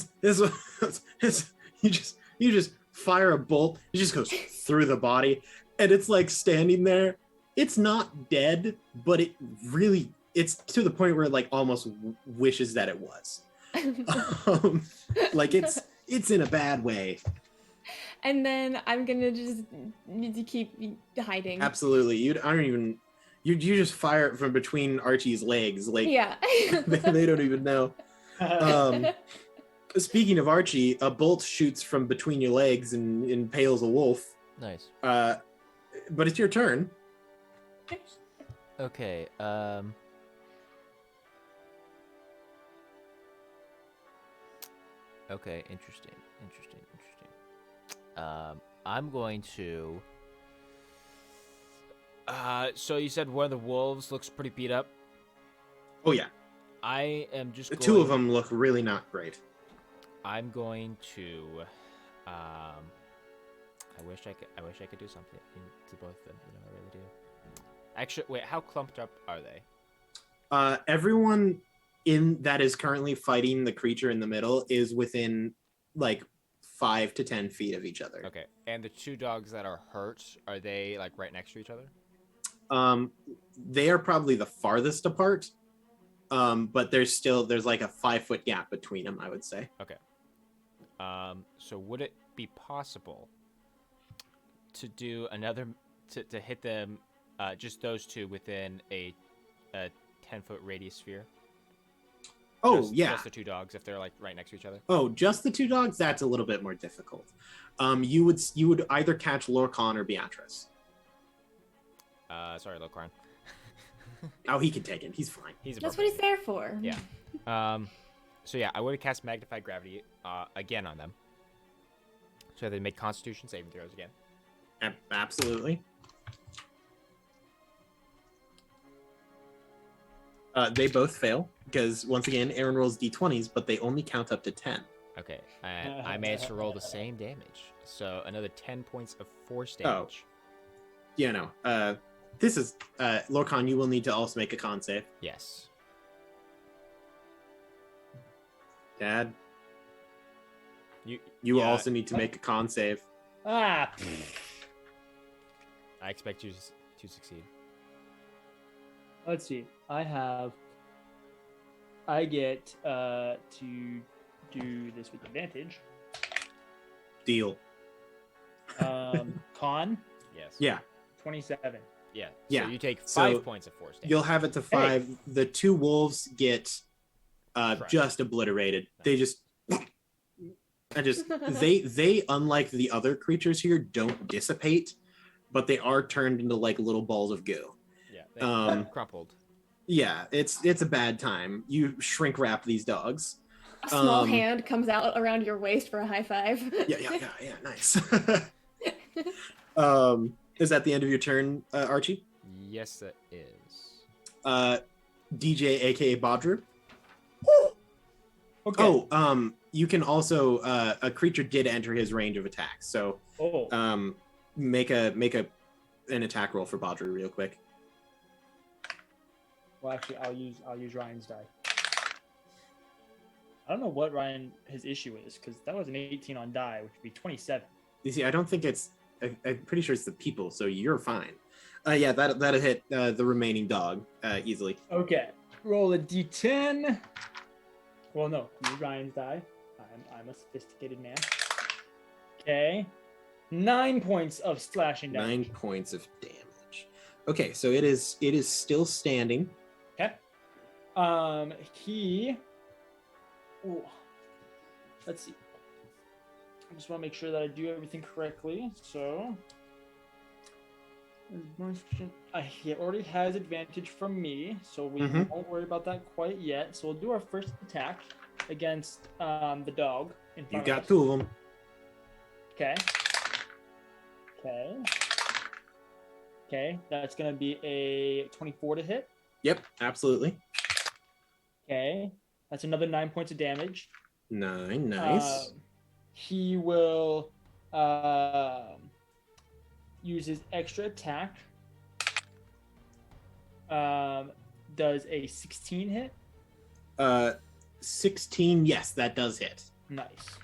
you just fire a bolt, it just goes through the body, and it's like standing there. It's not dead, but it's to the point where it like almost wishes that it was. Like it's in a bad way. And then I'm gonna just need to keep hiding. Absolutely. You just fire it from between Archie's legs, like Yeah. they don't even know. Speaking of Archie, a bolt shoots from between your legs and impales a wolf. Nice. But it's your turn. Okay. Okay. Interesting. I'm going to. So you said one of the wolves looks pretty beat up. Oh yeah. I am just. The 2 of them look really not great. I'm going to. I wish I could do something to both of them. You know, I really do. Actually, wait. How clumped up are they? Everyone that is currently fighting the creature in the middle is within like 5 to 10 feet of each other. Okay. And the 2 dogs that are hurt, are they like right next to each other? They are probably the farthest apart. But there's like a 5-foot gap between them, I would say. Okay. So would it be possible to do another to hit them, just those 2 within a 10-foot radius sphere? Oh, yeah. Just the 2 dogs if they're like right next to each other. Oh, just the 2 dogs? That's a little bit more difficult. You would either catch Lorcan or Beatrice. Sorry, Locarn. Oh, he can take it. He's fine. That's what he's there for. Yeah. So yeah, I would have cast Magnified Gravity again on them. So they make Constitution saving throws again. Absolutely. They both fail because once again, Aaron rolls d20s, but they only count up to 10. Okay, I managed to roll the same damage, so another 10 points of force damage. Yeah, no. This is Lorcan. You will need to also make a con save. Yes. Dad, You you yeah, also need to make a con save. Ah. I expect you to succeed. Let's see. I get to do this with advantage. Deal. Con Yes. Yeah. 27. Yeah. Yeah. So you take 5 So points of force damage. You'll have it to 5. The 2 wolves get Crushed. just obliterated. They just they unlike the other creatures here don't dissipate, but they are turned into like little balls of goo. Yeah. They crumpled. Yeah, it's a bad time. You shrink wrap these dogs. A small hand comes out around your waist for a high five. Yeah, nice. Is that the end of your turn, Archie? Yes, it is. DJ, aka Bodru. Okay. Oh, you can also a creature did enter his range of attack, so make an attack roll for Bodru real quick. Well, actually, I'll use Ryan's die. I don't know what his issue is because that was an 18 on die, which would be 27. You see, I don't think it's I'm pretty sure it's the people, so you're fine. Yeah, that'll hit the remaining dog easily. Okay. Roll a d10. Well, no, use Ryan's die. I'm a sophisticated man. Okay. 9 points of slashing damage. 9 points of damage. Okay, so it is still standing. Okay. He. Ooh. Let's see. I just want to make sure that I do everything correctly. So. He already has advantage from me, so we won't worry about that quite yet. So we'll do our first attack against the dog. You got 2 of them. Okay. Okay. Okay, that's gonna be a 24 to hit. Yep, absolutely. Okay, that's another 9 points of damage. 9, nice. He will use his extra attack. Does a 16 hit? 16, yes, that does hit. Nice.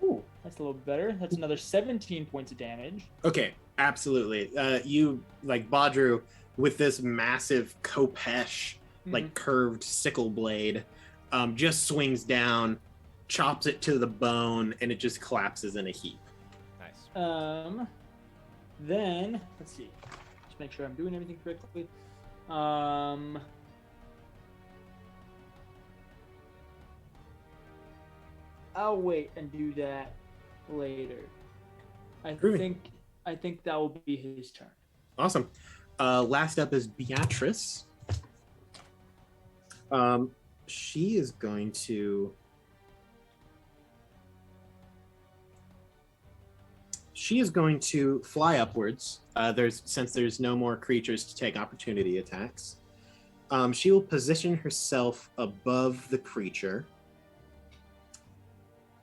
Ooh, that's a little better. That's another 17 points of damage. Okay, absolutely. You, like, Badru, with this massive Kopesh, like, curved sickle blade, just swings down, chops it to the bone, and it just collapses in a heap. Nice. Then, let's see. Just make sure I'm doing everything correctly. I'll wait and do that later. I think that will be his turn. Awesome. Last up is Beatrice. She is going to... fly upwards. Since there's no more creatures to take opportunity attacks. She will position herself above the creature.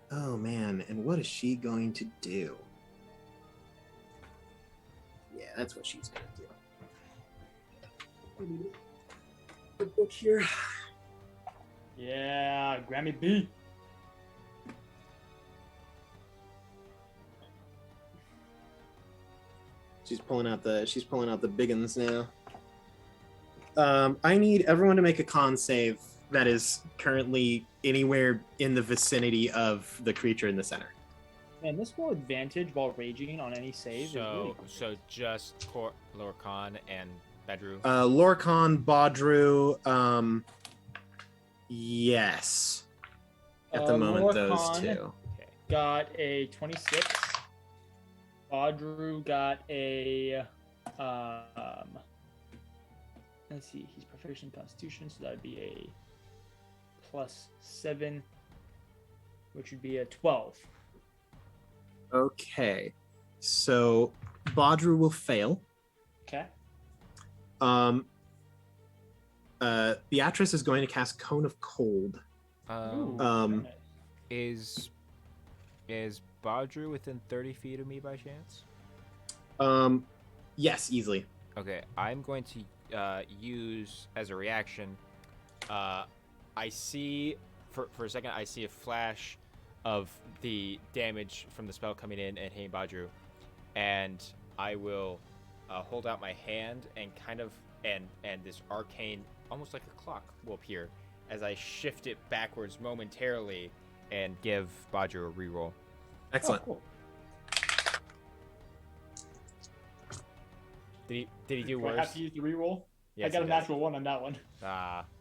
Oh man, and what is she going to do? Yeah, that's what she's going to do. The book here. Yeah, Grammy B. She's pulling out the big uns now. I need everyone to make a con save that is currently anywhere in the vicinity of the creature in the center. And this will advantage while raging on any save. So just Lorcan and Badru. Lorcan, Badru, yes. At the moment, those Lorcan two. Got a 26. Badru got a let's see, he's proficient in Constitution, so that'd be a +7, which would be a 12. Okay, so Badru will fail. Okay. Beatrice is going to cast Cone of Cold. Is Badru within 30 feet of me by chance? Yes, easily. Okay, I'm going to use as a reaction. I see for a second. I see a flash of the damage from the spell coming in and hitting Badru, and I will hold out my hand and and this arcane, almost like a clock, will appear as I shift it backwards momentarily and give Badru a reroll. Excellent. Oh, cool. Did he do Do worse? I have to use the reroll? Yes, I got he a does. natural 1 on that one.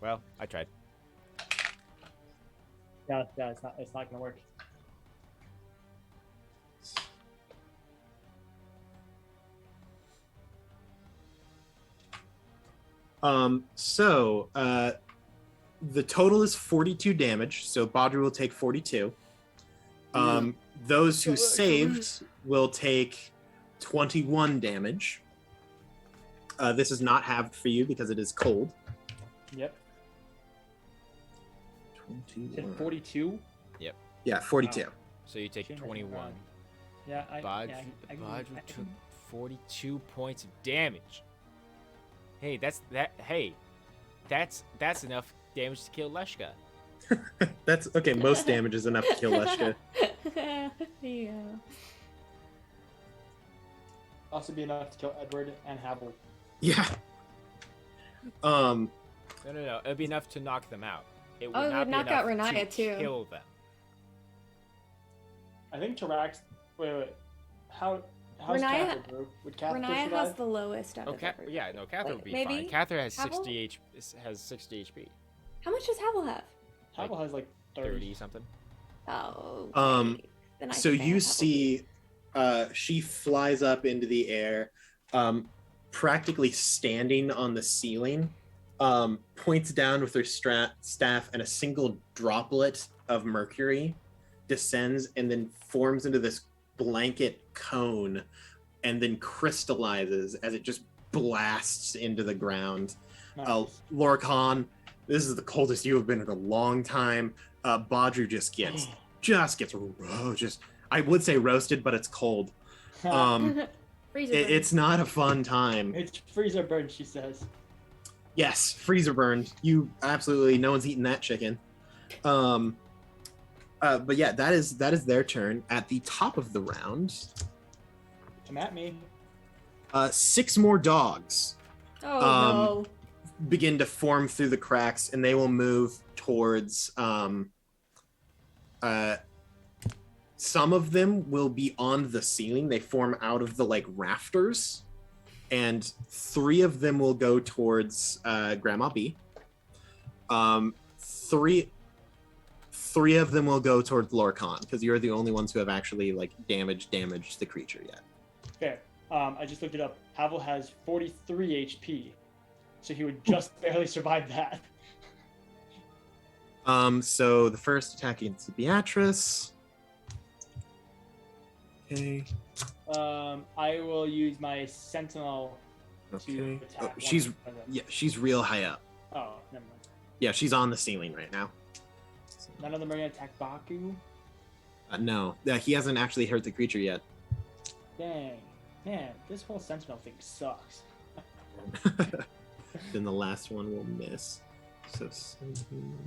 Well, I tried. Yeah, it's not gonna work. So the total is 42 damage, so Badru will take 42. Those who saved will take 21 damage. This is not halved for you because it is cold. Yep. 21. 42. Yeah, 42. Wow. So you take Shouldn't have 21. survived. Yeah, Badru took 42 points of damage. Hey, that's enough damage to kill Leshka. That's okay. Most damage is enough to kill Leshka. Yeah. Also be enough to kill Edward and Havel. Yeah. No. It'd be enough to knock them out. It would Oh, it not would be knock enough out Renaya, to too. kill them. I think Tarax. Wait. How's Renaya- Cather, bro? Would Cather Renaya survive? has the lowest out Oh, of everyone. yeah, no, Cather would be maybe fine. Cather has Havel? 60 HP. How much does Havel have? Havel has like 30 something. Oh. Um, okay. Then I So think I you have Havel. see, she flies up into the air, practically standing on the ceiling, points down with her staff, and a single droplet of mercury descends and then forms into this blanket cone and then crystallizes as it just blasts into the ground. Nice. Lorcan, this is the coldest you have been in a long time. Badru just gets I would say roasted, but it's cold. Freezer burn. It's not a fun time. It's freezer burn, she says. Yes, freezer burned. You absolutely, no one's eating that chicken. But yeah, that is their turn. At the top of the round, Come at me. 6 more dogs Oh no. begin to form through the cracks, and they will move towards some of them will be on the ceiling. They form out of the like rafters, and 3 of them will go towards Grandma B. Three of them will go towards Lorcan, because you're the only ones who have actually like damaged the creature yet. Fair. I just looked it up. Havel has 43 HP, so he would just barely survive that. So the first attack against Beatrice. Okay. I will use my Sentinel Okay. to attack. one She's of them. she's real high up. Oh, never mind. Yeah, she's on the ceiling right now. None of them are gonna attack Baku. No, he hasn't actually hurt the creature yet. Dang, man, this whole Sentinel thing sucks. Then the last one will miss. So 17.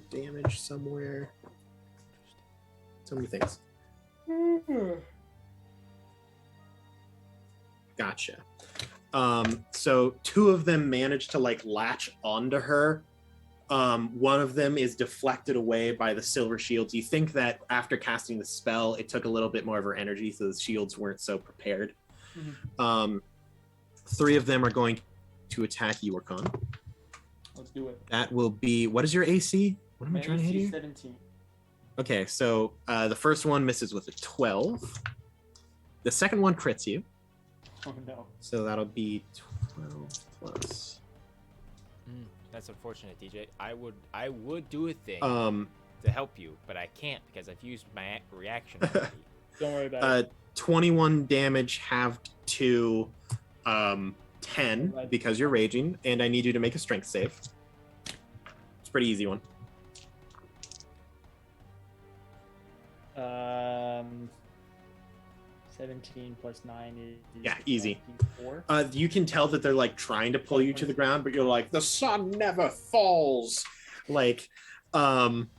Damage somewhere. So many things. Gotcha. So 2 of them manage to like latch onto her. One of them is deflected away by the silver shields. You think that after casting the spell, it took a little bit more of her energy, so the shields weren't so prepared. 3 of them are going to attack Yorkon. Let's do it. That will be, what is your AC? What am I trying to hit AC here? 17. Okay, so the first one misses with a 12. The second one crits you. Oh no. So that'll be 12 plus. That's unfortunate, DJ. I would do a thing Um, to help you, but I can't because I've used my reaction already. Don't worry about it. 21 damage halved to 10 because you're raging, and I need you to make a strength save. It's a pretty easy one. 17 plus 9 is Yeah, easy. 4. You can tell that they're like trying to pull you to the ground, but you're like, the sun never falls. Like, then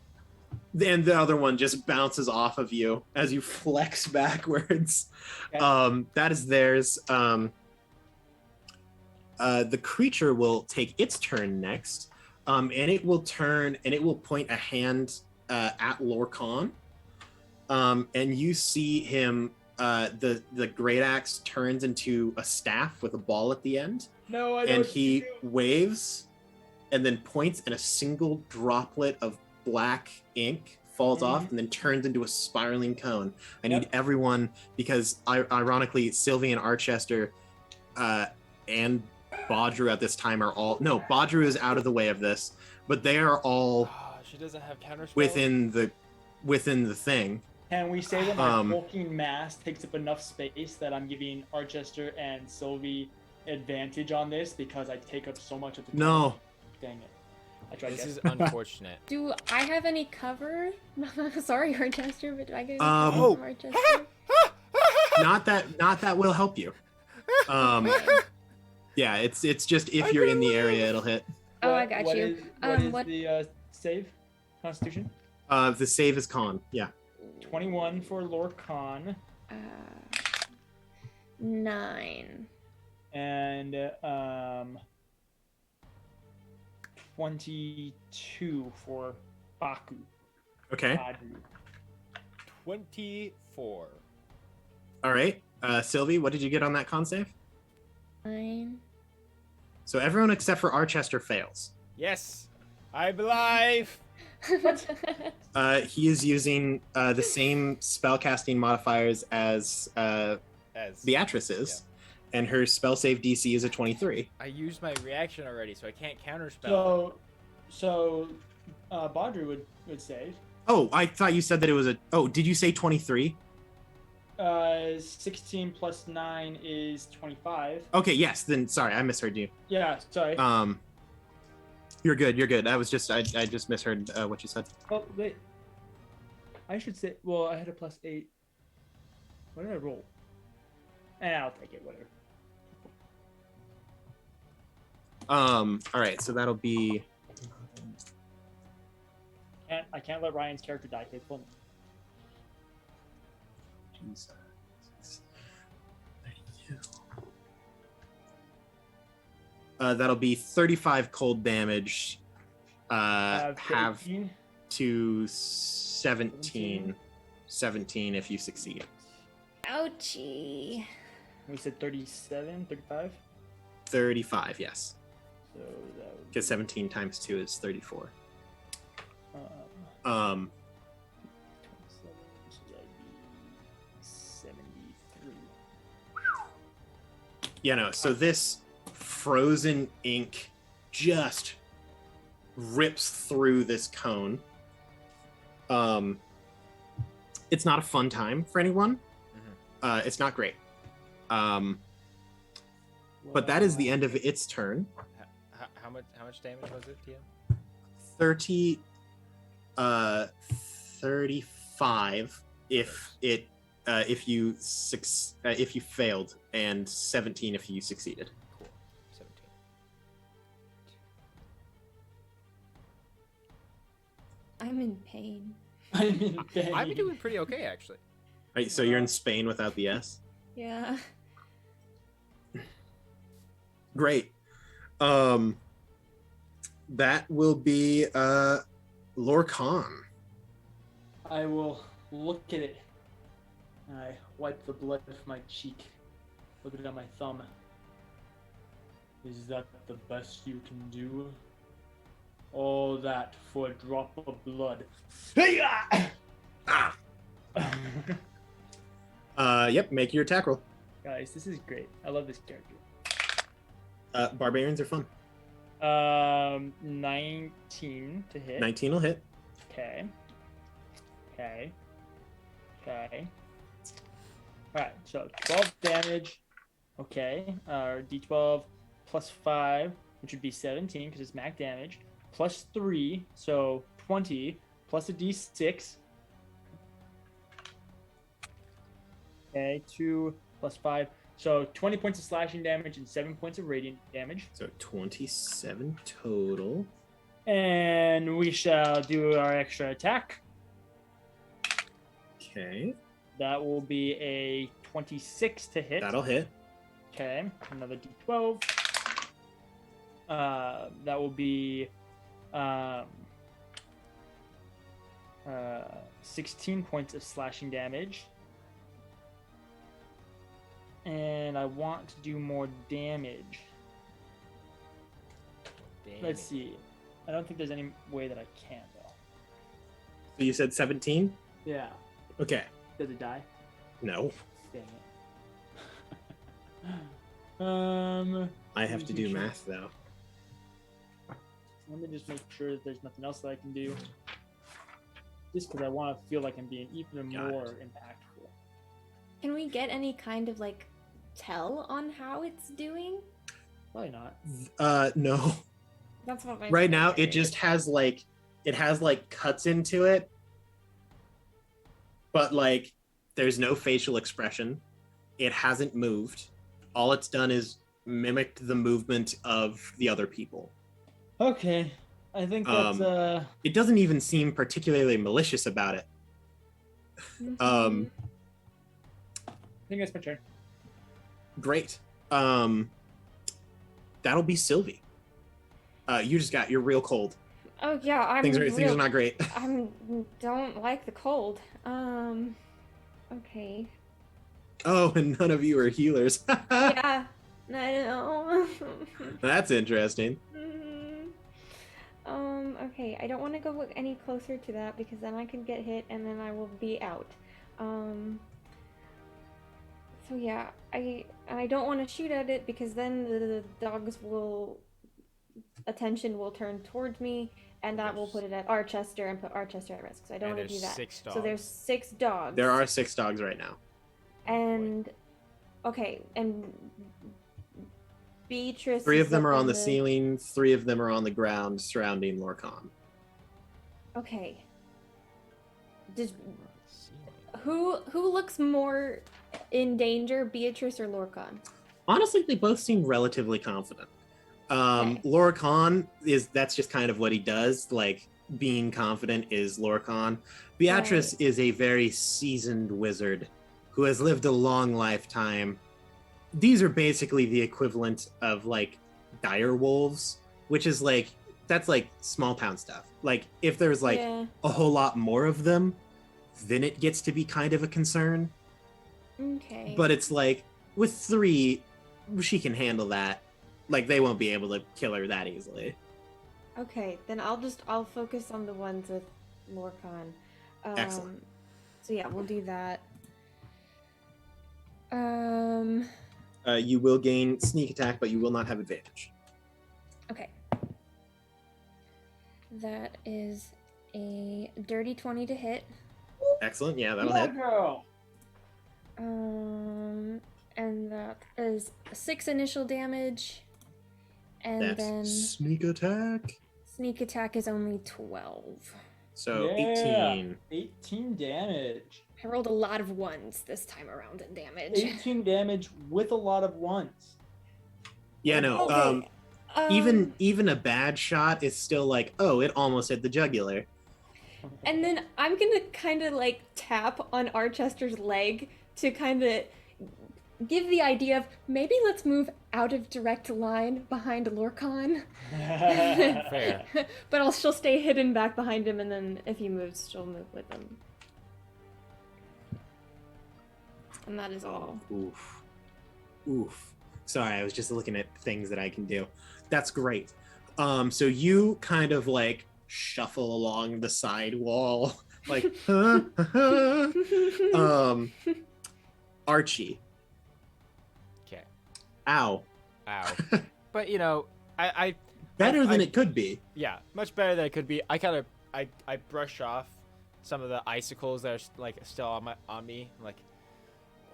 the other one just bounces off of you as you flex backwards. Okay. That is theirs. The creature will take its turn next, and it will turn and it will point a hand at Lorcan, and you see him. The great axe turns into a staff with a ball at the end, No, I and don't. he waves, and then points, and a single droplet of black ink falls off, and then turns into a spiraling cone. I need everyone, because ironically, Sylvie and Archester, and Badru at this time are all Badru is out of the way of this, but they are all She doesn't have counter spells? within the thing. Can we say that my hulking mass takes up enough space that I'm giving Archester and Sylvie advantage on this because I take up so much of the No. Dang it. I tried This to is unfortunate. Do I have any cover? Sorry, Archester, but do I get any Um, cover from Archester? Not that will help you. Yeah, it's just if you're in the area, it'll hit. Oh, I got you. What is What- the save? Constitution? The save is con. Yeah. 21 for Lorcan. 9. And 22 for Baku. Okay. Badru. 24. All right. Sylvie, what did you get on that con save? 9. So everyone except for Archester fails. Yes, I'm alive. He is using the same spellcasting modifiers as Beatrice is, and her spell save DC is a 23. I used my reaction already, so I can't counterspell. So Badru would save. Oh, I thought you said that it was a. Oh, did you say 23? 16 plus 9 is 25. Okay, yes. Then sorry, I misheard you. Yeah, sorry. You're good. You're good. I just misheard what you said. Oh, wait. I should say, well, I had a plus 8. What did I roll? I'll take it, whatever. All right, so that'll be. I can't let Ryan's character die. Take full. Jesus. 32. That'll be 35 cold damage. Have 13. to 17 if you succeed. Ouchie. We said 37, 35. 35, yes. So that would Because 17 times 2 is 34. 27, so that'd be 73. Yeah, no. So this frozen ink just rips through this cone. It's not a fun time for anyone. It's not great. But that is the end of its turn. How much damage was it, TM? 35 if you failed, and 17 if you succeeded. Cool. 17. I'm in pain. I'm in pain. I'm doing pretty okay, actually. Right, so you're in Spain without the S. Yeah. Great. That will be Lorcan. I will look at it. And I wipe the blood off my cheek. Look at it on my thumb. Is that the best you can do? All that for a drop of blood. Yep, make your attack roll. Guys, this is great. I love this character. Barbarians are fun. 19 to hit. 19 will hit. Okay. Alright, so 12 damage. Okay. D12 plus 5, which would be 17 because it's max damage. Plus 3, so 20. Plus a D6. Okay, 2 plus 5. So 20 points of slashing damage and 7 points of radiant damage. So 27 total. And we shall do our extra attack. Okay. That will be a 26 to hit. That'll hit. Okay, another D12. That will be 16 points of slashing damage. And I want to do more damage. Let's see. I don't think there's any way that I can, though. So you said 17? Yeah. Okay. Does it die? No. Dang it. I have to do math, though. Let me just make sure that there's nothing else that I can do. Just because I want to feel like I'm being even more impactful. Can we get any kind of like tell on how it's doing? Probably not. No. That's what my Right now, it just has like cuts into it, but like there's no facial expression. It hasn't moved. All it's done is mimicked the movement of the other people. Okay. I think that's It doesn't even seem particularly malicious about it. Mhm. I think that's my turn. Great. That'll be Sylvie. You're real cold. Oh yeah, I'm Things real, are not great. I don't like the cold. Okay. Oh, and none of you are healers. Yeah, I know. That's interesting. Mhm. Okay, I don't want to go any closer to that because then I could get hit and then I will be out. So yeah, I don't want to shoot at it because then the dog's attention will turn towards me and that will put it at Archester and put Archester at risk. So I don't And want to do there's that. 6 So there's dogs. 6 dogs. There are 6 dogs right now. And okay, and Beatrice. 3 of is them up are on the ceiling. 3 of them are on the ground surrounding Lorcan. Okay. Who looks more in danger, Beatrice or Lorcan? Honestly, they both seem relatively confident. Okay. Lorcan that's just kind of what he does. Like, being confident is Lorcan. Beatrice is a very seasoned wizard who has lived a long lifetime. These are basically the equivalent of like dire wolves, which is like, that's like small town stuff. Like, if there's like Yeah. a whole lot more of them, then it gets to be kind of a concern. Okay. But it's like, with 3, she can handle that. Like, they won't be able to kill her that easily. Okay, then I'll focus on the ones with Lorcan. Excellent. So yeah, we'll do that. You will gain sneak attack, but you will not have advantage. Okay. That is a dirty 20 to hit. Excellent. Yeah, that'll Yeah, hit. girl. And that is 6 initial damage. And That's then sneak attack. sneak attack is only 12. So Yeah. 18. 18 damage. I rolled a lot of 1s this time around in damage. 18 damage with a lot of ones. Yeah, no. Okay. Even a bad shot is still like, oh, it almost hit the jugular. And then I'm gonna kind of like tap on Archester's leg to kind of give the idea of maybe let's move out of direct line behind Lorcan. Fair. But she'll stay hidden back behind him, and then if he moves, she'll move with him. And that is all. Oof. Oof. Sorry, I was just looking at things that I can do. That's great. So you kind of like shuffle along the side wall, like, Archie. Okay. Ow. Ow. But you know, I Better than I- it could be. yeah, much better than it could be. I brush off some of the icicles that are like still on me. I'm like,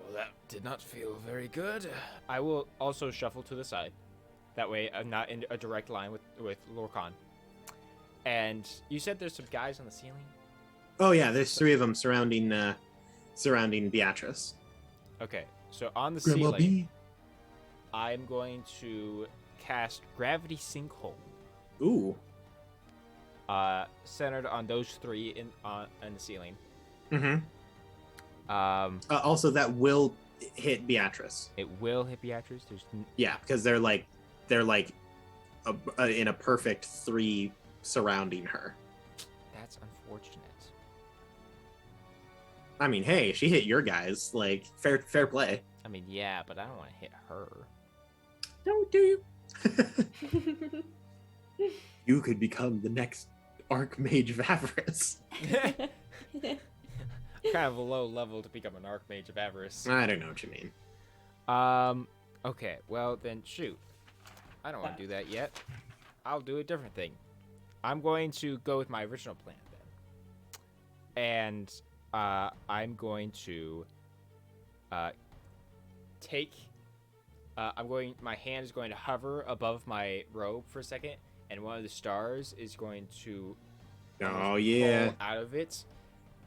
well, that did not feel very good. I will also shuffle to the side. That way, I'm not in a direct line with Lorcan. And you said there's some guys on the ceiling? Oh yeah, there's 3 of them surrounding Beatrice. Okay, so on the Grandma ceiling, B. I'm going to cast Gravity Sinkhole, Ooh. centered on those 3 in the ceiling. Mm-hmm. Also, that will hit Beatrice. it will hit Beatrice. Yeah, because they're like in a perfect 3 surrounding her. That's unfortunate. I mean, hey, she hit your guys. Like, fair play. I mean, yeah, but I don't want to hit her. Don't do you? You could become the next Archmage of Avarice. Kind of a low level to become an Archmage of Avarice. I don't know what you mean. Okay, well then shoot. I don't want to do that yet. I'll do a different thing. I'm going to go with my original plan then. And I'm going to my hand is going to hover above my robe for a second, and one of the stars is going to Oh yeah. fall out of it,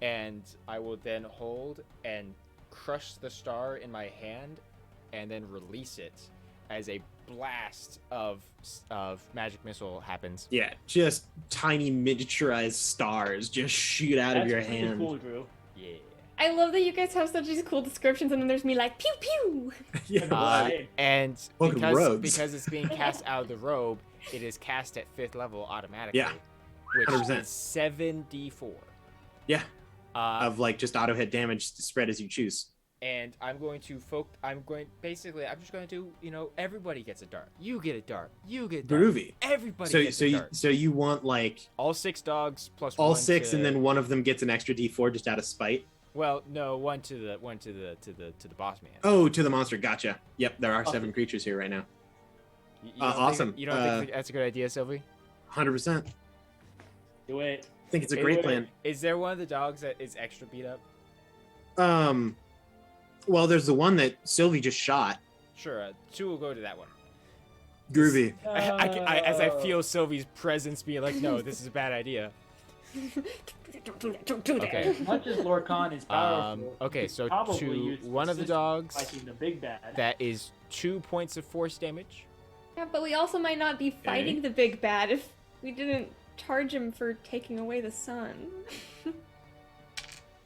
and I will then hold and crush the star in my hand and then release it, as a blast of magic missile happens. Yeah, just tiny miniaturized stars just shoot out of That's your pretty hand. cool, Drew. Yeah. I love that you guys have such these cool descriptions, and then there's me like pew pew. Yeah, Right. And Fucking rogues. because it's being cast out of the robe, it is cast at 5th level automatically. Yeah, Which 100%. is 7d4. yeah, Uh, of like just auto hit damage spread as you choose. and I'm just going to do, everybody gets a dart. You get a dart. You get a dart. Groovy. Everybody So gets so a you dart. so you want like All 6 dogs plus all one 6, to- and then one of them gets an extra D4 just out of spite. Well, no, one to the boss man. Oh, to the monster. Gotcha. Yep, there are Okay. 7 creatures here right now. You don't think- awesome. You don't think that's a good idea, Sylvie? 100%. Do it. I think it's a great Wait, plan. Is there one of the dogs that is extra beat up? Well, there's the one that Sylvie just shot. Sure, 2 will go to that one. Groovy. As I feel Sylvie's presence being like, no, this is a bad idea. Don't do that. Don't do that. Okay. As much as Lord Khan is powerful, Okay, you could so probably to use one of the assist dogs, fighting the big bad. that is 2 points of force damage. Yeah, but we also might not be fighting the big bad if we didn't charge him for taking away the sun.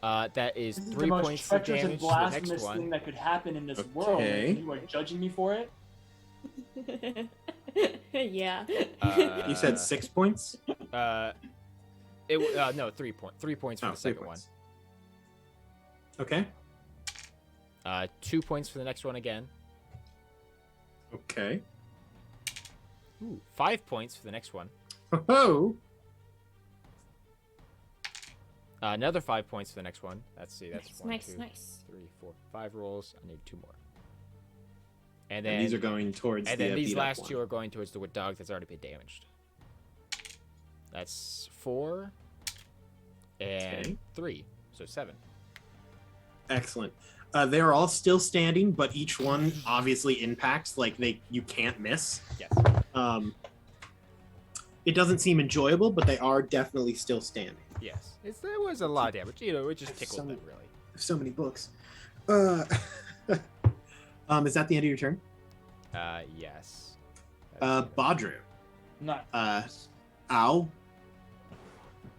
That is This is 3 the most points of treacherous and damage to the blasphemous next thing one. that could happen in this world. Okay. And you are judging me for it. Yeah. You said 6 points? No, 3 points. 3 points for Oh, the 3 second points. Okay. one. 2 points for the next one again. Okay. Ooh, 5 points for the next one. Oh. Another 5 points for the next one. Let's see, that's Nice, 1, nice, 2, nice. 3, 4, 5 rolls. I need 2 more. And these are going towards And the then these beat up last one. 2 are going towards the wood dog that's already been damaged. That's 4 and Okay. 3, so 7. Excellent. They are all still standing, but each one obviously impacts. Like you can't miss. Yes. It doesn't seem enjoyable, but they are definitely still standing. Yes. There was a lot of damage. It just tickled So- them, really. So many books. Is that the end of your turn? Yes. Badru. Nice. Ow.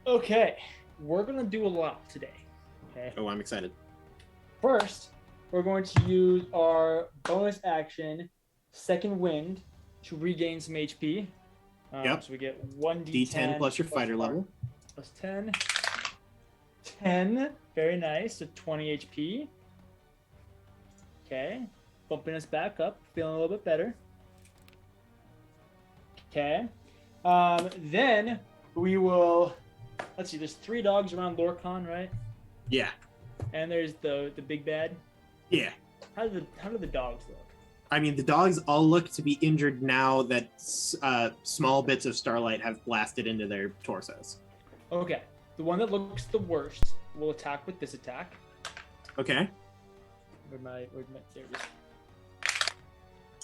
Okay, we're gonna do a lot today. Okay. Oh, I'm excited. First, we're going to use our bonus action, Second Wind, to regain some HP. Yep. So we get 1d10 D10 plus your fighter level. Plus 10. 10. Very nice. So 20 HP. Okay. Bumping us back up. Feeling a little bit better. Okay. Then we will. Let's see. There's 3 dogs around Lorcan, right? Yeah. And there's the big bad. Yeah. How do the dogs look? I mean, the dogs all look to be injured now that small bits of starlight have blasted into their torsos. Okay. The one that looks the worst will attack with this attack. Okay. Where'd my there it is.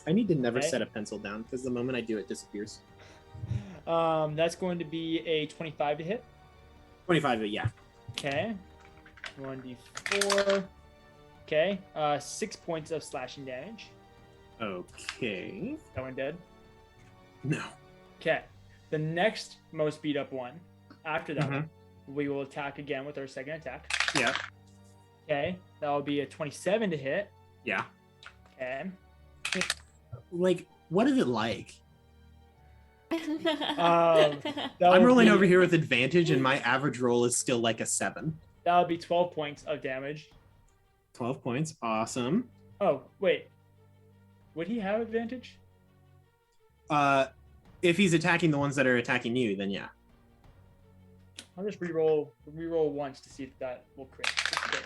I need to never Okay. set a pencil down because the moment I do, it disappears. That's going to be a 25 to hit. 25, yeah. Okay. 1d4. Okay. 6 points of slashing damage. Okay. That one dead. No. Okay. The next most beat up one, after that Mhm. one, we will attack again with our second attack. Yeah. Okay. That will be a 27 to hit. Yeah. Okay. Like, what is it like? That I'm will rolling be- over here with advantage, and my average roll is still like a 7. That would be 12 points of damage. 12 points. Awesome. Oh, wait. Would he have advantage? If he's attacking the ones that are attacking you, then yeah. I'll just re-roll once to see if that will crit. Just in case.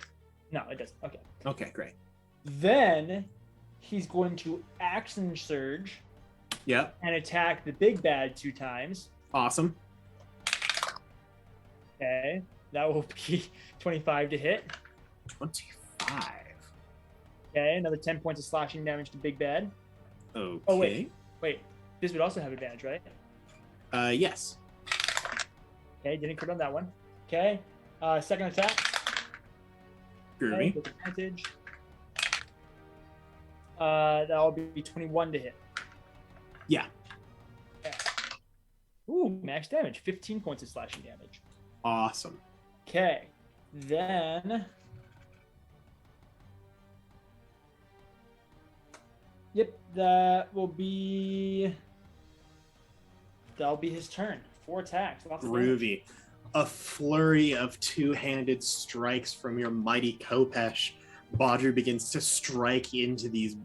No, it doesn't. Okay. Okay, great. Then he's going to action surge Yep. and attack the big bad 2 times. Awesome. Okay. That will be 25 to hit. 25. Okay, another 10 points of slashing damage to big bad. Okay. Oh, wait. This would also have advantage, right? Yes. Okay, didn't crit on that one. Okay. Second attack. Okay, Groovy. with advantage. That'll be 21 to hit. Yeah. Okay. Ooh, max damage. 15 points of slashing damage. Awesome. Okay. Then. Yep, that'll be his turn. 4 attacks. Lots of damage. Groovy. A flurry of two-handed strikes from your mighty Kopesh. Baudru begins to strike into these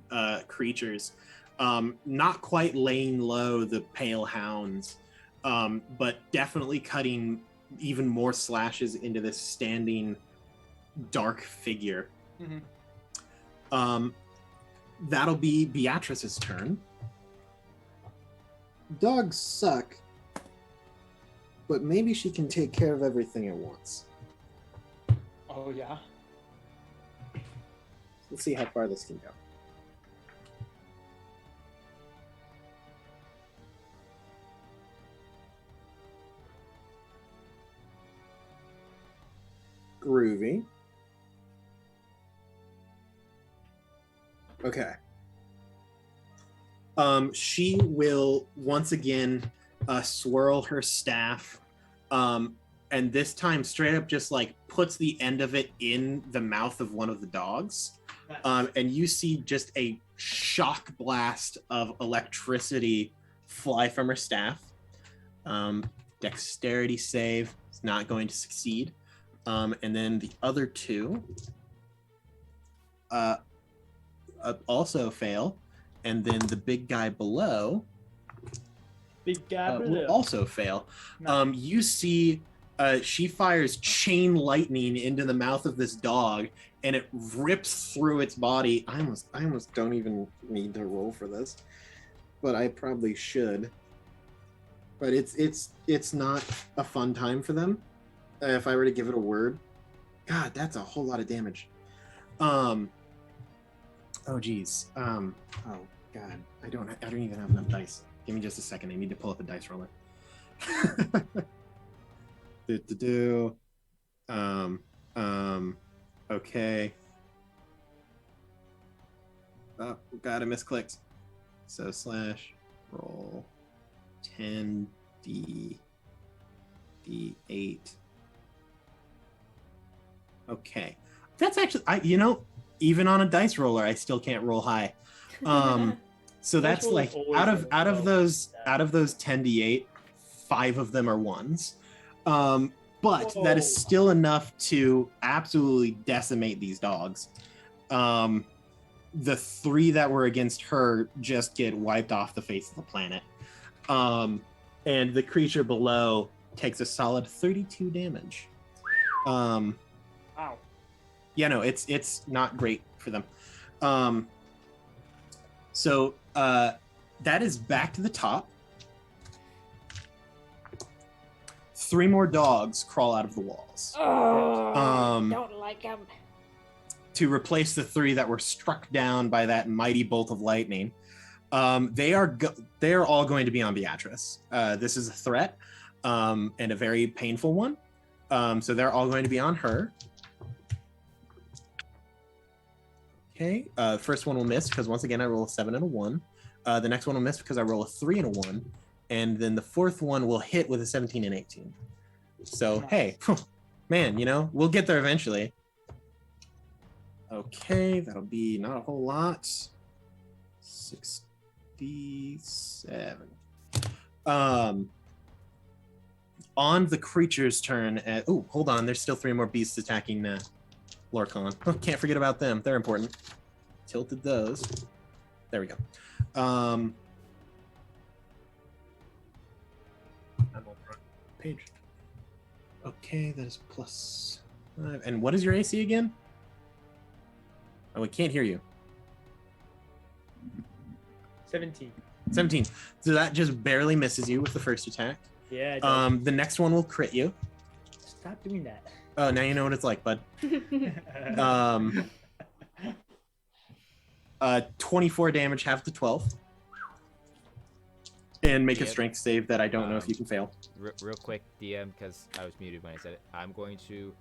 creatures. Not quite laying low the pale hounds, but definitely cutting even more slashes into this standing dark figure. Mm-hmm. That'll be Beatrice's turn. Dogs suck, but maybe she can take care of everything at once. Oh, yeah? Let's see how far this can go. Groovy. Okay. She will once again swirl her staff, and this time straight up just like puts the end of it in the mouth of one of the dogs. And you see just a shock blast of electricity fly from her staff. Dexterity save is not going to succeed. And then the other two also fail. And then the big guy below will also fail. Nice. You see she fires chain lightning into the mouth of this dog, and it rips through its body. I almost don't even need to roll for this, but I probably should. But it's not a fun time for them. If I were to give it a word, God, that's a whole lot of damage. Oh geez. Oh God, I don't even have enough dice. Give me just a second. I need to pull up a dice roller. Okay. Oh God, I misclicked. So / roll 10 D8. Okay, that's actually even on a dice roller, I still can't roll high. So that's like out of those 10 D8, 5 of them are ones. But that is still enough to absolutely decimate these dogs. The 3 that were against her just get wiped off the face of the planet. And the creature below takes a solid 32 damage. Wow. Yeah, no, it's not great for them. So that is back to the top. 3 more dogs crawl out of the walls. Don't like them. To replace the 3 that were struck down by that mighty bolt of lightning. They are all going to be on Beatrice. This is a threat, and a very painful one. So they're all going to be on her. Okay, first one will miss because once again I roll a 7 and a 1. The next one will miss because I roll a 3 and a 1. And then the fourth one will hit with a 17 and 18. So, Nice. Hey, man, we'll get there eventually. Okay, that'll be not a whole lot. 67. On the creature's turn. Hold on. There's still 3 more beasts attacking Lorcan. Can't forget about them. They're important. Tilted those. There we go. I'm on the wrong page. Okay, that is +5. And what is your AC again? Oh, we can't hear you. 17. 17. So that just barely misses you with the first attack. Yeah. It does. The next one will crit you. Stop doing that. Oh, now you know what it's like, bud. 24 damage, half to 12. And make a Yep. strength save that I don't know if you can fail. Real quick, DM, because I was muted when I said it. I'm going to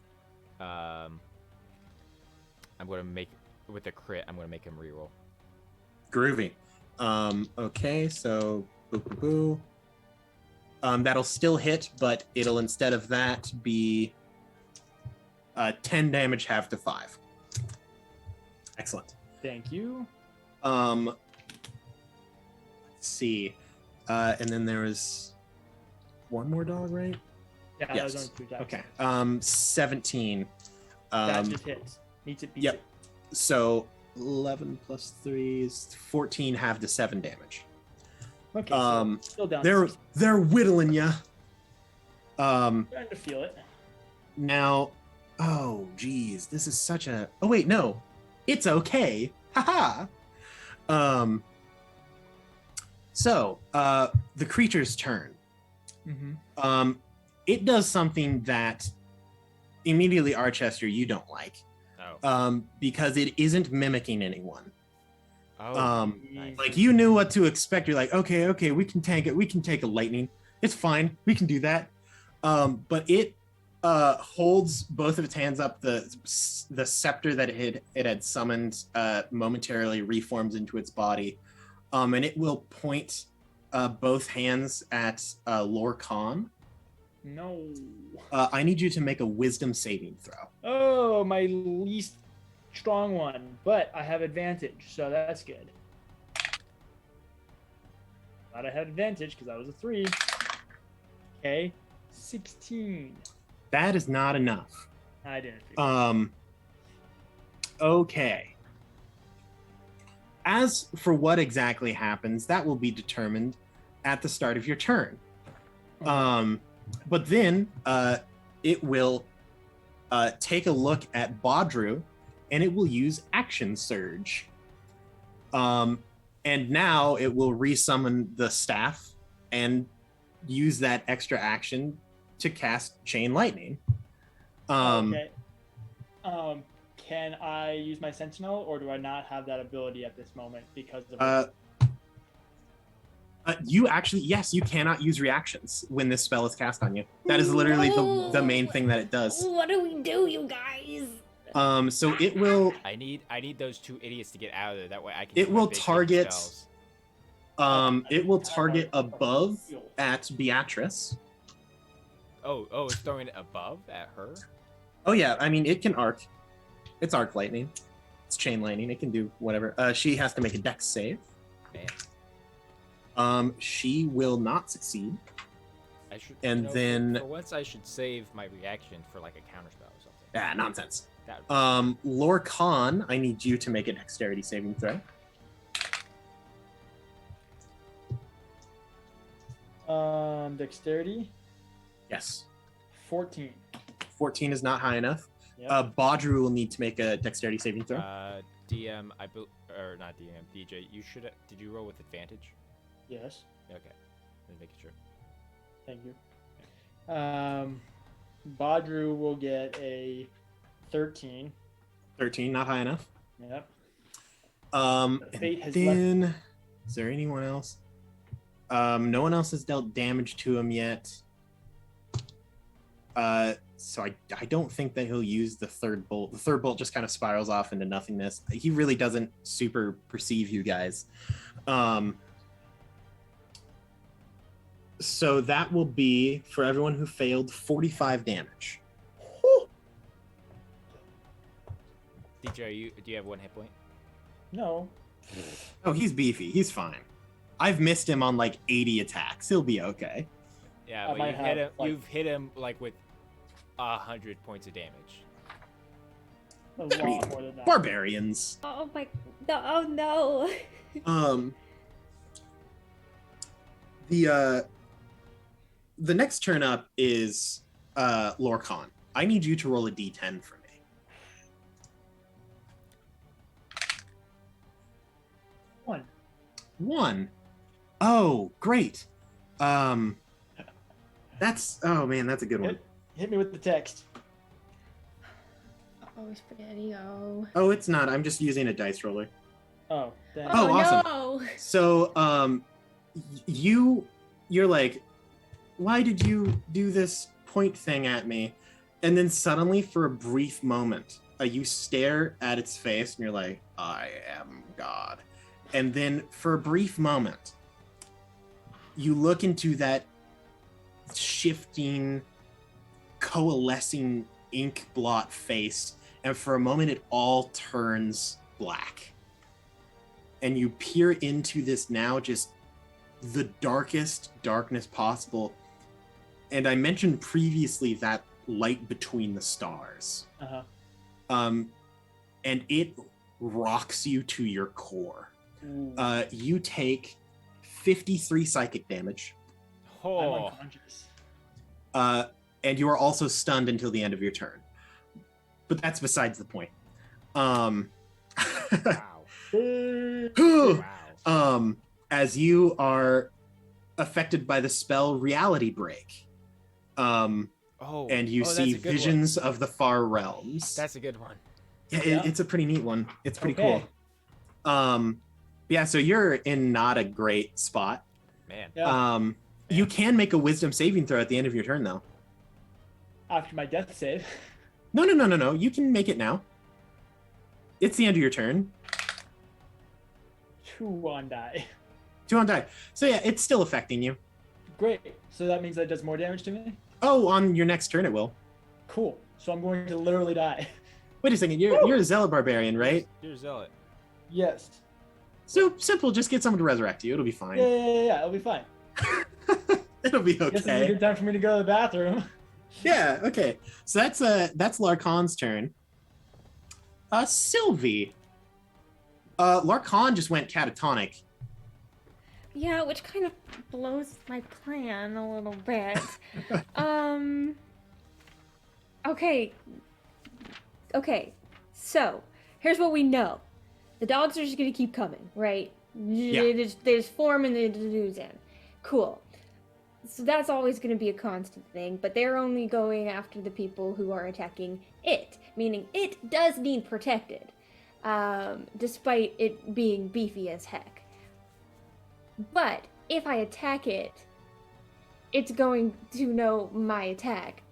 make with the crit. I'm going to make him reroll. Groovy. Okay, so boo boo boo. That'll still hit, but it'll instead of that be 10 damage half to 5. Excellent. Thank you. Let's see. And then there was one more dog, right? Yeah, that was Yes. only 2 attacks. Okay. 17. That just hits. Meets it, beats Yep. it. So 11 plus 3 is 14 half to 7 damage. Okay, so still down. They're whittling you. Starting to feel it. Now, oh geez, this is such a. Oh wait, no, it's okay. Haha. So, the creature's turn. Mm-hmm. It does something that immediately Archester you don't like. Oh. Because it isn't mimicking anyone. Oh. Nice. Like you knew what to expect. You're like, okay, we can tank it. We can take a lightning. It's fine. We can do that. But it holds both of its hands up. The scepter that it had summoned momentarily reforms into its body, and it will point both hands at Lor Khan. No. I need you to make a Wisdom saving throw. Oh, my least strong one, but I have advantage, so that's good. Thought I had advantage because I was a 3. Okay, 16. That is not enough. I didn't figure. Okay. As for what exactly happens, that will be determined at the start of your turn. But then it will take a look at Baudru, and it will use Action Surge. And now it will resummon the staff and use that extra action to cast Chain Lightning. Okay. Can I use my Sentinel, or do I not have that ability at this moment because of You actually, yes, you cannot use reactions when this spell is cast on you. That is literally the main thing that it does. What do we do, you guys? So it will. I need those 2 idiots to get out of there. That way I can. It do my will big target. spells. It will target above at Beatrice. Oh, it's throwing it above at her. Oh yeah, I mean it can arc. It's arc lightning. It's chain lightning. It can do whatever. She has to make a dex save. Man. She will not succeed. I should. And then- for once I should save my reaction for like a counterspell or something. Ah, nonsense. That would be Lor Khan, I need you to make a dexterity saving throw. Dexterity? Yes. 14. 14 is not high enough. Yep. Baudru will need to make a dexterity saving throw. DM, or not DM, DJ. You should. Did you roll with advantage? Yes. Okay. Let me make sure. Thank you. Baudru will get a 13. 13, not high enough. Yep. And Fate has then, is there anyone else? No one else has dealt damage to him yet. So I don't think that he'll use the third bolt. The third bolt just kind of spirals off into nothingness. He really doesn't super perceive you guys. So that will be, for everyone who failed, 45 damage. DJ, do you have 1 hit point? No. Oh, he's beefy. He's fine. I've missed him on like 80 attacks. He'll be okay. Yeah, I but might have, like- you've hit him like with 100 points of damage. A lot more than that. Barbarians. Oh my, no, oh no. The next turn up is Lor Khan. I need you to roll a d10 for me. 1. Oh, great. That's, oh man, that's a good one. Hit me with the text. Oh, spaghetti, oh. Oh, it's not. I'm just using a dice roller. Oh, then. Oh, awesome. No. So, you're like, why did you do this point thing at me? And then suddenly, for a brief moment, you stare at its face and you're like, I am God. And then for a brief moment, you look into that shifting, coalescing ink blot face, and for a moment it all turns black. And you peer into this now just the darkest darkness possible. And I mentioned previously that light between the stars. And it rocks you to your core. You take 53 psychic damage. I'm Oh, unconscious. And you are also stunned until the end of your turn. But that's besides the point. wow. Wow. As you are affected by the spell Reality Break. And you that's see a good visions of the far realms. That's a good one. Yeah, it's a pretty neat one. It's pretty Okay. cool. Yeah, so you're in not a great spot. Man. Yeah. You can make a wisdom saving throw at the end of your turn, though. After my death save. No. You can make it now. It's the end of your turn. 2 on die. 2 on die. So yeah, it's still affecting you. Great. So that means that it does more damage to me? Oh, on your next turn it will. Cool. So I'm going to literally die. Wait a second, you're a zealot barbarian, right? You're a zealot. Yes. So simple, just get someone to resurrect you. It'll be fine. Yeah. It'll be fine. It'll be Guess it's a okay. good time for me to go to the bathroom. Yeah, okay. So that's Larkon's turn. Sylvie. Larkon just went catatonic. Yeah, which kind of blows my plan a little bit. Okay. So, here's what we know. The dogs are just gonna keep coming, right? Yeah. They just form and they lose in. Cool. So that's always gonna be a constant thing, but they're only going after the people who are attacking it, meaning it does need protected, despite it being beefy as heck. But if I attack it, it's going to know my attack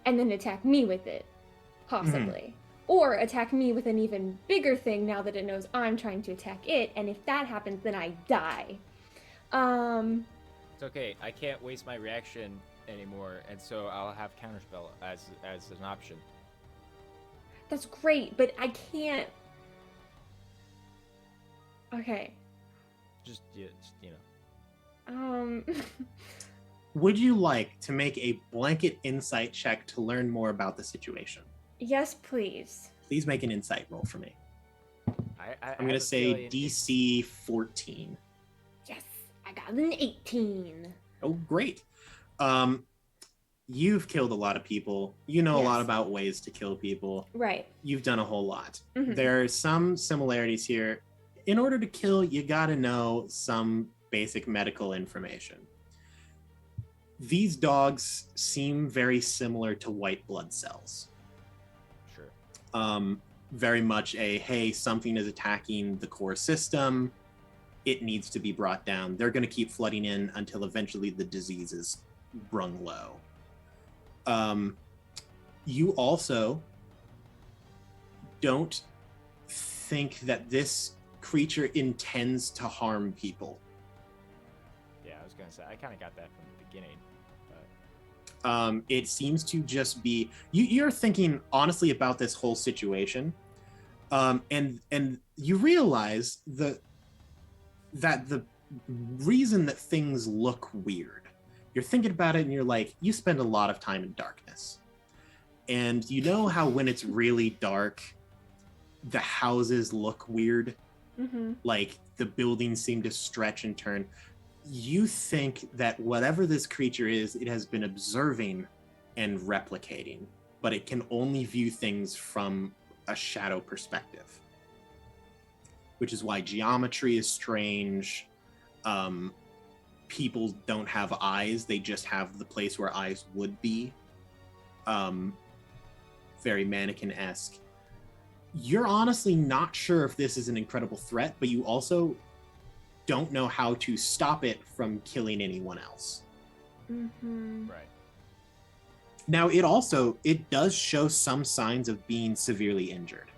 and then attack me with it, possibly. Or attack me with an even bigger thing now that it knows I'm trying to attack it, and if that happens, then I die. It's okay. I can't waste my reaction anymore, and so I'll have counterspell as an option. That's great, but I can't... Okay. Just you know. Would you like to make a blanket insight check to learn more about the situation? Yes, please. Please make an insight roll for me. I'm going to have a say feeling DC 14. Yes, I got an 18. Oh, great. You've killed a lot of people. You know a lot Yes. about ways to kill people. Right. You've done a whole lot. Mhm. There are some similarities here. In order to kill, you got to know some basic medical information. These dogs seem very similar to white blood cells. Sure. Very much hey, something is attacking the core system. It needs to be brought down. They're going to keep flooding in until eventually the disease is brung low. You also don't think that this creature intends to harm people. Yeah, I was gonna say I kind of got that from the beginning. But... It seems to just be you're thinking honestly about this whole situation, and you realize that the reason that things look weird, you're thinking about it and you're like, you spend a lot of time in darkness, and you know how when it's really dark, the houses look weird, like the buildings seem to stretch and turn. You think that whatever this creature is, it has been observing and replicating, but it can only view things from a shadow perspective, which is why geometry is strange. People don't have eyes, they just have the place where eyes would be. Very mannequin-esque. You're honestly not sure if this is an incredible threat, but you also don't know how to stop it from killing anyone else. Right. Now, it does show some signs of being severely injured.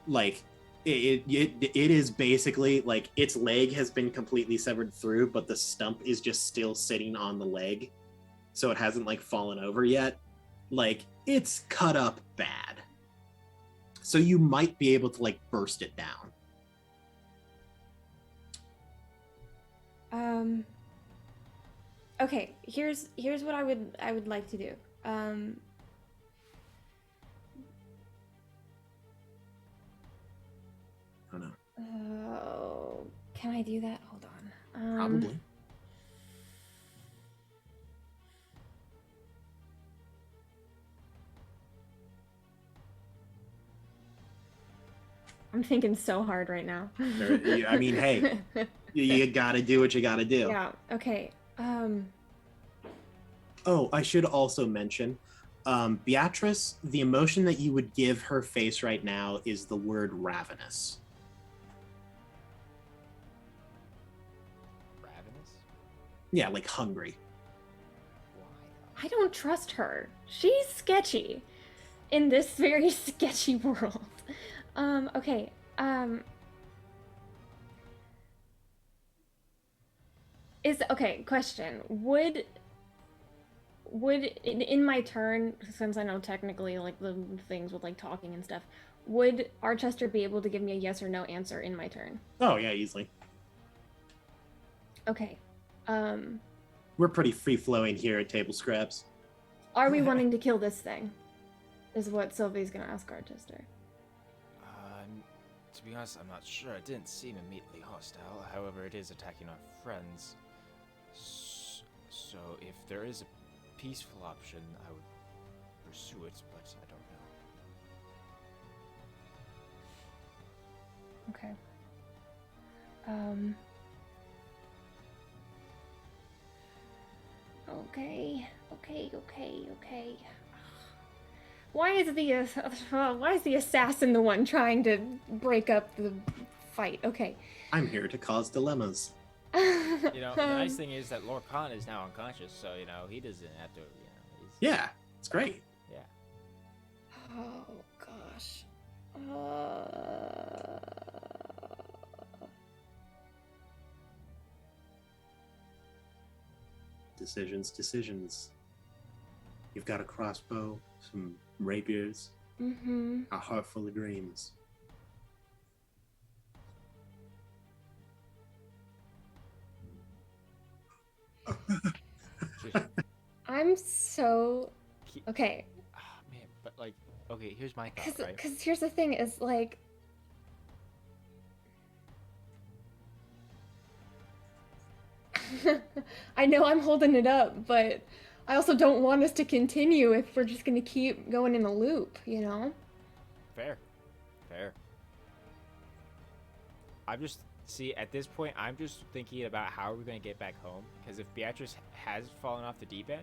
Like, It is basically like its leg has been completely severed through, but the stump is just still sitting on the leg, so it hasn't like fallen over yet. Like it's cut up bad, so you might be able to like burst it down. Okay, here's what I would like to do. I don't know. Oh, can I do that? Hold on. Probably. I'm thinking so hard right now. I mean, hey, you gotta do what you gotta do. Yeah. Okay. Oh, I should also mention, Beatrice, the emotion that you would give her face right now is the word ravenous. Ravenous? Yeah, like hungry. Why? I don't trust her. She's sketchy in this very sketchy world. Okay. Question. Would in my turn, since I know technically like the things with like talking and stuff, would Archester be able to give me a yes or no answer in my turn? Oh yeah, easily. Okay. We're pretty free flowing here at Table Scraps. Are we wanting to kill this thing? Is what Sylvie's gonna ask Archester. To be honest, I'm not sure. It didn't seem immediately hostile. However, it is attacking our friends. So if there is a peaceful option, I would pursue it, but I don't know. Okay. Okay. Why is the assassin the one trying to break up the fight? Okay. I'm here to cause dilemmas. You know, the nice thing is that Lord Khan is now unconscious, so, you know, he doesn't have to, he's... Yeah, it's great. Yeah. Oh, gosh. Decisions. You've got a crossbow, some rapiers, a heart full of dreams. I'm so... Okay. Oh, man, but, like, okay, here's my thought, right? Because here's the thing is, like... I know I'm holding it up, but I also don't want us to continue if we're just gonna keep going in a loop, you know? Fair. I'm just... See, at this point, I'm just thinking about how we're going to get back home. Because if Beatrice has fallen off the deep end...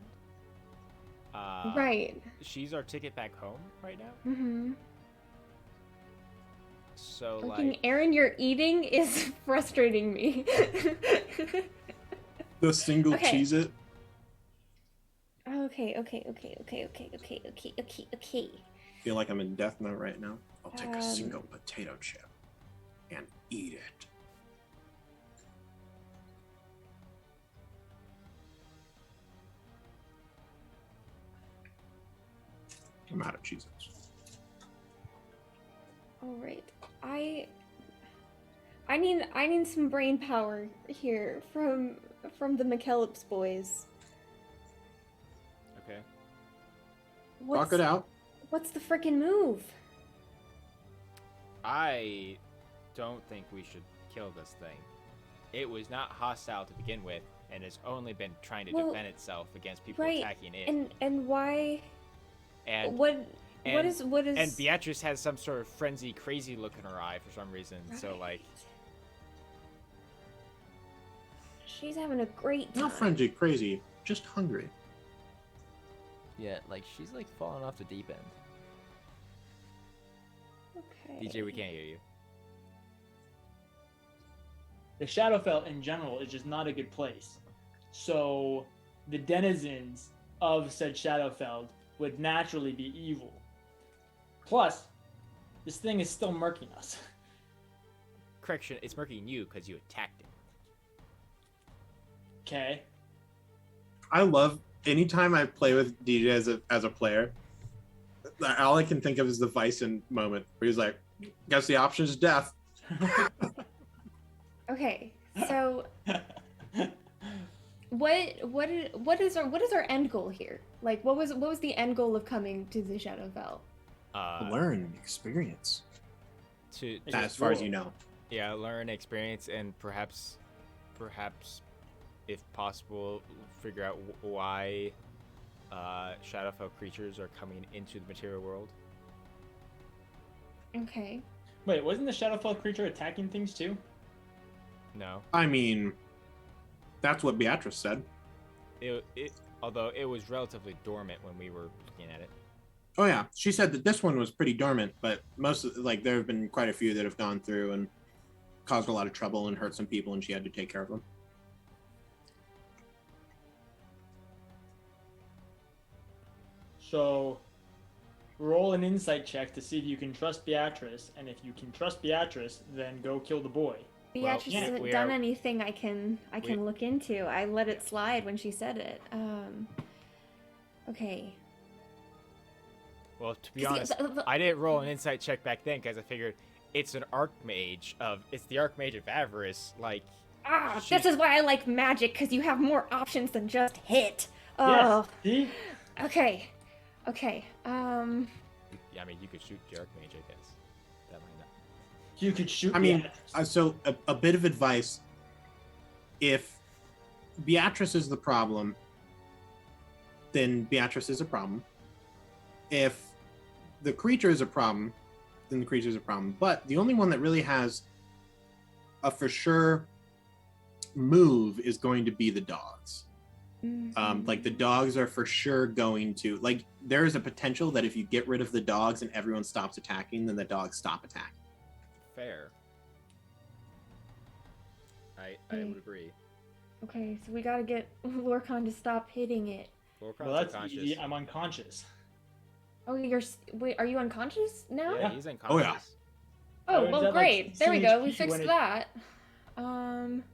right. She's our ticket back home right now. Mm-hmm. So, Fucking like... Aaron, your eating is frustrating me. The single cheese it. Okay. Feel like I'm in death note right now. I'll take a single potato chip and eat it. I'm out of Cheez-Its. All right. I need some brain power here from the McKellips boys. Okay. Talk it out. What's the frickin' move? I don't think we should kill this thing. It was not hostile to begin with, and has only been trying to defend itself against people attacking it. And why? And what is? And Beatrice has some sort of frenzy, crazy look in her eye for some reason. Right. So like, she's having a great time. Not frenzy, crazy, just hungry. Yeah, like she's like falling off the deep end. Okay. DJ, we can't hear you. The Shadowfell in general is just not a good place. So the denizens of said Shadowfell would naturally be evil. Plus, this thing is still murking us. correction, it's murking you because you attacked it. Okay. I love anytime I play with DJ as a player. All I can think of is the Bison moment where he's like, "Guess the option is death." Okay, so what is our end goal here? Like, what was the end goal of coming to the Shadowfell? Learn, experience. To As far as you know. yeah, learn, experience, and perhaps, if possible, figure out why Shadowfell creatures are coming into the material world. Okay. Wait, wasn't the Shadowfell creature attacking things too? No, I mean, that's what Beatrice said. although it was relatively dormant when we were looking at it. Oh yeah, she said that this one was pretty dormant, but most of, like there have been quite a few that have gone through and caused a lot of trouble and hurt some people, and she had to take care of them. So, roll an insight check to see if you can trust Beatrice, and if you can trust Beatrice, then go kill the boy. Beatrice yeah, hasn't we done are- anything I can look into. I let it slide when she said it. Okay. Well, to be 'Cause honest, I didn't roll an insight check back then because I figured it's the Archmage of Avarice. Like, This is why I like magic, because you have more options than just hit. Oh. Yes. See? Okay. Okay. yeah, I mean, you could shoot the Archmage, I guess. That might not. You could shoot. I mean, Beatrice. so a bit of advice: if Beatrice is the problem, then Beatrice is a problem. If the creature is a problem, then the creature is a problem. But the only one that really has a for sure move is going to be the dogs. Like the dogs are for sure going to, like, there is a potential that if you get rid of the dogs and everyone stops attacking, then the dogs stop attacking. Fair. I would agree. Okay, so we gotta get Lorcan to stop hitting it. Well, that's easy. I'm unconscious. Oh, wait, are you unconscious now? Yeah, he's unconscious. Oh, yeah. Oh, Is well, that, like, great. There we go. We CHP fixed when it- that.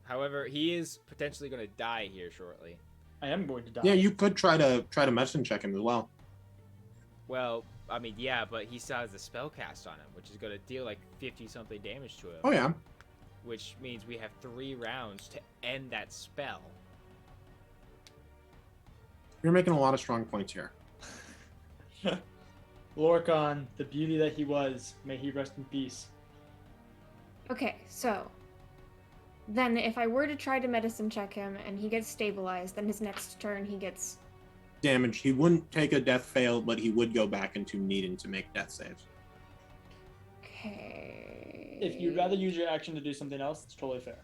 However, he is potentially going to die here shortly. I am going to die. Yeah, you could try to medicine check him as well. Well, I mean, yeah, but he still has the spell cast on him, which is going to deal like 50-something damage to him. Oh yeah. Which means we have 3 rounds to end that spell. You're making a lot of strong points here. Lorcan, the beauty that he was, may he rest in peace. Okay, so then if I were to try to medicine check him and he gets stabilized, then his next turn he gets... Damage. He wouldn't take a death fail, but he would go back into needing to make death saves. Okay. If you'd rather use your action to do something else, it's totally fair.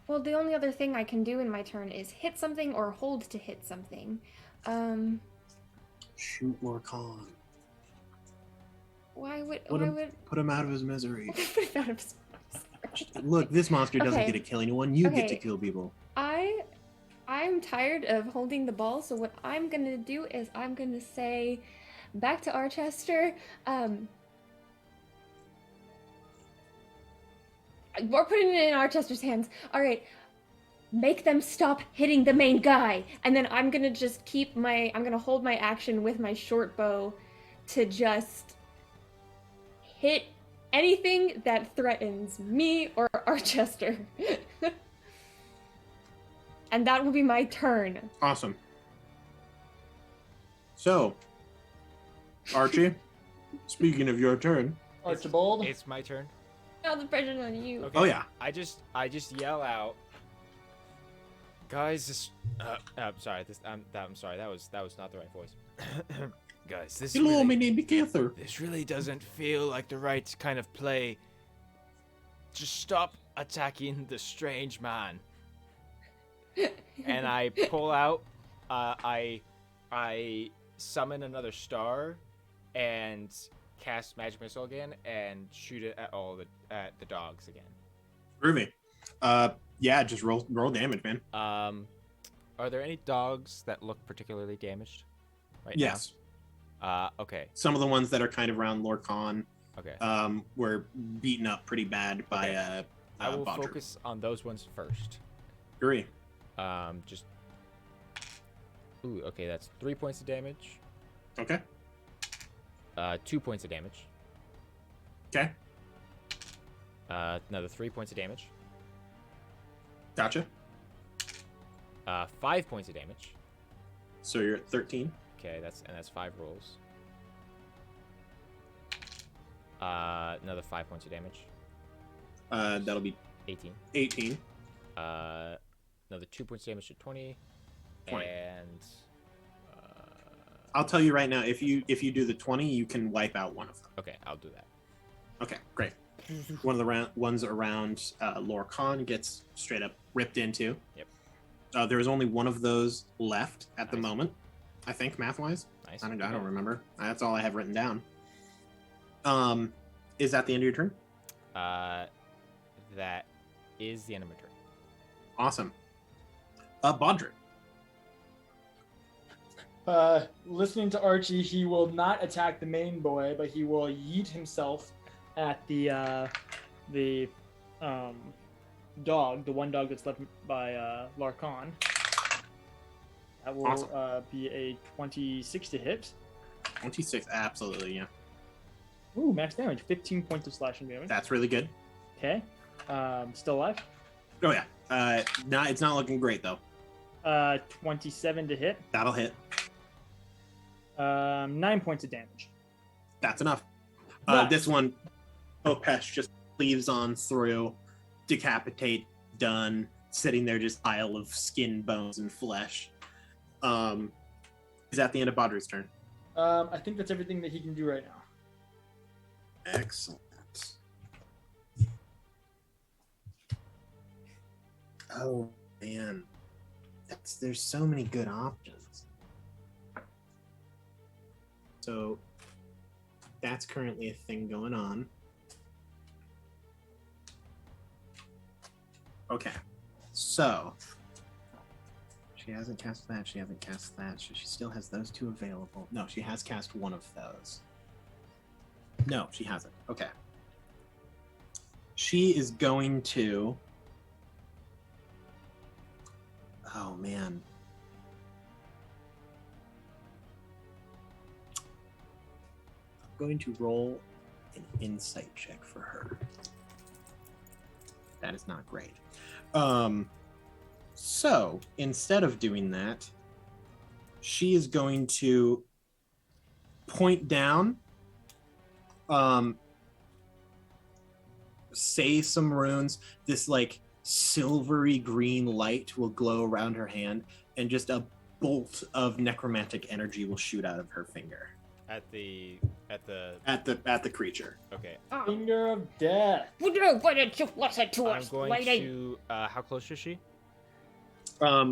Well, the only other thing I can do in my turn is hit something or hold to hit something. Shoot Lorcan. Why would... Put him out of his misery. Put him out of his... Look, this monster doesn't Okay. get to kill anyone. You get to Okay. kill people. I'm tired of holding the ball, so what I'm gonna do is I'm gonna say back to Archester, we're putting it in Archester's hands. Alright. Make them stop hitting the main guy. And then I'm gonna just I'm gonna hold my action with my short bow to just hit anything that threatens me or Archester. And that will be my turn. Awesome. So, Archie, speaking of your turn. Archibald? It's my turn. Now the pressure's on you. Okay. Oh yeah. I just yell out, guys. This. I'm sorry. I'm sorry. That was not the right voice. Guys, this Hello, my really, name is Cather. this really doesn't feel like the right kind of play. Just stop attacking the strange man. And I pull out. I summon another star, and cast magic missile again, and shoot it at the dogs again. Groovy. Yeah, just roll damage, man. Are there any dogs that look particularly damaged right Yes. now? Okay. Some of the ones that are kind of around Lorcan Okay. were beaten up pretty bad by I will Bodger. focus on those ones first. Agree. Just. Ooh, okay, that's 3 points of damage. Okay. 2 points of damage. Okay. Another 3 points of damage. Gotcha. 5 points of damage. So you're at 13. Okay, that's 5 rolls. Another 5 points of damage. That'll be 18. 18. Another 2 points of damage to 20. 20. And I'll tell you right now, if you do the 20, you can wipe out one of them. okay, I'll do that. Okay, great. One of the ones around Lorcan gets straight up ripped into. Yep. There is only one of those left at the Nice. moment, I think, math-wise. Nice. I don't remember. That's all I have written down. Is that the end of your turn? That is the end of my turn. Awesome. Bodrick. Listening to Archie, he will not attack the main boy, but he will yeet himself at the dog, the one dog that's left by Larcon. That will Awesome. Be a 26 to hit. 26, absolutely, yeah. Ooh, max damage, 15 points of slashing damage. That's really good. Okay. Still alive. Oh, yeah. It's not looking great, though. 27 to hit. That'll hit. 9 points of damage. That's enough. Nice. This one, Opesh just cleaves on through, decapitate, done, sitting there just pile of skin, bones, and flesh. Is that the end of Bodri's turn? I think that's everything that he can do right now. Excellent. Oh, man. There's so many good options. So that's currently a thing going on. Okay. So she hasn't cast that. She hasn't cast that. She still has those two available. No, she has cast one of those. No, she hasn't. Okay. She is going to... Oh, man. I'm going to roll an insight check for her. That is not great. So, instead of doing that, she is going to point down, say some runes. This, like, silvery green light will glow around her hand, and just a bolt of necromantic energy will shoot out of her finger At the at the creature. okay. Finger of death. Would you why didn't you listen to I'm us, going lady? to how close is she?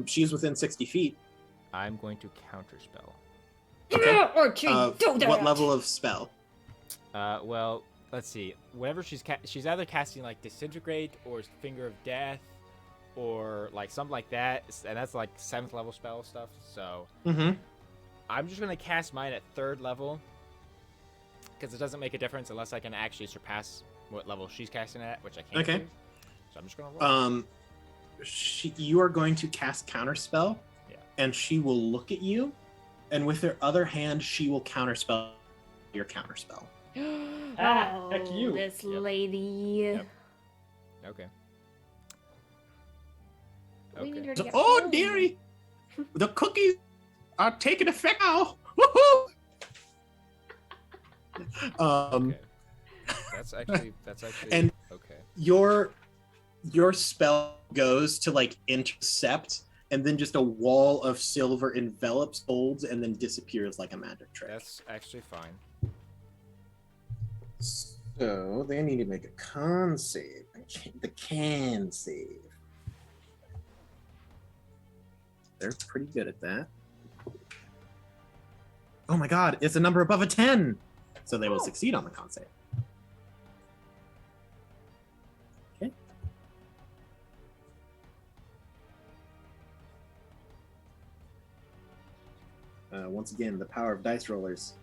She's within 60 feet. I'm going to counterspell. Yeah, Archie, do that. What level of spell? Well, let's see. Whenever she's either casting like disintegrate or finger of death, or like something like that, and that's like 7th level spell stuff. So Mm-hmm. I'm just gonna cast mine at 3rd level because it doesn't make a difference unless I can actually surpass what level she's casting at, which I can't. Okay. Do. So I'm just gonna roll. You are going to cast counterspell, Yeah. and she will look at you, and with her other hand, she will counterspell your counterspell. Ah, heck you. This Yep. lady. Yep. Okay. We need her Okay. to get Oh, home. dearie, the cookies are taking effect now. Woohoo! Okay. That's actually And- okay. Your spell goes to like intercept, and then just a wall of silver envelops, holds, and then disappears like a magic trick. That's actually fine. So they need to make a con save. The can save. They're pretty good at that. Oh my god, it's a number above a 10! So they will succeed on the con save. Okay. Once again, the power of dice rollers.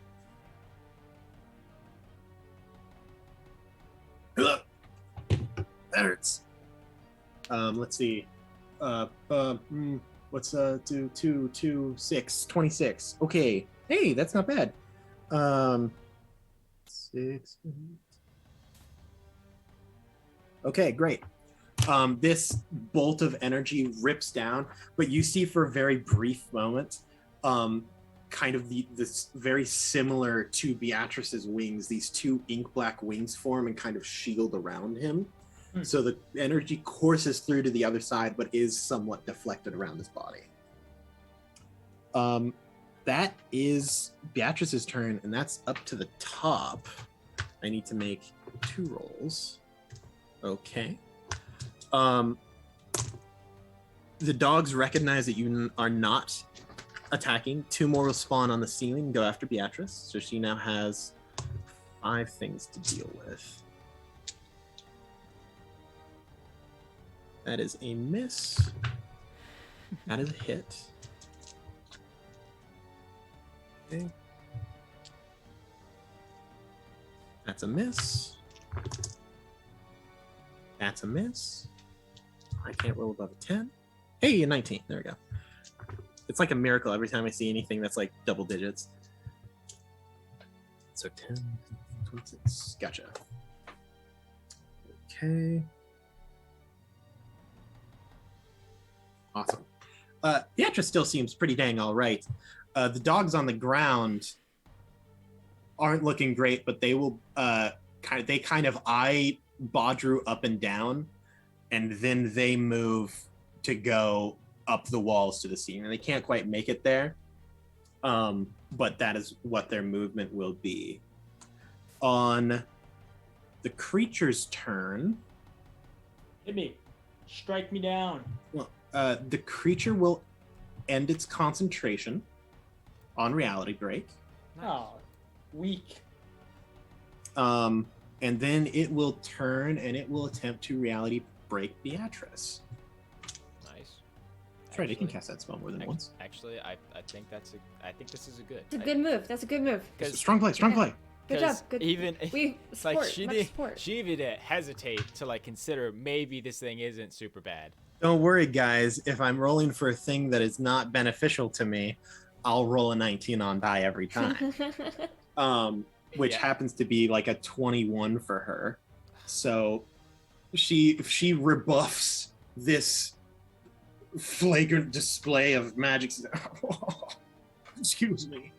That hurts. Let's see. What's 2, 6, 26. Okay. Hey, that's not bad. 6. Okay, great. This bolt of energy rips down, but you see for a very brief moment, kind of this very similar to Beatrice's wings, these two ink black wings form and kind of shield around him. So the energy courses through to the other side, but is somewhat deflected around his body. That is Beatrice's turn, and that's up to the top. I need to make 2 rolls. Okay. The dogs recognize that you are not attacking. 2 more will spawn on the ceiling and go after Beatrice. So she now has 5 things to deal with. That is a miss. That is a hit. Okay. That's a miss. That's a miss. I can't roll above a 10. Hey, a 19. There we go. It's like a miracle every time I see anything that's like double digits. So 10, 26. Gotcha. Okay. Awesome. Beatrice still seems pretty dang all right. The dogs on the ground aren't looking great, but they will kind of eye Badru up and down, and then they move to go up the walls to the ceiling. And they can't quite make it there, but that is what their movement will be. On the creature's turn, Hit me. Strike me down. well, the creature will end its concentration on reality break. Oh, weak. And then it will turn and it will attempt to reality break Beatrice. Nice. That's right, it can cast that spell more than once. Actually, I think I think this is a good. It's a good move. That's a good move. Strong play, strong play. Good job. Good. Even We support. like she much did, support. she even didn't hesitate to like consider maybe this thing isn't super bad. Don't worry, guys. If I'm rolling for a thing that is not beneficial to me, I'll roll a 19 on die every time. Which Yeah. happens to be like a 21 for her. So she rebuffs this flagrant display of magic. Excuse me.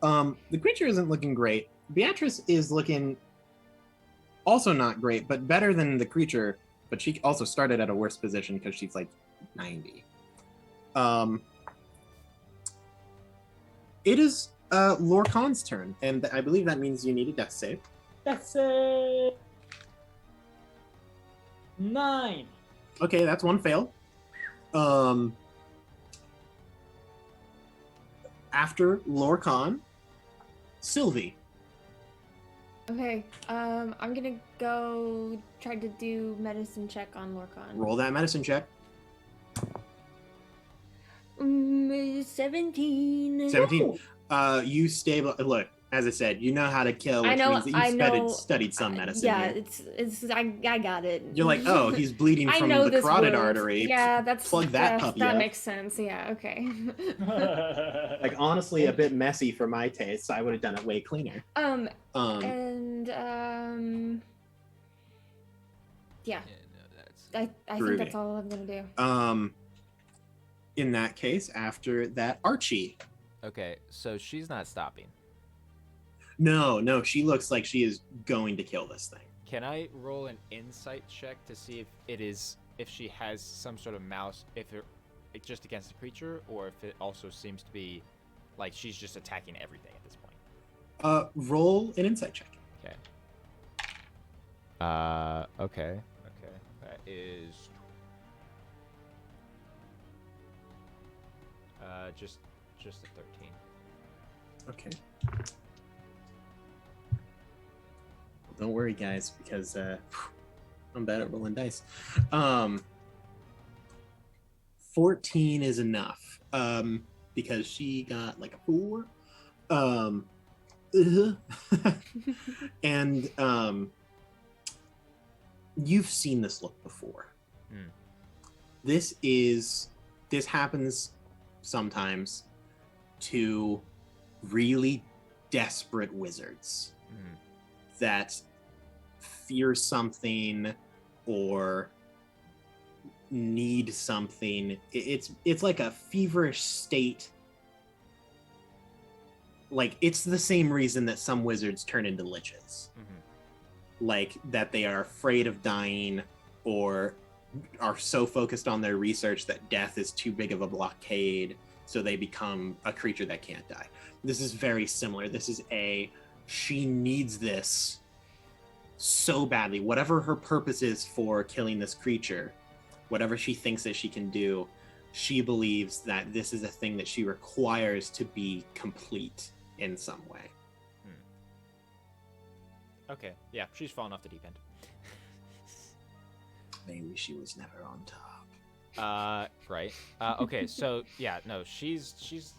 The creature isn't looking great. Beatrice is looking also not great, but better than the creature. But she also started at a worse position because she's like 90. It is Lorcan's turn, and I believe that means you need a death save. That's a 9. Okay, that's one fail. After Lorcan, Sylvie. Okay. I'm gonna go try to do medicine check on Lorcan. Roll that medicine check. 17. 17. You stable. Look, as I said, you know how to kill, which I know. means that I you know. studied some medicine. Yeah, here. it's. I got it. You're like, oh, he's bleeding I from know the this carotid wound. artery. Yeah, that's plug that puppy That up. makes sense. Yeah. Okay. Like honestly, a bit messy for my taste. So I would have done it way cleaner. And yeah. Yeah, no, that's. I think Groovy. that's all I'm gonna do. In that case, after that, Archie. Okay, so she's not stopping. No, she looks like she is going to kill this thing. Can I roll an insight check to see if she has some sort of mouse, if it just against the creature, or if it also seems to be like she's just attacking everything at this point? Roll an insight check. Okay. Okay. That is just a 13. Okay. Don't worry, guys, because I'm bad at rolling dice. 14 is enough. Because she got like a 4. And you've seen this look before. Hmm. This happens sometimes to really desperate wizards Hmm. that fear something or need something. It's like a feverish state. Like, it's the same reason that some wizards turn into liches. Hmm. Like, that they are afraid of dying or are so focused on their research that death is too big of a blockade, so they become a creature that can't die. This is very similar. She needs this so badly. Whatever her purpose is for killing this creature, whatever she thinks that she can do, she believes that this is a thing that she requires to be complete in some way. Okay, yeah, she's fallen off the deep end. Maybe she was never on top. Right. Okay, so yeah, no, she's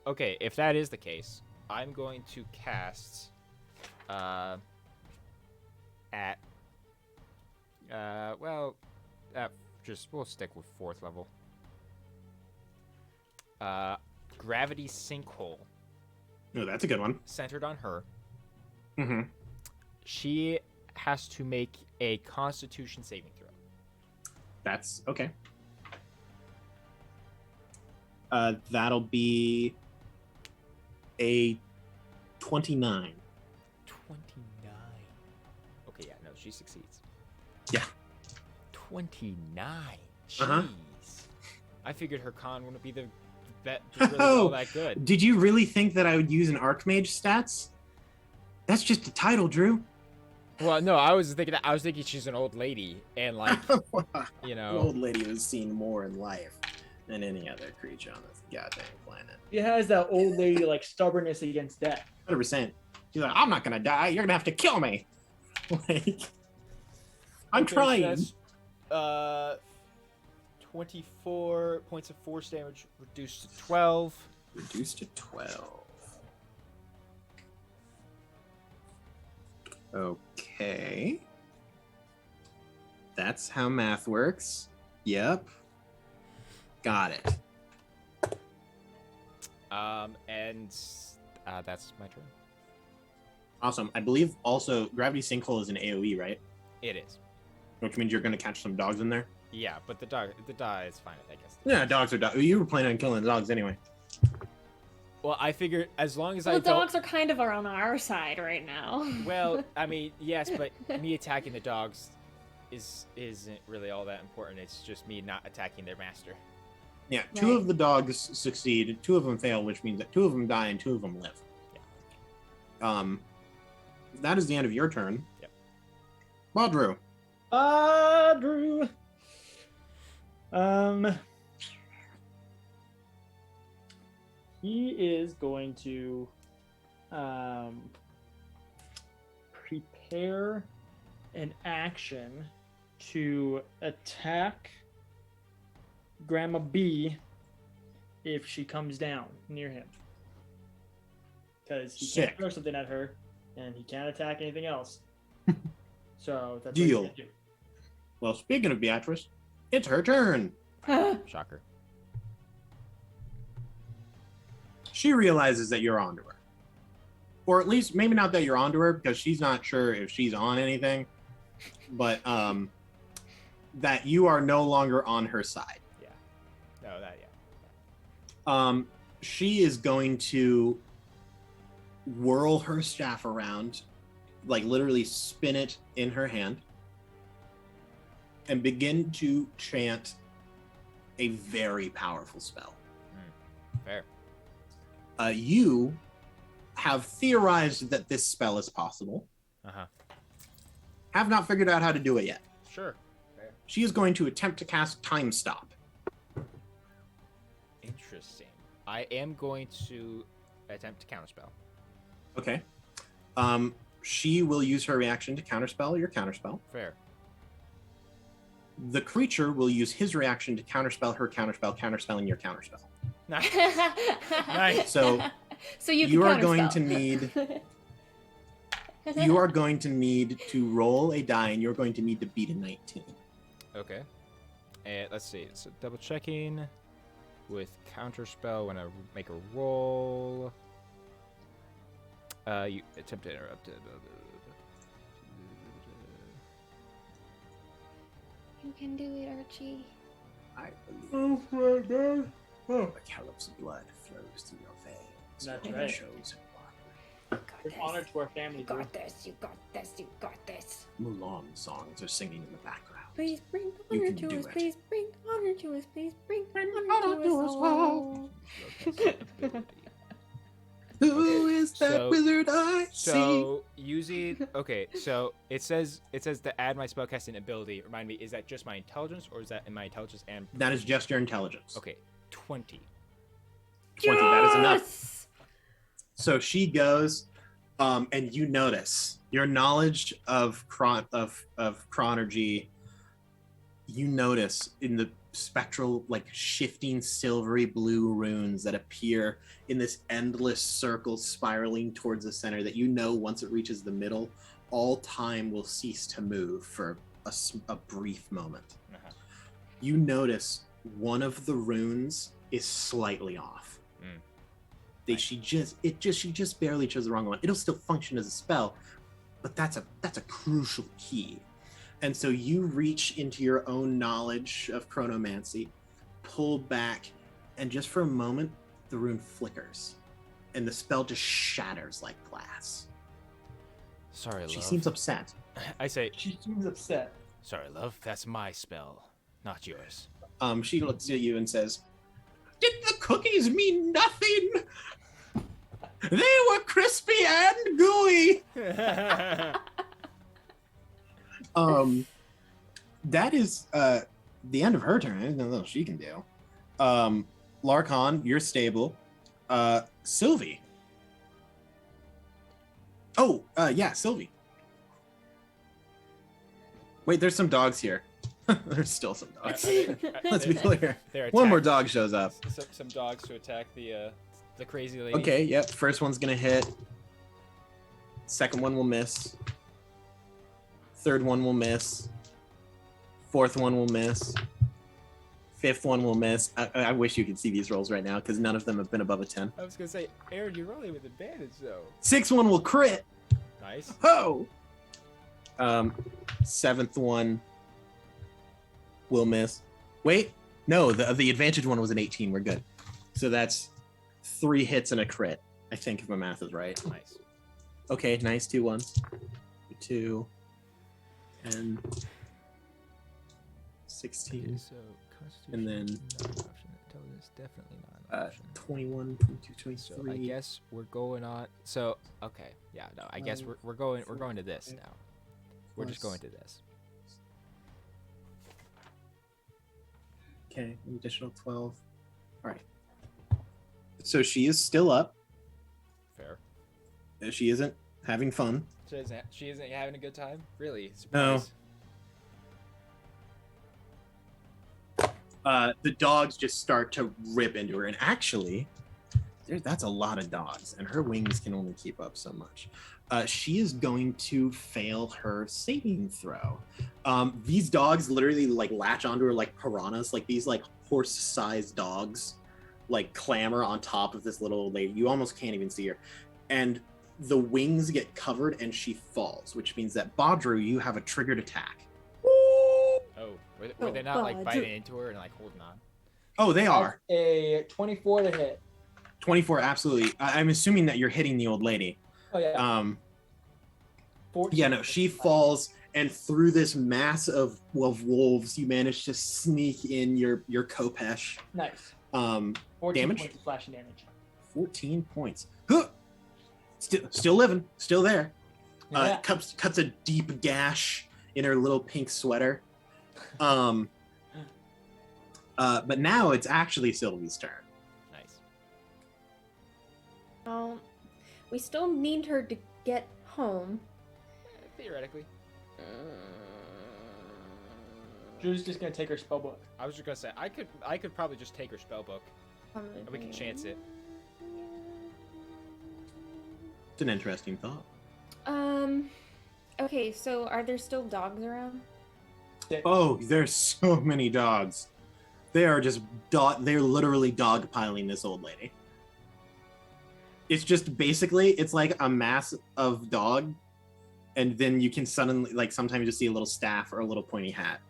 okay. If that is the case, I'm going to cast we'll stick with 4th level. Gravity Sinkhole, No, that's a good one. centered on her. Mm-hmm. She has to make a Constitution saving throw. That's okay. That'll be a 29. 29. Okay, yeah, no, she succeeds. Yeah. 29. Jeez. Uh-huh. I figured her con wouldn't be really all that good. Did you really think that I would use an Archmage stats? That's just a title, Drew. Well, no, I was thinking she's an old lady, and like, you The know, old lady has seen more in life than any other creature on this goddamn planet. It has that old lady like stubbornness against death. 100%. She's like, I'm not gonna die. You're gonna have to kill me. Like, I'm okay, trying. So that's, 24 points of force damage reduced to 12. Reduced to 12. Okay. That's how math works. Yep. Got it. And that's my turn. Awesome. I believe also Gravity Sinkhole is an AoE, right? It is. Which means you're going to catch some dogs in there. Yeah, but the die is fine, I guess. Yeah, dogs are dogs. You were planning on killing the dogs anyway. Well, I figured as long as Well, I the don't. dogs are kind of on our side right now. Well, I mean, yes, but me attacking the dogs isn't really all that important. It's just me not attacking their master. Yeah, two Right. of the dogs succeed, 2 of them fail, which means that 2 of them die and 2 of them live. Yeah. That is the end of your turn. Yep. Badru. Drew. He is going to prepare an action to attack Grandma B if she comes down near him. Because he Sick. can't throw something at her, and he can't attack anything else. So that's Deal. what he's gonna do. Well, speaking of Beatrice, it's her turn. Shocker. She realizes that you're onto her. Or at least, maybe not that you're onto her, because she's not sure if she's on anything, but that you are no longer on her side. Yeah. No, that, yeah. She is going to whirl her staff around, like literally spin it in her hand, and begin to chant a very powerful spell. Fair. You have theorized that this spell is possible. Uh-huh. Have not figured out how to do it yet. Sure. Fair. She is going to attempt to cast Time Stop. Interesting. I am going to attempt to counterspell. Okay. She will use her reaction to counterspell your counterspell. Fair. The creature will use his reaction to counterspell her counterspell, counterspelling your counterspell. Nice. Nice. So you you can are going counterspell. to need you are going to need to roll a die, and you're going to need to beat a 19. Okay. And let's see. So double checking with counterspell when I make a roll. You attempt to interrupt it. You can do it, Archie. I believe. Oh my god. Oh. The Calip's blood flows through your veins. That's Your right. shows You got Give this. honor to our family. You Drew. got this. You got this. You got this. Mulan songs are singing in the background. Please bring You honor can to do us. it. Please bring honor to us. Please bring honor honor to to us us all. Who is that so- wizard I see? So using so it says to add my spellcasting ability. Remind me, is that just my intelligence or is that in my intelligence and That is just your intelligence. okay, 20. 20, that is enough. Yes! So she goes, and you notice your knowledge of chronergy. You notice in the spectral, like shifting silvery blue runes that appear in this endless circle spiraling towards the center. That you know, once it reaches the middle, all time will cease to move for a brief moment. Uh-huh. You notice one of the runes is slightly off. She just barely chose the wrong one. It'll still function as a spell, but that's a crucial key. And so you reach into your own knowledge of chronomancy, pull back, and just for a moment, the rune flickers, and the spell just shatters like glass. Sorry, love. She seems upset. I say, She seems upset. sorry, love. That's my spell, not yours. She looks at you and says, "Did the cookies mean nothing? They were crispy and gooey." That is the end of her turn. There's nothing else she can do. Larkon, you're stable. Sylvie. Oh, yeah, Sylvie. Wait, there's some dogs here. There's still some dogs. Let's be clear. One more dog shows up. Some dogs to attack the crazy lady. Okay, yep. First one's gonna hit. Second one will miss. Third one will miss. Fourth one will miss. Fifth one will miss. I wish you could see these rolls right now because none of them have been above a 10. I was gonna say, Aaron, you're rolling with advantage though. Sixth one will crit. Nice. Oh. Seventh one will miss. Wait, no, the advantage one was an 18. We're good. So that's 3 hits and a crit. I think if my math is right. Nice. Okay, nice. 2 ones. 2 and 16. So, And then, not an option. Intelligence definitely not an option. 21, 22, So 23. I guess we're going on. So okay, yeah, no, I guess we're going to this now. We're just going to this. Okay, an additional 12. All right. So she is still up. Fair. She isn't having fun. She isn't having a good time. Really? No. Surprise. The dogs just start to rip into her, and actually, that's a lot of dogs, and her wings can only keep up so much. She is going to fail her saving throw. These dogs literally like latch onto her like piranhas, like these like horse-sized dogs, like clamber on top of this little old lady. You almost can't even see her, and the wings get covered, and she falls, which means that Badru, you have a triggered attack. Oh, were they not like God. biting into her and like holding on? Oh, they are. That's a 24 to hit. 24, absolutely. I'm assuming that you're hitting the old lady. Oh yeah. 14. Yeah, no, she falls, and through this mass of wolves, you manage to sneak in your Kopesh. Nice. 14 Damage? points of slashing damage. 14 points. Huh! Still living, still there. Yeah. Cuts a deep gash in her little pink sweater. But now it's actually Sylvie's turn. Nice. We still need her to get home. Theoretically. Drew's just gonna take her spell book. I was just gonna say I could probably just take her spell book. We can chance it. It's an interesting thought. Okay, so are there still dogs around? Oh, there's so many dogs. They are just they're literally dog piling this old lady. It's just basically, it's like a mass of dog, and then you can suddenly, like, sometimes you see a little staff or a little pointy hat.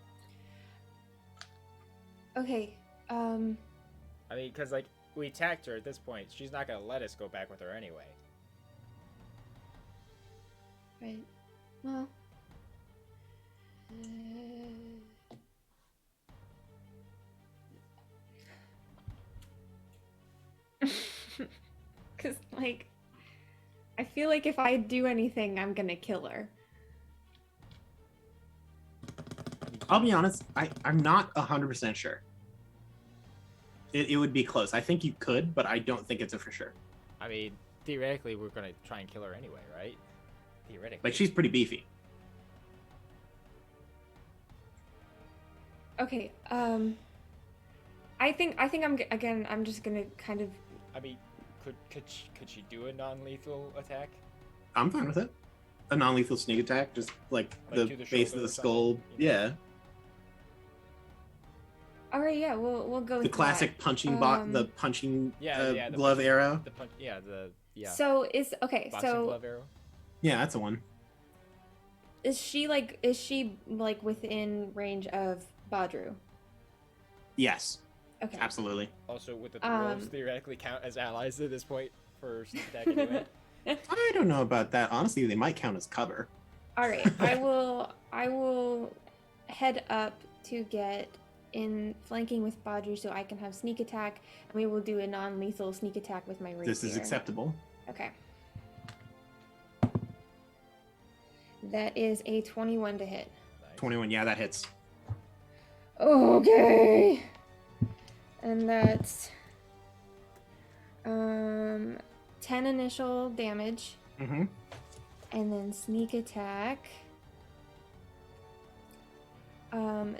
Okay. I mean, because, like, we attacked her at this point. She's not going to let us go back with her anyway. Right. Well. Because, like, I feel like if I do anything, I'm gonna kill her. I'll be honest, I'm not 100% sure. It would be close. I think you could, but I don't think it's a for sure. I mean, theoretically, we're going to try and kill her anyway, right? Theoretically. Like, she's pretty beefy. Okay, I think I'm just gonna kind of. I mean, could she do a non-lethal attack? I'm fine with it. A non-lethal sneak attack, just like the to the base of shoulder the or skull. something, you know? Yeah. All right, yeah, we'll go with The classic that. punching the punching the glove punching- arrow. The punch, yeah. So is okay. Boxing So glove arrow. Yeah, that's the one. is she like within range of Badru? Yes, Okay. absolutely. Also, would the dwarves theoretically count as allies at this point for sneak attack anyway? I don't know about that. Honestly, they might count as cover. All right, I will head up to get in flanking with Badru so I can have sneak attack, and we will do a non-lethal sneak attack with my rapier. This is acceptable. Okay. That is a 21 to hit. Nice. 21, yeah, that hits. Okay. And that's 10 initial damage, Mm-hmm. and then sneak attack.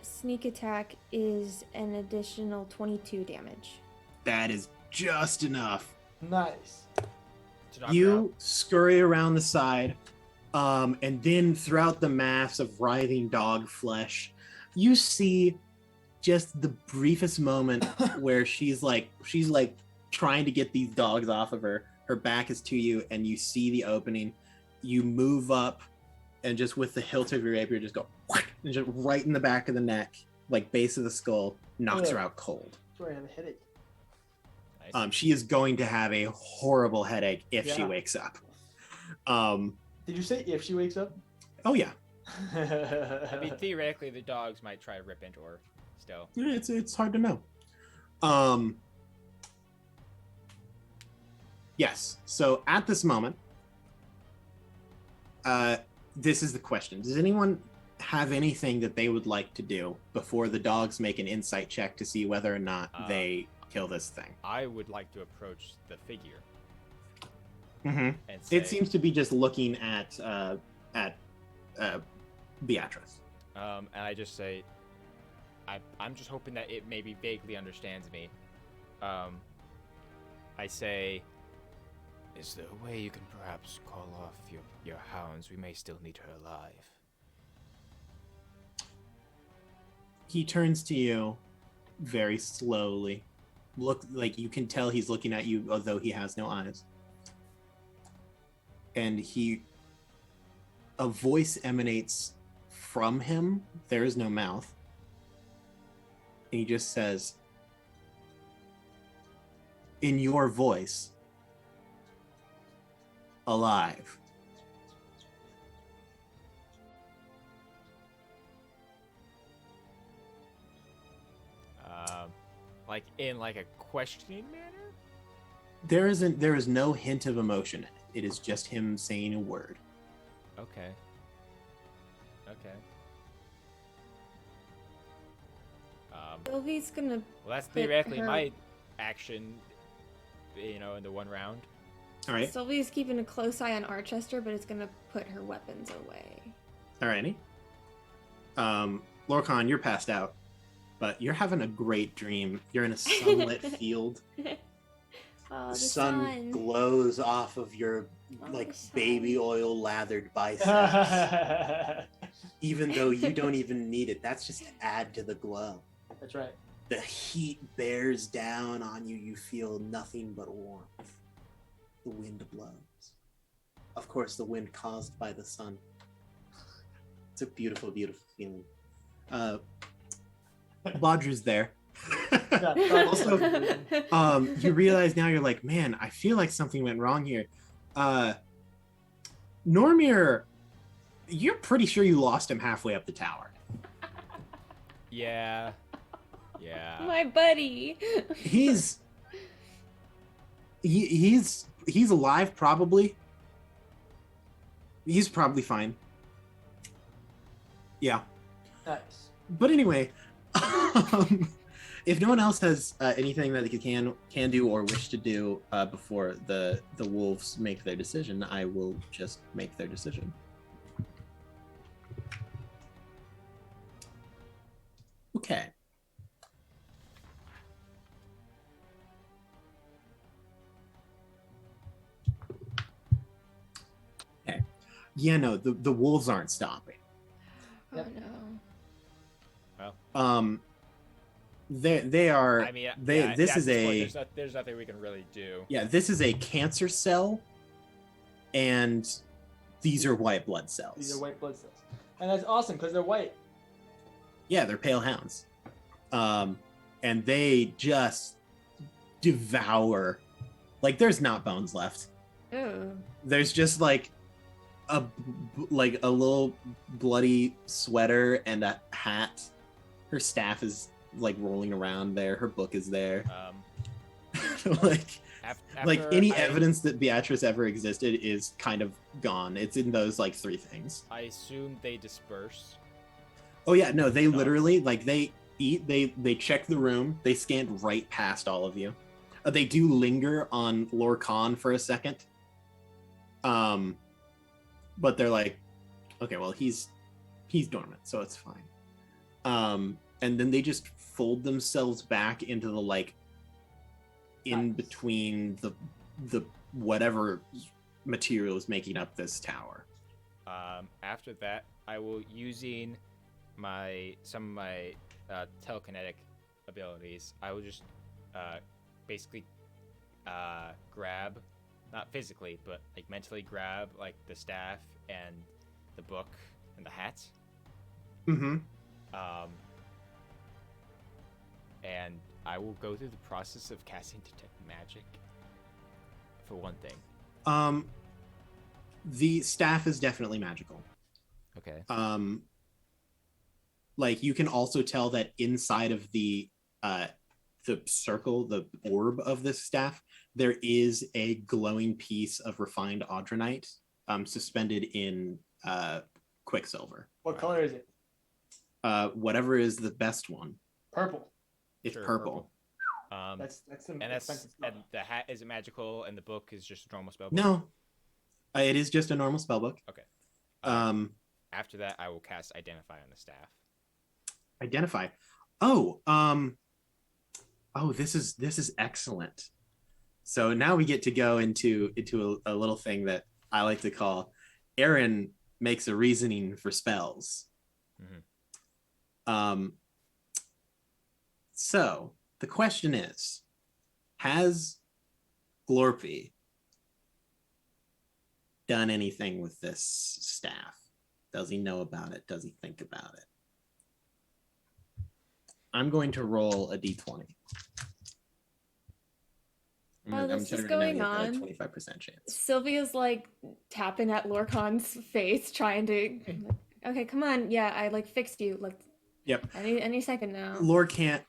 Sneak attack is an additional 22 damage. That is just enough. Nice. To knock her out. You scurry around the side, and then throughout the mass of writhing dog flesh, you see just the briefest moment where she's like trying to get these dogs off of her. Her back is to you, and you see the opening. You move up, and just with the hilt of your rapier, just go and just right in the back of the neck, like base of the skull, knocks her out cold. Sorry, I have a headache. Nice. She is going to have a horrible headache if she Yeah. wakes up. Did you say if she wakes up? Oh yeah, I mean, theoretically, the dogs might try to rip into her still. it's hard to know. Yes. So at this moment, this is the question: does anyone have anything that they would like to do before the dogs make an insight check to see whether or not they kill this thing? I would like to approach the figure Mm-hmm. and say, It seems to be just looking at Beatrice. and I just say, I'm just hoping that it maybe vaguely understands me. I say, is there a way you can perhaps call off your hounds? We may still need her alive. He turns to you very slowly. Look, like you can tell he's looking at you, although he has no eyes. And a voice emanates from him. There is no mouth. And he just says, in your voice, alive. Like in like a questioning manner? There is no hint of emotion in it. It is just him saying a word. Okay. Sylvie's gonna. Well, that's Put theoretically her- my action, in the one round. All right. Sylvie's keeping a close eye on Archester, but it's gonna put her weapons away. Alrighty. Lorcan, you're passed out, but you're having a great dream. You're in a sunlit field. Oh, The sun glows off of your Oh, like the sun. baby oil lathered biceps. even though you don't even need it. That's just to add to the glow. That's right. The heat bears down on you. You feel nothing but warmth. The wind blows. Of course, the wind caused by the sun. It's a beautiful, beautiful feeling. Baudru's there. Also, you realize now you're like, man, I feel like something went wrong here. Normir, you're pretty sure you lost him halfway up the tower. Yeah. My buddy. He's alive, probably. He's probably fine. Yeah. Nice. But anyway, if no one else has anything that they can do or wish to do before the wolves make their decision, I will just make their decision. Okay. Okay. Yeah, no, the wolves aren't stopping. Oh Yep. no. Well, they are. I mean, they. yeah, This at is point, a. there's nothing we can really do. Yeah, this is a cancer cell, and these are white blood cells. These are white blood cells. And that's awesome because they're white. Yeah, they're pale hounds. And they just devour. Like, there's not bones left. Ooh. There's just like a little bloody sweater and a hat. Her staff is like rolling around there. Her book is there. Like any evidence that Beatrice ever existed is kind of gone. It's in those like three things. I assume they disperse. Oh yeah, no, they literally like they eat. They check the room. They scanned right past all of you. They do linger on Lorcan for a second. But they're like, okay, well he's dormant, so it's fine. And then they just fold themselves back into the like in between the whatever material is making up this tower. After that, I will using some of my telekinetic abilities. I will just basically grab, not physically, but like mentally grab like the staff and the book and the hat. Mm-hmm. And I will go through the process of casting detect magic. For one thing. The staff is definitely magical. Okay. Like you can also tell that inside of the circle, the orb of this staff, there is a glowing piece of refined audronite suspended in quicksilver. What color is it? Whatever is the best one. Purple. It's Sure, purple. That's some and expensive stuff. and the hat is magical, and the book is just a normal spellbook. No, it is just a normal spellbook. Okay. After that, I will cast Identify on the staff. Identify. This is excellent. So now we get to go into a little thing that I like to call Aaron makes a reasoning for spells. Mm-hmm. So the question is, has Glorpy done anything with this staff? Does he know about it? Does he think about it? I'm going to roll a d20. While this is going on, 25% chance. Sylvia's like tapping at Lorcan's face, trying to. Okay, come on. Yeah, I like fixed you. Like, yep. Any second now. Lorcan,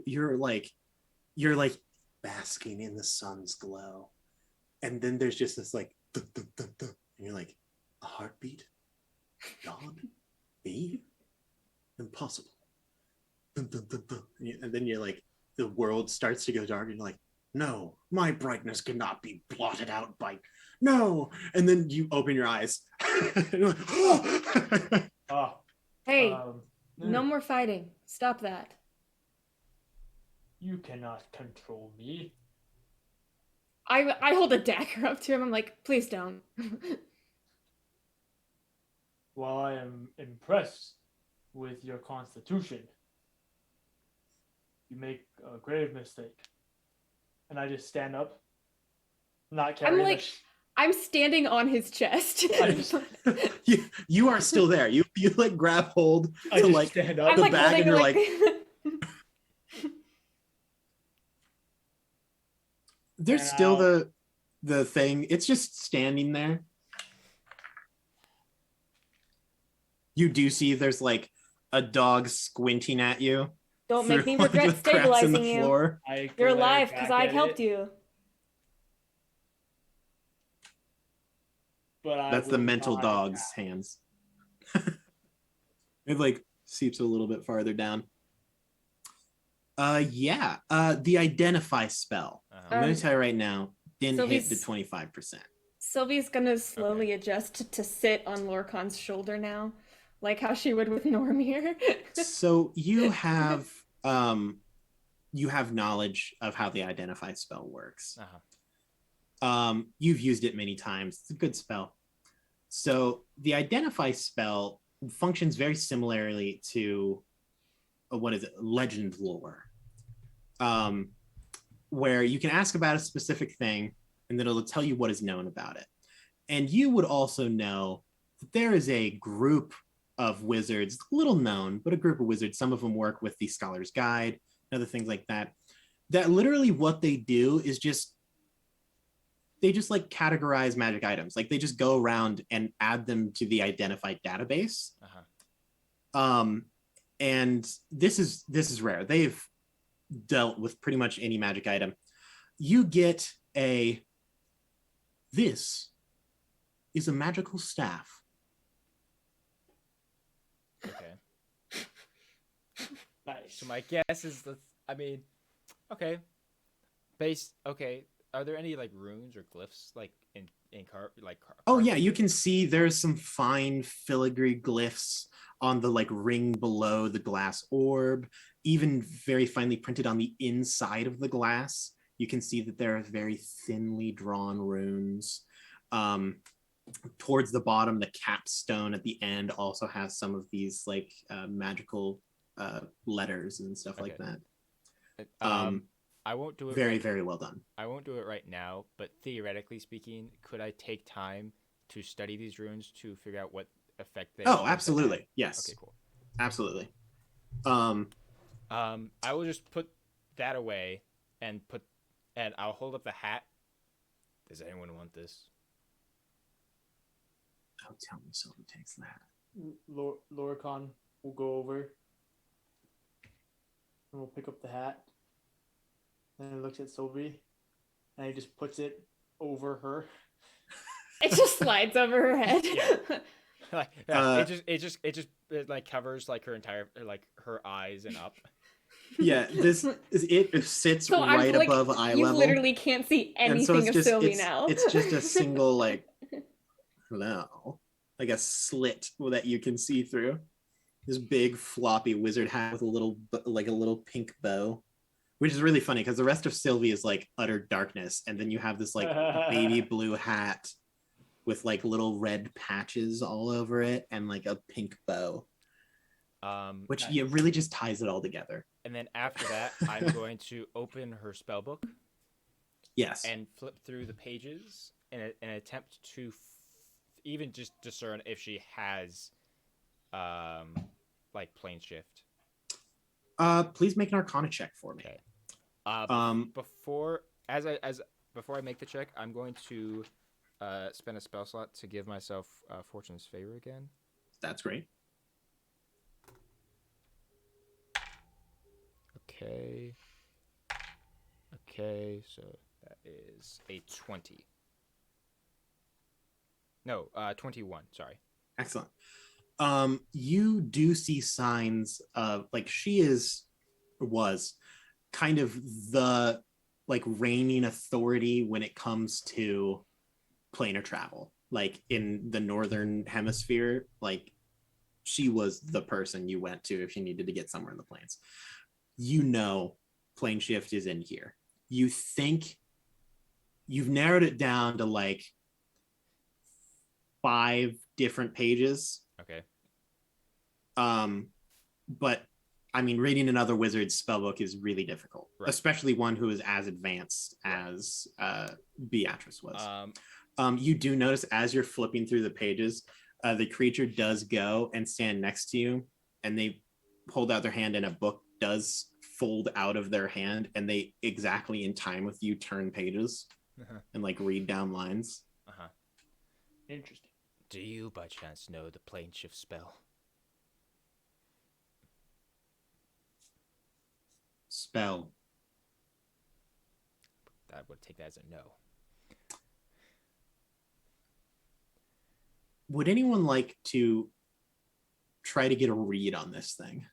you're like basking in the sun's glow, and then there's just this like, duh, duh, duh, duh, and you're like, a heartbeat, God, me, impossible. Dun, dun, dun, dun. And then you're like, the world starts to go dark, and you're like, no, my brightness cannot be blotted out by no. And then you open your eyes. And you're like, oh. Hey, no more fighting. Stop that. You cannot control me. I hold a dagger up to him. I'm like, please don't. While I am impressed with your constitution, you make a grave mistake. And I just stand up, not carrying. I'm standing on his chest. you are still there. You like grab hold I to just like stand up. I'm the like bag, and holding you're like. there's And still I'll- the thing. It's just standing there. You do see there's like a dog squinting at you. Don't make through, me regret the cracks in the stabilizing you. floor. I You're glare alive because back I at helped it, you. But I That's the will mental not dog's attack. hands. It like seeps a little bit farther down. Yeah. The identify spell. I'm gonna tell you right now, didn't hit the Sylvie's- 25%. Sylvie's gonna slowly adjust to sit on Lorcan's shoulder now, like how she would with Normir. So you have knowledge of how the identify spell works. You've used it many times. It's a good spell. So the identify spell functions very similarly to legend lore, where you can ask about a specific thing and then it'll tell you what is known about it. And you would also know that there is a group of wizards, little known, but a group of wizards. Some of them work with the Scholar's Guide and other things like that. That literally what they do is they just like categorize magic items. Like they just go around and add them to the identified database. And this is rare. They've dealt with pretty much any magic item. You get this is a magical staff. Okay. Nice. So my guess is okay. Okay. Are there any like runes or glyphs like in Oh yeah, you can see there's some fine filigree glyphs on the like ring below the glass orb, even very finely printed on the inside of the glass. You can see that there are very thinly drawn runes. Towards the bottom, the capstone at the end also has some of these like magical letters and stuff like that. I won't do it. Very, very well done. I won't do it right now, but theoretically speaking, could I take time to study these runes to figure out what effect they? Oh, absolutely. Yes. Okay, cool. Absolutely. I will just put that away and I'll hold up the hat. Does anyone want this? Don't tell me someone takes that. Lorcan will go over and we'll pick up the hat. And he looks at Sylvie and he just puts it over her. It just slides over her head. Yeah. It like covers like her entire like her eyes and up. Yeah, it sits So I'm right like, above eye you level. literally can't see And so anything of Sylvie it's, now. It's just a single like hello, like a slit that you can see through. This big floppy wizard hat with a little pink bow, which is really funny because the rest of Sylvie is like utter darkness, and then you have this like baby blue hat with like little red patches all over it and like a pink bow. Which Nice. really just ties it all together. And then after that, I'm going to open her spell book. Yes. And flip through the pages in an attempt to even just discern if she has, like plane shift. Please make an Arcana check for me. Okay. Before I make the check, I'm going to spend a spell slot to give myself Fortune's Favor again. That's great. Okay, so that is a 20. No, 21, sorry. Excellent. You do see signs of like she was kind of the like reigning authority when it comes to planar travel. Like in the northern hemisphere, like she was the person you went to if you needed to get somewhere in the plains. You know, plane shift is in here. You think you've narrowed it down to like 5 different pages Okay. But I mean, reading another wizard's spellbook is really difficult, Right. especially one who is as advanced as Beatrice was. Um, You do notice as you're flipping through the pages, the creature does go and stand next to you, and they hold out their hand, and a book does fold out of their hand, and they exactly in time with you turn pages and like read down lines. Interesting. Do you by chance know the plane shift spell? Spell. I would take that as a no. Would anyone like to try to get a read on this thing?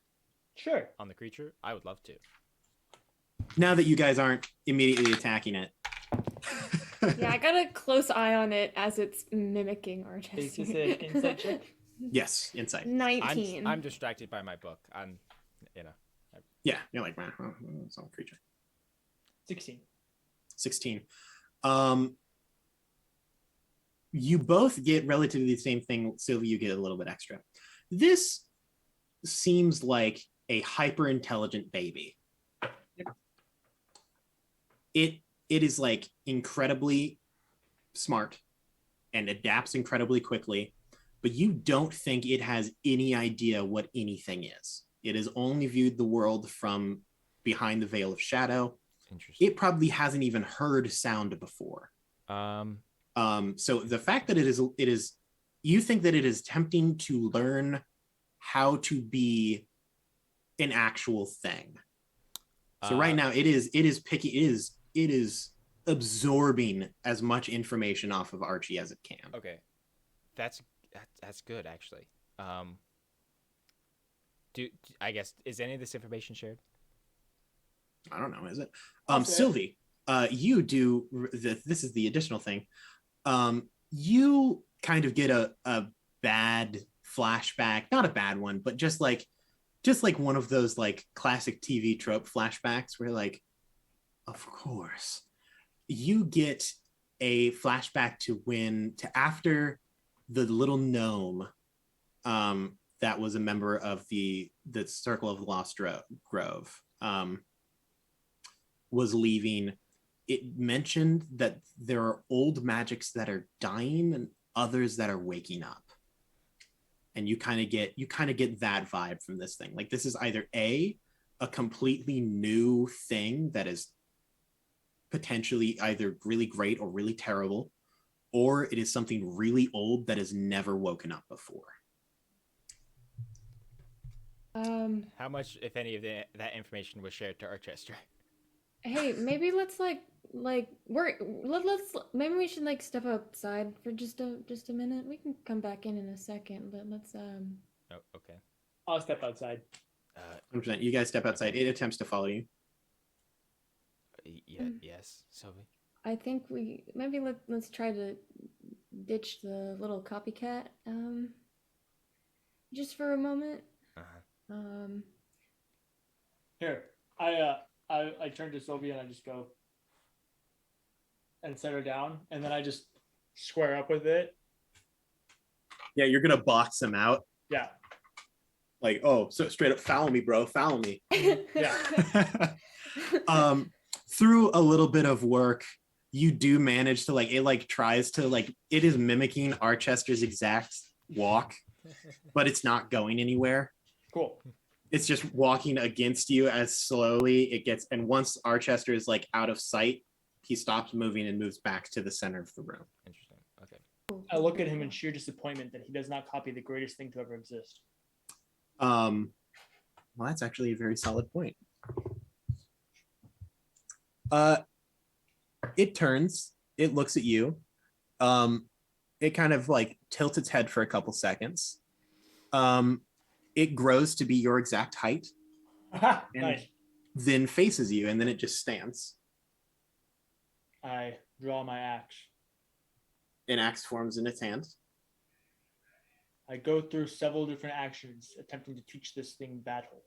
Sure. On the creature? I would love to. Now that you guys aren't immediately attacking it. Yeah, I got a close eye on it as it's mimicking our Is this an insight check? Yes, insight. 19. I'm distracted by my book. I'm, you know. Yeah, you're like, well, it's not a creature. 16. 16. You both get relatively the same thing. Sylvie, you get a little bit extra. This seems like a hyper intelligent baby. Yep. It is like incredibly smart and adapts incredibly quickly, but you don't think it has any idea what anything is. It has only viewed the world from behind the veil of shadow. Interesting. It probably hasn't even heard sound before. So the fact that it is, you think that it is attempting to learn how to be an actual thing. So right now it is absorbing as much information off of Archie as it can. Okay. That's good actually. I guess is any of this information shared? I don't know, is it? Okay. Sylvie, you do this is the additional thing. You kind of get a bad flashback, not a bad one, but just like one of those like classic TV trope flashbacks where like, of course, you get a flashback to after the little gnome that was a member of the Circle of the Lost Grove was leaving. It mentioned that there are old magics that are dying and others that are waking up. And you kind of get that vibe from this thing. Like this is either a completely new thing that is potentially either really great or really terrible, or it is something really old that has never woken up before. How much, if any, of that information was shared to Archester? Hey, maybe let's let's maybe we should like step outside for just a minute. We can come back in a second, but let's Oh, okay. I'll step outside. 100%. You guys step outside. It attempts to follow you. Yeah. Yes, Sylvie. I think let's try to ditch the little copycat just for a moment. Here, I turn to Sylvie and I just go and set her down, and then I just square up with it. Yeah, you're gonna box him out. Yeah. Like, oh, so straight up, foul me, bro, foul me. Yeah. Through a little bit of work, you do manage to tries to it is mimicking Archester's exact walk, but it's not going anywhere. Cool. It's just walking against you as slowly it gets, and once Archester is like out of sight, he stops moving and moves back to the center of the room. Interesting. Okay. I look at him in sheer disappointment that he does not copy the greatest thing to ever exist. Well, that's actually a very solid point. It turns, it looks at you. It kind of like tilts its head for a couple seconds. It grows to be your exact height. Nice. Then faces you, and then it just stands. I draw my axe. An axe forms in its hand. I go through several different actions attempting to teach this thing battle.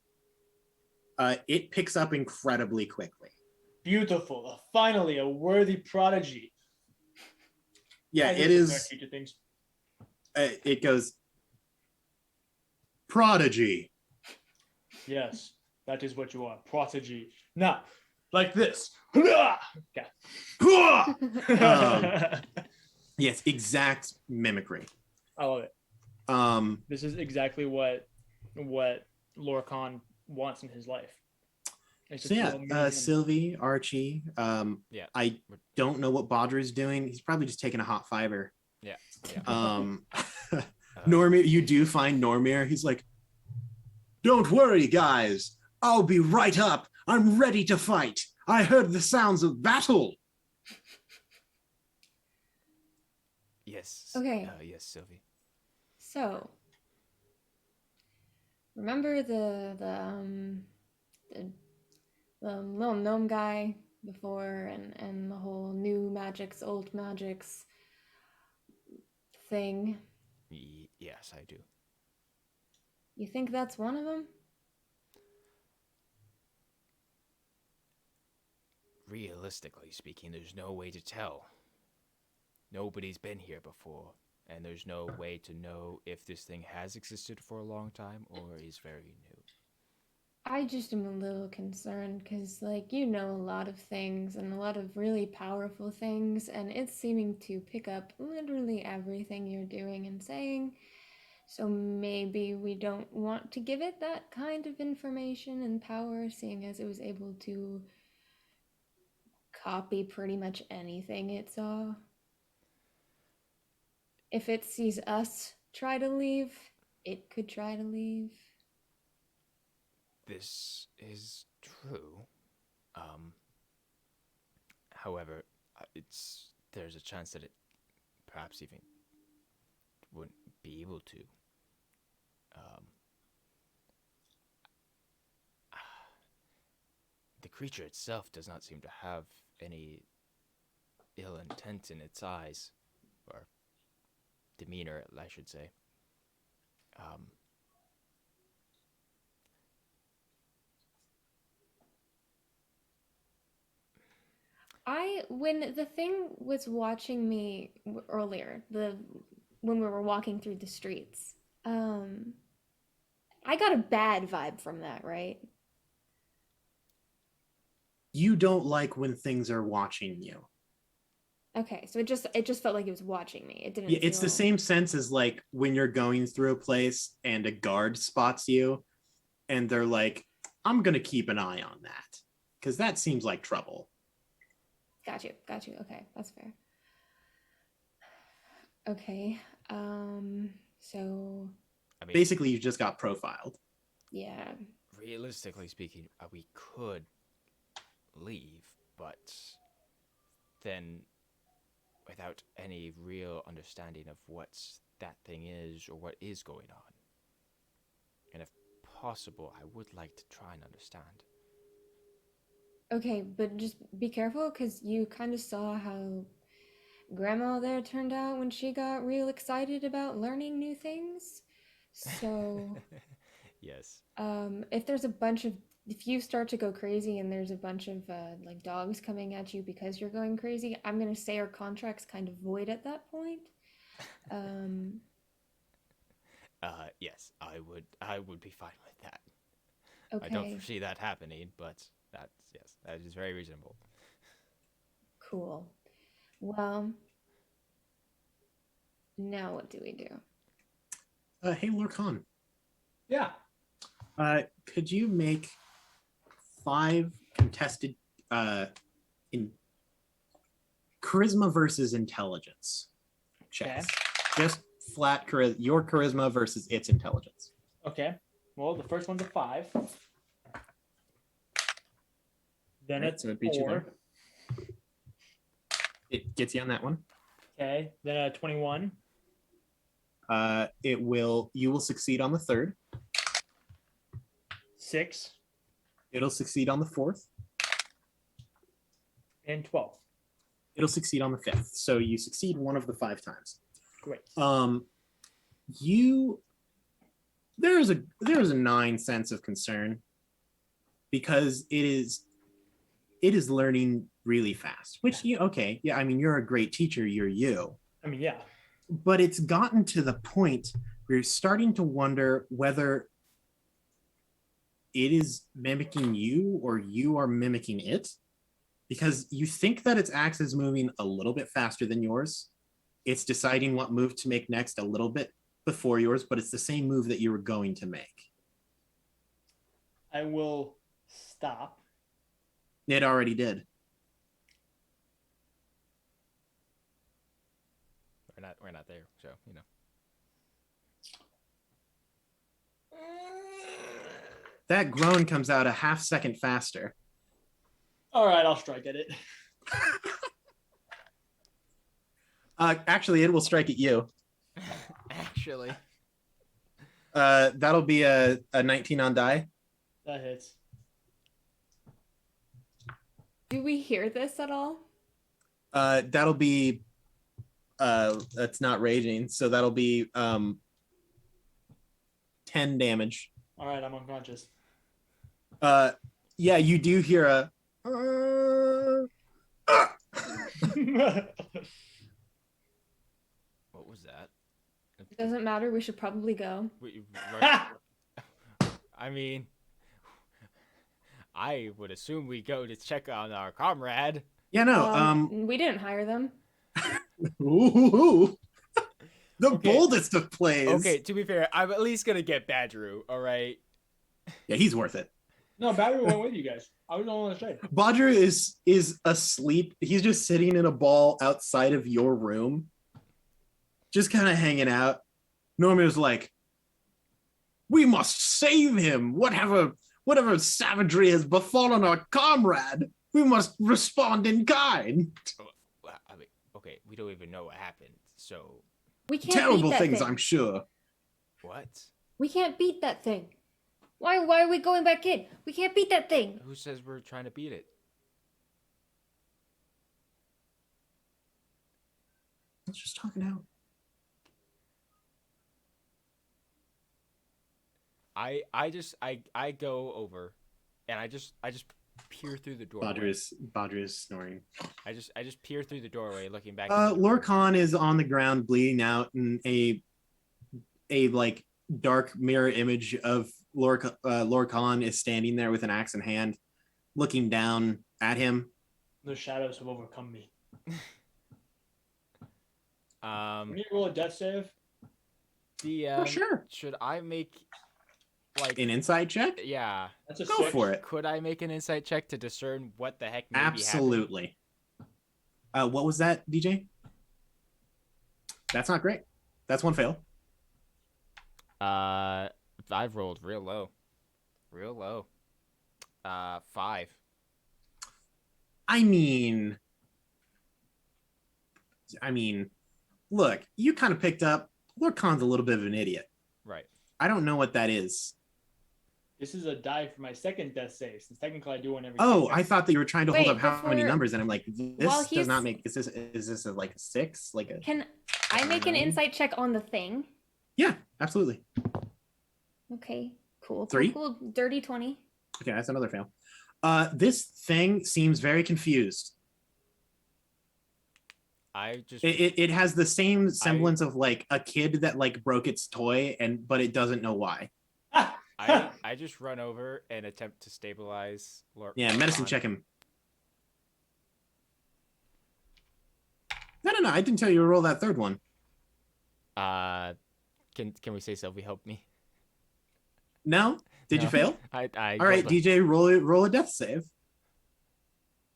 It picks up incredibly quickly. Beautiful. Finally, a worthy prodigy. Yeah, I it hate is. when I teach things. It goes, Prodigy. Yes, that is what you are. Prodigy. Now, like this. Okay. Yes, exact mimicry. I love it. This is exactly what Lorcan wants in his life. It's So just yeah, little mini him. Sylvie, Archie. Yeah. I don't know what Bodger is doing. He's probably just taking a hot fiber. Yeah. Normir, you do find Normir. He's like, "Don't worry, guys. I'll be right up. I'm ready to fight. I heard the sounds of battle." Yes. Okay. Yes, Sylvie. So, remember the little gnome guy before, and the whole new magics, old magics thing? Yes, I do. You think that's one of them? Realistically speaking, there's no way to tell. Nobody's been here before, and there's no way to know if this thing has existed for a long time or is very new. I just am a little concerned because, like, you know a lot of things and a lot of really powerful things, and it's seeming to pick up literally everything you're doing and saying. So maybe we don't want to give it that kind of information and power, seeing as it was able to copy pretty much anything it saw. If it sees us try to leave, it could try to leave. This is true. However, there's a chance that it perhaps even wouldn't be able to. The creature itself does not seem to have any ill intent in its eyes, or demeanor, I should say. When the thing was watching me earlier, when we were walking through the streets, I got a bad vibe from that, right? You don't like when things are watching you. Okay, so it just felt like it was watching me. It didn't. Yeah, it's the same sense as like when you're going through a place and a guard spots you, and they're like, "I'm gonna keep an eye on that," because that seems like trouble. Got you. Okay, that's fair. Okay, so I mean, basically, you just got profiled. yeah. Realistically speaking, we could leave, but then without any real understanding of what that thing is or what is going on. And if possible, I would like to try and understand. Okay, but just be careful, because you kind of saw how Grandma there turned out when she got real excited about learning new things. So, Yes. if you start to go crazy and there's a bunch of like dogs coming at you because you're going crazy, I'm gonna say our contract's kind of void at that point. Yes, I would be fine with that. Okay. I don't foresee that happening, but that is very reasonable. Cool. Well, now what do we do? Hey, Lorcan. Yeah. Could you make 5 contested in charisma versus intelligence checks? Okay. Just flat your charisma versus its intelligence. Okay. Well, the first one's a 5. Then Right, it's so it beats you 4. there. It gets you on that one. Okay. Then a 21. You will succeed on the 3rd. 6 It'll succeed on the 4th. and 12. It'll succeed on the 5th. So you succeed one of the 5 times. Great. There is a 9 sense of concern because it is learning really fast, which I mean, you're a great teacher, you're you. I mean, yeah. But it's gotten to the point we're starting to wonder whether it is mimicking you or you are mimicking it, because you think that its axe is moving a little bit faster than yours. It's deciding what move to make next a little bit before yours, but it's the same move that you were going to make. I will stop. It already did. We're not there, so you know. That groan comes out a half second faster. All right, I'll strike at it. Actually, it will strike at you. Actually. That'll be a 19 on die. That hits. Do we hear this at all? That'll be that's not raging, so that'll be 10 damage. All right, I'm unconscious. Yeah, you do hear a What was that? It doesn't matter. We should probably go. I mean, I would assume we go to check on our comrade. Yeah, no. We didn't hire them. Ooh, the Okay. boldest of plays. Okay, to be fair, I'm at least gonna get Badru. All right. Yeah, he's worth it. No, Battery went with you guys. I was on the trade. Badru is asleep. He's just sitting in a ball outside of your room, just kind of hanging out. Norman's like, "We must save him. Whatever savagery has befallen our comrade, we must respond in kind." Well, I mean, okay, we don't even know what happened. So We can't Terrible beat that things, thing. I'm sure. what? We can't beat that thing. Why are we going back in? We can't beat that thing. Who says we're trying to beat it? Let's just talk it out. I go over, and I just peer through the doorway. Badru is snoring. I just peer through the doorway, looking back. Lorcan is on the ground bleeding out, and a like dark mirror image of Lorcan is standing there with an axe in hand, looking down at him. The shadows have overcome me. Can you The roll a death save? For sure. Should I make like An insight check? Yeah. That's a Go 6. for it. Could I make an insight check to discern what the heck may be Absolutely. What was that, DJ? That's not great. That's one fail. happening? I've rolled real low. 5. I mean, look, you kind of picked up. Lorcan's a little bit of an idiot. Right. I don't know what that is. This is a die for my second death save, since technically I do one every. Oh, 2 I thought that you were trying to Wait, hold up how many before- numbers, and I'm like, While this does he's- not make. Is this like a 6? Like a Can I make an insight check on the thing? yeah, absolutely. Okay, cool. 3? Cool. Dirty 20. Okay, that's another fail. This thing seems very confused. I just It has the same semblance of like a kid that like broke its toy, but it doesn't know why. I just run over and attempt to stabilize Yeah, medicine Lorcan. check him. No. I didn't tell you to roll that third one. Can we say Sylvie helped me? No? Did you No. fail? I All right, rolled a- DJ, roll a death save.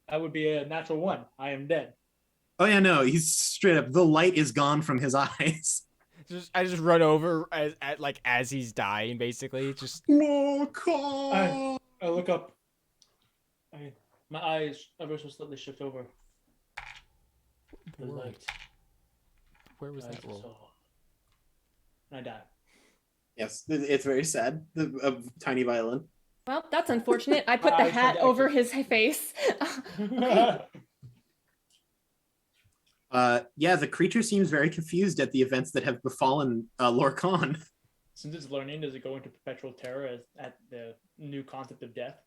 That would be a natural 1. I am dead. Oh yeah, no, he's straight up. The light is gone from his eyes. I just run over as he's dying, basically. Just Lorcan! I look up. My eyes ever so slightly shift over. The Where- light. Where was Eyes that roll? dissolve. And I die. Yes, it's very sad. A tiny violin. Well, that's unfortunate. I put the I hat forget. over his face. Okay. Yeah, the creature seems very confused at the events that have befallen Lorcan. Since it's learning, does it go into perpetual terror at the new concept of death?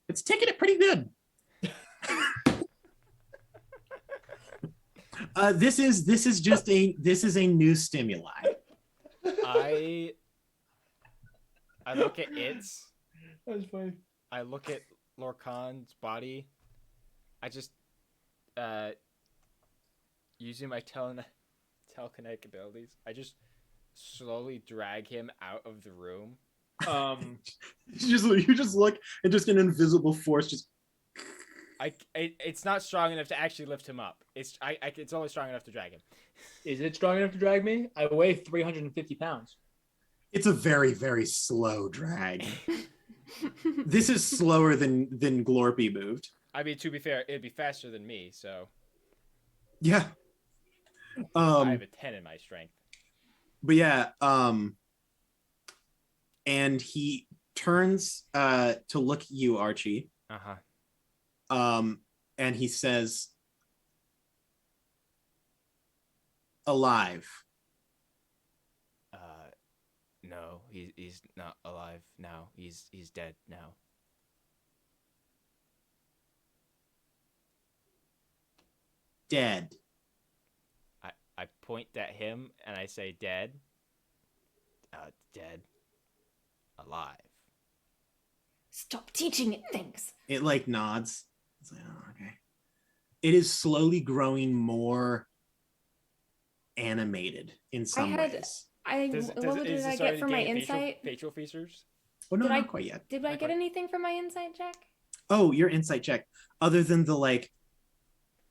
It's taking it pretty good. This is a new stimuli. I look at it. That was funny. I look at Lorcan's body. I just using my telekinetic abilities. I just slowly drag him out of the room. You just look and just an invisible force just. It's not strong enough to actually lift him up. It's only strong enough to drag him. Is it strong enough to drag me? I weigh 350 pounds. It's a very, very slow drag. This is slower than Glorpy moved. I mean, to be fair, it'd be faster than me. So yeah. I have a 10 in my strength. But yeah, and he turns to look at you, Archie. And he says, alive. No, he's not alive now. He's dead now. Dead. I point at him and I say dead. Dead. Alive. Stop teaching it things. It like nods. It's like, oh, okay. It is slowly growing more animated in some ways. What did I get for my insight? Facial features? Oh no, Did not quite yet. Did I get anything for my insight check? Oh, your insight check. Other than the like,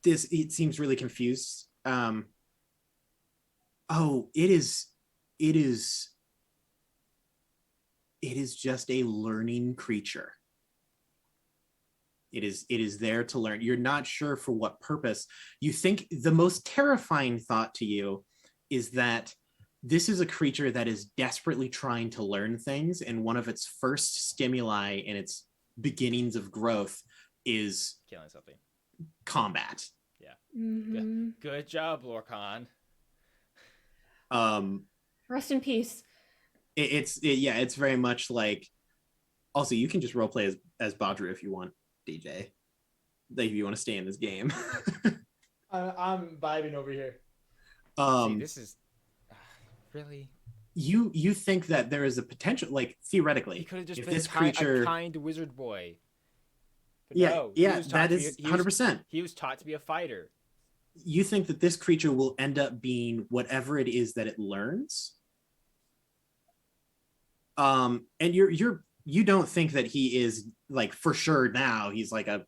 this, it seems really confused. Oh, it is just a learning creature. It is there to learn. You're not sure for what purpose. You think the most terrifying thought to you is that this is a creature that is desperately trying to learn things, and one of its first stimuli in its beginnings of growth is killing something. Combat. Yeah. Mm-hmm. Good job, Lorcan. Rest in peace. It's very much like. Also, you can just roleplay as Badru if you want, DJ. Like if you want to stay in this game. I'm vibing over here. See, this is really. You think that there is a potential, like theoretically, he could have just if been this a kind wizard boy. But yeah, no, that is 100%. He was taught to be a fighter. You think that this creature will end up being whatever it is that it learns. And you don't think that he is like for sure now he's like a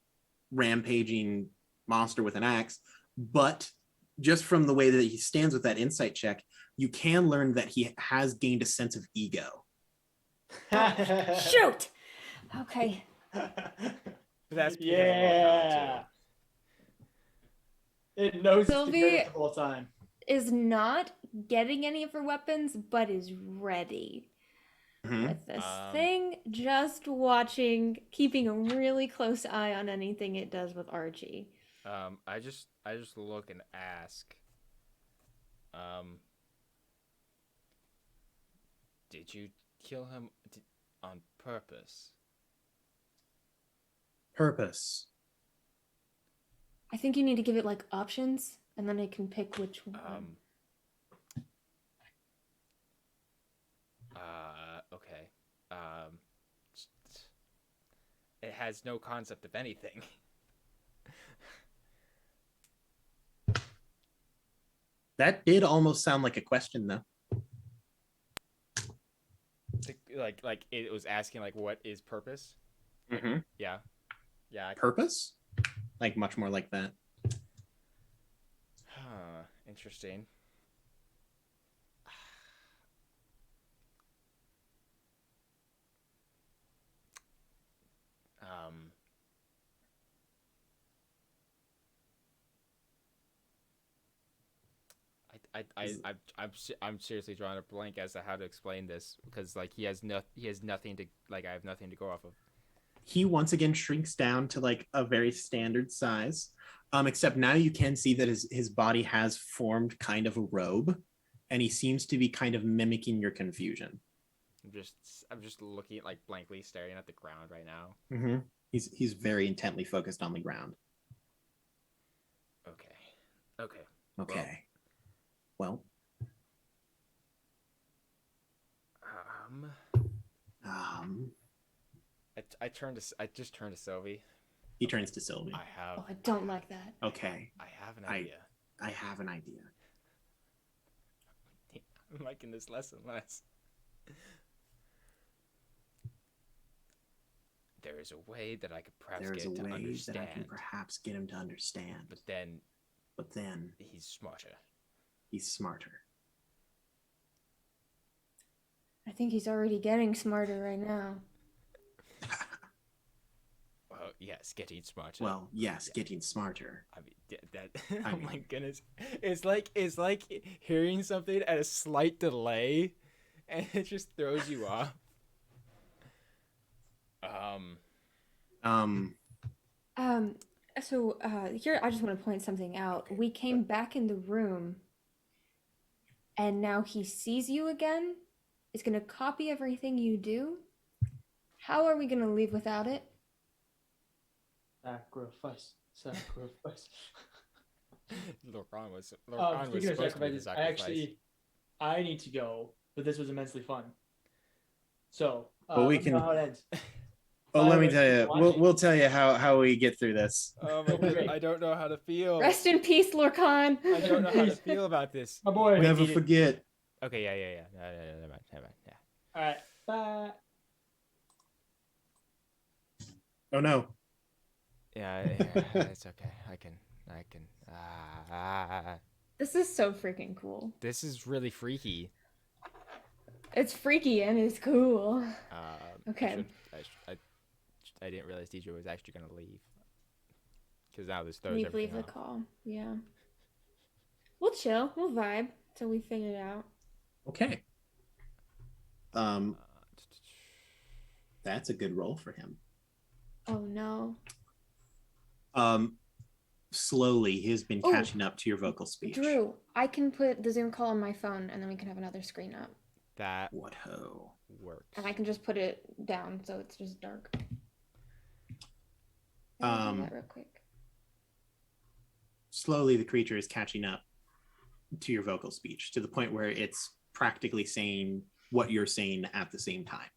rampaging monster with an axe, but just from the way that he stands with that insight check, you can learn that he has gained a sense of ego. Shoot. Okay. That's yeah. It knows Sylvie it's the whole time. Is not getting any of her weapons, but is ready. Mm-hmm. With this thing, just watching, keeping a really close eye on anything it does with Archie. I just look and ask. Did you kill him on purpose? Purpose. I think you need to give it like options, and then I can pick which one. Okay. It has no concept of anything. That did almost sound like a question, though. Like it was asking like, what is purpose? Mm-hmm. Yeah. Purpose? Like much more like that. Huh. Interesting. I'm seriously drawing a blank as to how to explain this because like he has nothing to like I have nothing to go off of. He once again shrinks down to like a very standard size, except now you can see that his body has formed kind of a robe, and he seems to be kind of mimicking your confusion. I'm just looking at like blankly staring at the ground right now. Mm-hmm. He's very intently focused on the ground. Okay. Okay. Well, um, I just turned to Sylvie. he turns to Sylvie. Oh, I don't like that. Okay, I have an idea. I have an idea. I'm liking this less and less. There is a way that I could perhaps There is get a him to way understand. that I can perhaps get him to understand. But then he's smarter. smarter. I think he's already getting smarter right now. Well, yes, getting smarter. Well, yes, getting smarter. I mean, that. Oh my goodness! It's like hearing something at a slight delay, and it just throws you off. So here I just want to point something out. We came back in the room and now he sees you again. Is going to copy everything you do. How are we going to leave without it? Sacrifice. Laurent was Speaking of supposed to be the sacrifices, sacrifice. I need to go, but this was immensely fun. So, Well, we let me know can- how it ends. Oh, let me tell you. Watching. We'll tell you how we get through this. Oh my god, I don't know how to feel. Rest in peace, Lorcan. I don't know how to feel about this. My boy. Never forget. Okay, yeah. No, never mind. Yeah. All right. Bye. Oh no. Yeah, it's okay. I can. This is so freaking cool. This is really freaky. It's freaky and it's cool. Okay. I didn't realize DJ was actually gonna leave. Because now this throws Leave everything the off. call. Yeah. We'll chill. We'll vibe till we figure it out. Okay. That's a good roll for him. Oh no. Slowly he's been Oh. catching up to your vocal speech. Drew, I can put the Zoom call on my phone and then we can have another screen up. That What ho? works. And I can just put it down so it's just dark. I'll do that real quick. Slowly the creature is catching up to your vocal speech to the point where it's practically saying what you're saying at the same time.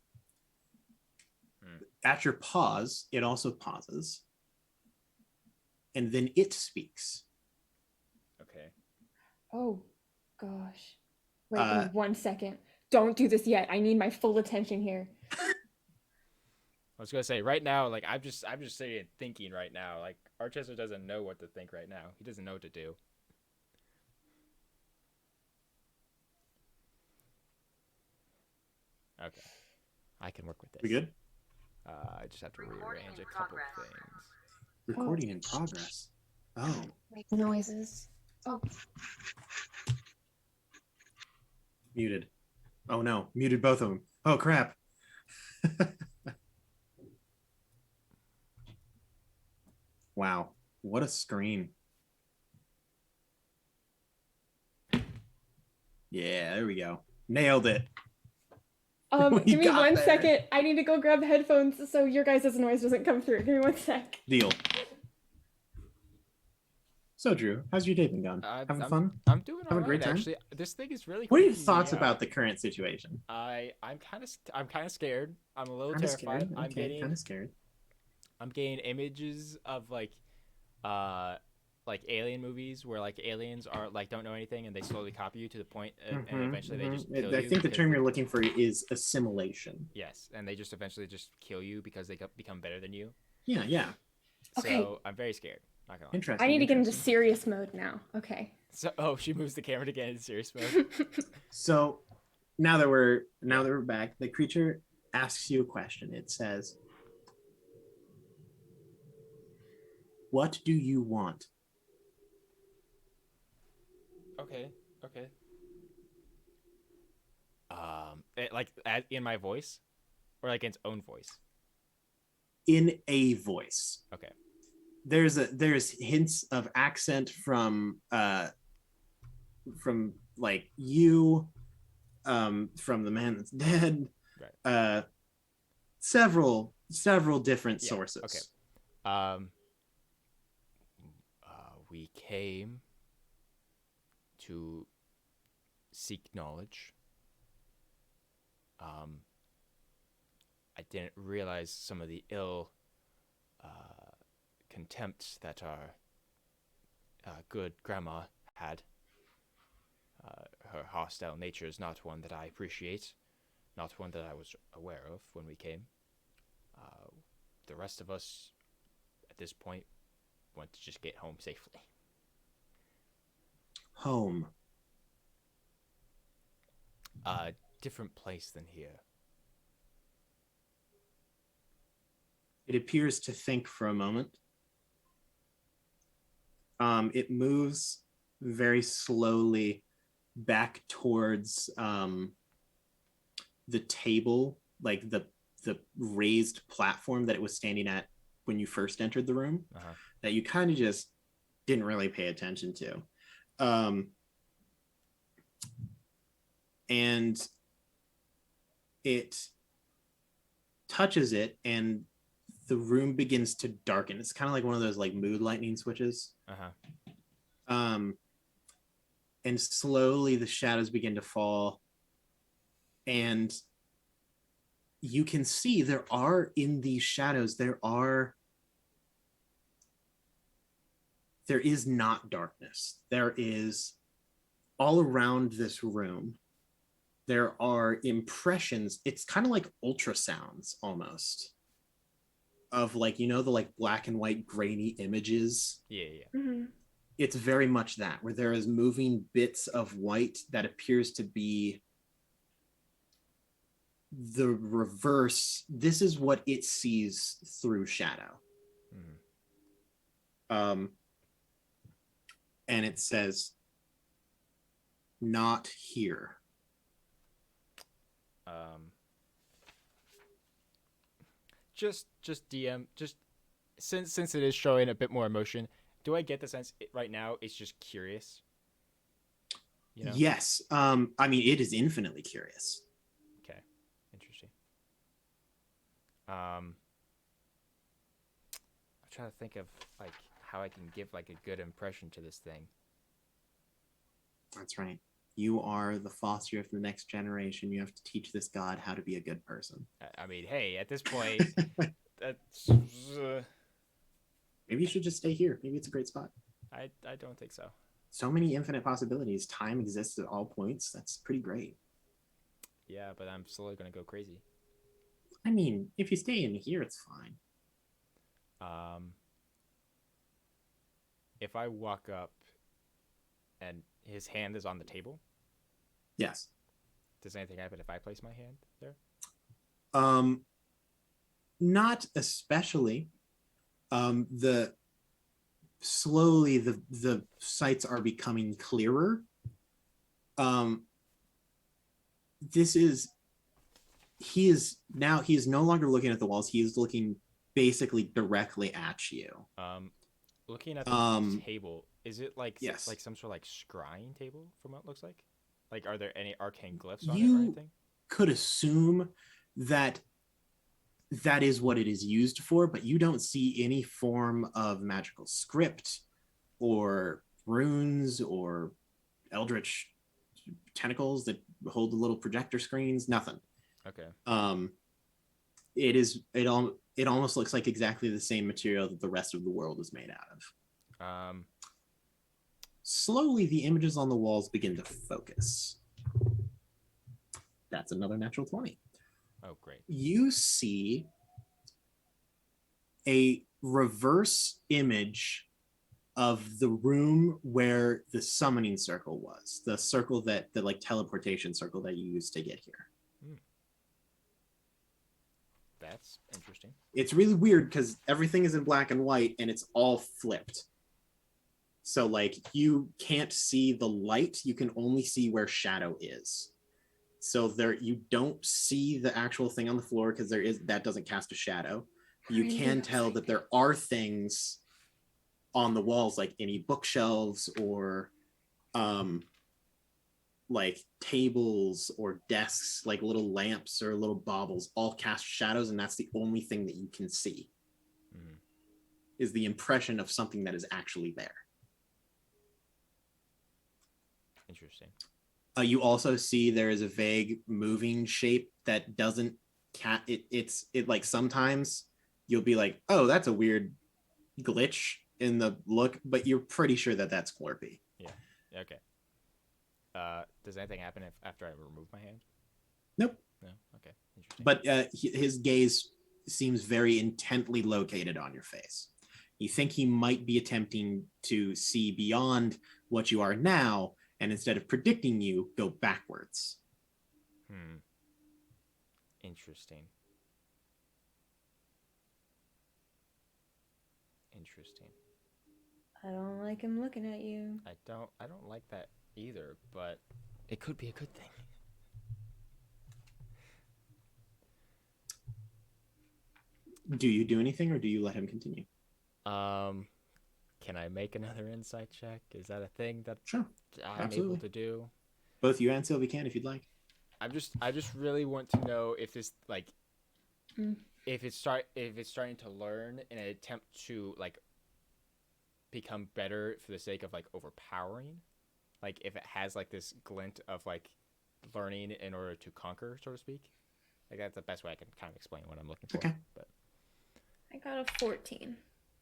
At your pause, it also pauses. And then it speaks. Okay. Oh gosh. Wait 1 second. Don't do this yet. I need my full attention here. I was gonna say right now, like I'm just sitting and thinking right now. Like Archester doesn't know what to think right now. He doesn't know what to do. Okay, I can work with this. We good? I just have to rearrange a couple things. Recording in progress. Oh. Make noises. Oh. Muted. Oh no, muted both of them. Oh crap. Wow, what a screen. Yeah, there we go. Nailed it. We Give me got 1 there. second. I need to go grab headphones so your guys' noise doesn't come through. Give me 1 sec. Deal. So Drew, how's your day been going? Having fun? I'm doing Having a alright great time? actually. This thing is really. What are your creeping me thoughts out. about the current situation? I'm kind of scared. I'm a little Kinda terrified. scared. Okay, kind of scared. I'm getting images of like alien movies where like aliens are like don't know anything and they slowly copy you to the point and eventually they just kill I you think the because term you're looking for is assimilation. yes, and they just eventually just kill you because they become better than you. Yeah. Okay. So I'm very scared. Not gonna lie. Interesting. I need to get into interesting. serious mode now. Okay. So she moves the camera to get into serious mode. So now that we're back, the creature asks you a question. It says, "What do you want?" Okay. In my voice, or like in its own voice. In a voice. Okay. There's hints of accent from like you, from the man that's dead, Right. several different Yeah, sources. Okay. We came to seek knowledge. I didn't realize some of the ill contempt that our good grandma had. Her hostile nature is not one that I appreciate, not one that I was aware of when we came. The rest of us, at this point, want to just get home safely. Home. Different place than here. It appears to think for a moment. It moves very slowly back towards the table, like the raised platform that it was standing at when you first entered the room, that you kind of just didn't really pay attention to. And it touches it, and the room begins to darken. It's kind of like one of those like mood lightning switches. And slowly the shadows begin to fall, and you can see there are in these shadows, there is not darkness. There is all around this room. There are impressions. It's kind of like ultrasounds almost of like, you know, the like black and white grainy images. Yeah. Mm-hmm. It's very much that, where there is moving bits of white that appears to be the reverse. This is what it sees through shadow. And it says, not here. Just DM, just since it is showing a bit more emotion, do I get the sense right now it's just curious? You know? Yes. I mean, it is infinitely curious. Okay. Interesting. I'm trying to think of like how I can give like a good impression to this thing. That's right. You are the foster of the next generation. You have to teach this god how to be a good person. I mean, hey, at this point, that's. Maybe you should just stay here. Maybe it's a great spot. I don't think so. So many infinite possibilities. Time exists at all points. That's pretty great. Yeah, but I'm slowly gonna go crazy. I mean, if you stay in here, it's fine. If I walk up and his hand is on the table, yes. Does anything happen if I place my hand there? Not especially. The slowly the sights are becoming clearer. He is no longer looking at the walls. He is looking basically directly at you. Looking at the table, is it like yes. like some sort of like scrying table from what it looks like? Like, are there any arcane glyphs on it or anything? Could assume that is what it is used for, but you don't see any form of magical script or runes or eldritch tentacles that hold the little projector screens. Nothing. Okay. It almost looks like exactly the same material that the rest of the world is made out of. Slowly, the images on the walls begin to focus. That's another natural 20. Oh, great. You see a reverse image of the room where the summoning circle was, the circle the like teleportation circle that you used to get here. That's interesting. It's really weird because everything is in black and white and it's all flipped. So like you can't see the light, you can only see where shadow is. So there you don't see the actual thing on the floor because that doesn't cast a shadow. You can tell that there are things on the walls, like any bookshelves or like tables or desks, like little lamps or little baubles, all cast shadows, and that's the only thing that you can see. Is the impression of something that is actually there. Interesting. You also see there is a vague moving shape that doesn't it's like sometimes you'll be like, oh, that's a weird glitch in the look, but you're pretty sure that that's Glorpy. Yeah. Okay. Does anything happen after I remove my hand? Nope. No. Okay. Interesting. But his gaze seems very intently located on your face. You think he might be attempting to see beyond what you are now, and instead of predicting you, go backwards. Interesting. Interesting. I don't like him looking at you. I don't like that either, but it could be a good thing. Do you do anything, or do you let him continue? Can I make another insight check? Is that a thing that Sure. I'm Absolutely. able to do? Both you and Sylvie can if you'd like. I just really want to know if this like if it's starting to learn in an attempt to like become better for the sake of like overpowering, like if it has like this glint of like learning in order to conquer, so to speak. Like that's the best way I can kind of explain what I'm looking for. Okay. But I got a 14.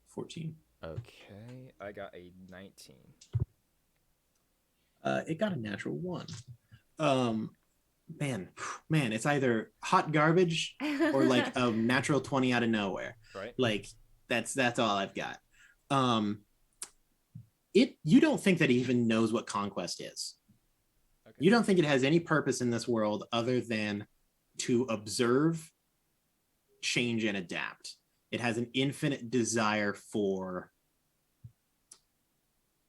14. okay, I got a 19. It got a natural 1. Man, it's either hot garbage or like a natural 20 out of nowhere. Right. Like that's all I've got. You don't think that it even knows what conquest is. Okay. You don't think it has any purpose in this world other than to observe, change, and adapt. It has an infinite desire for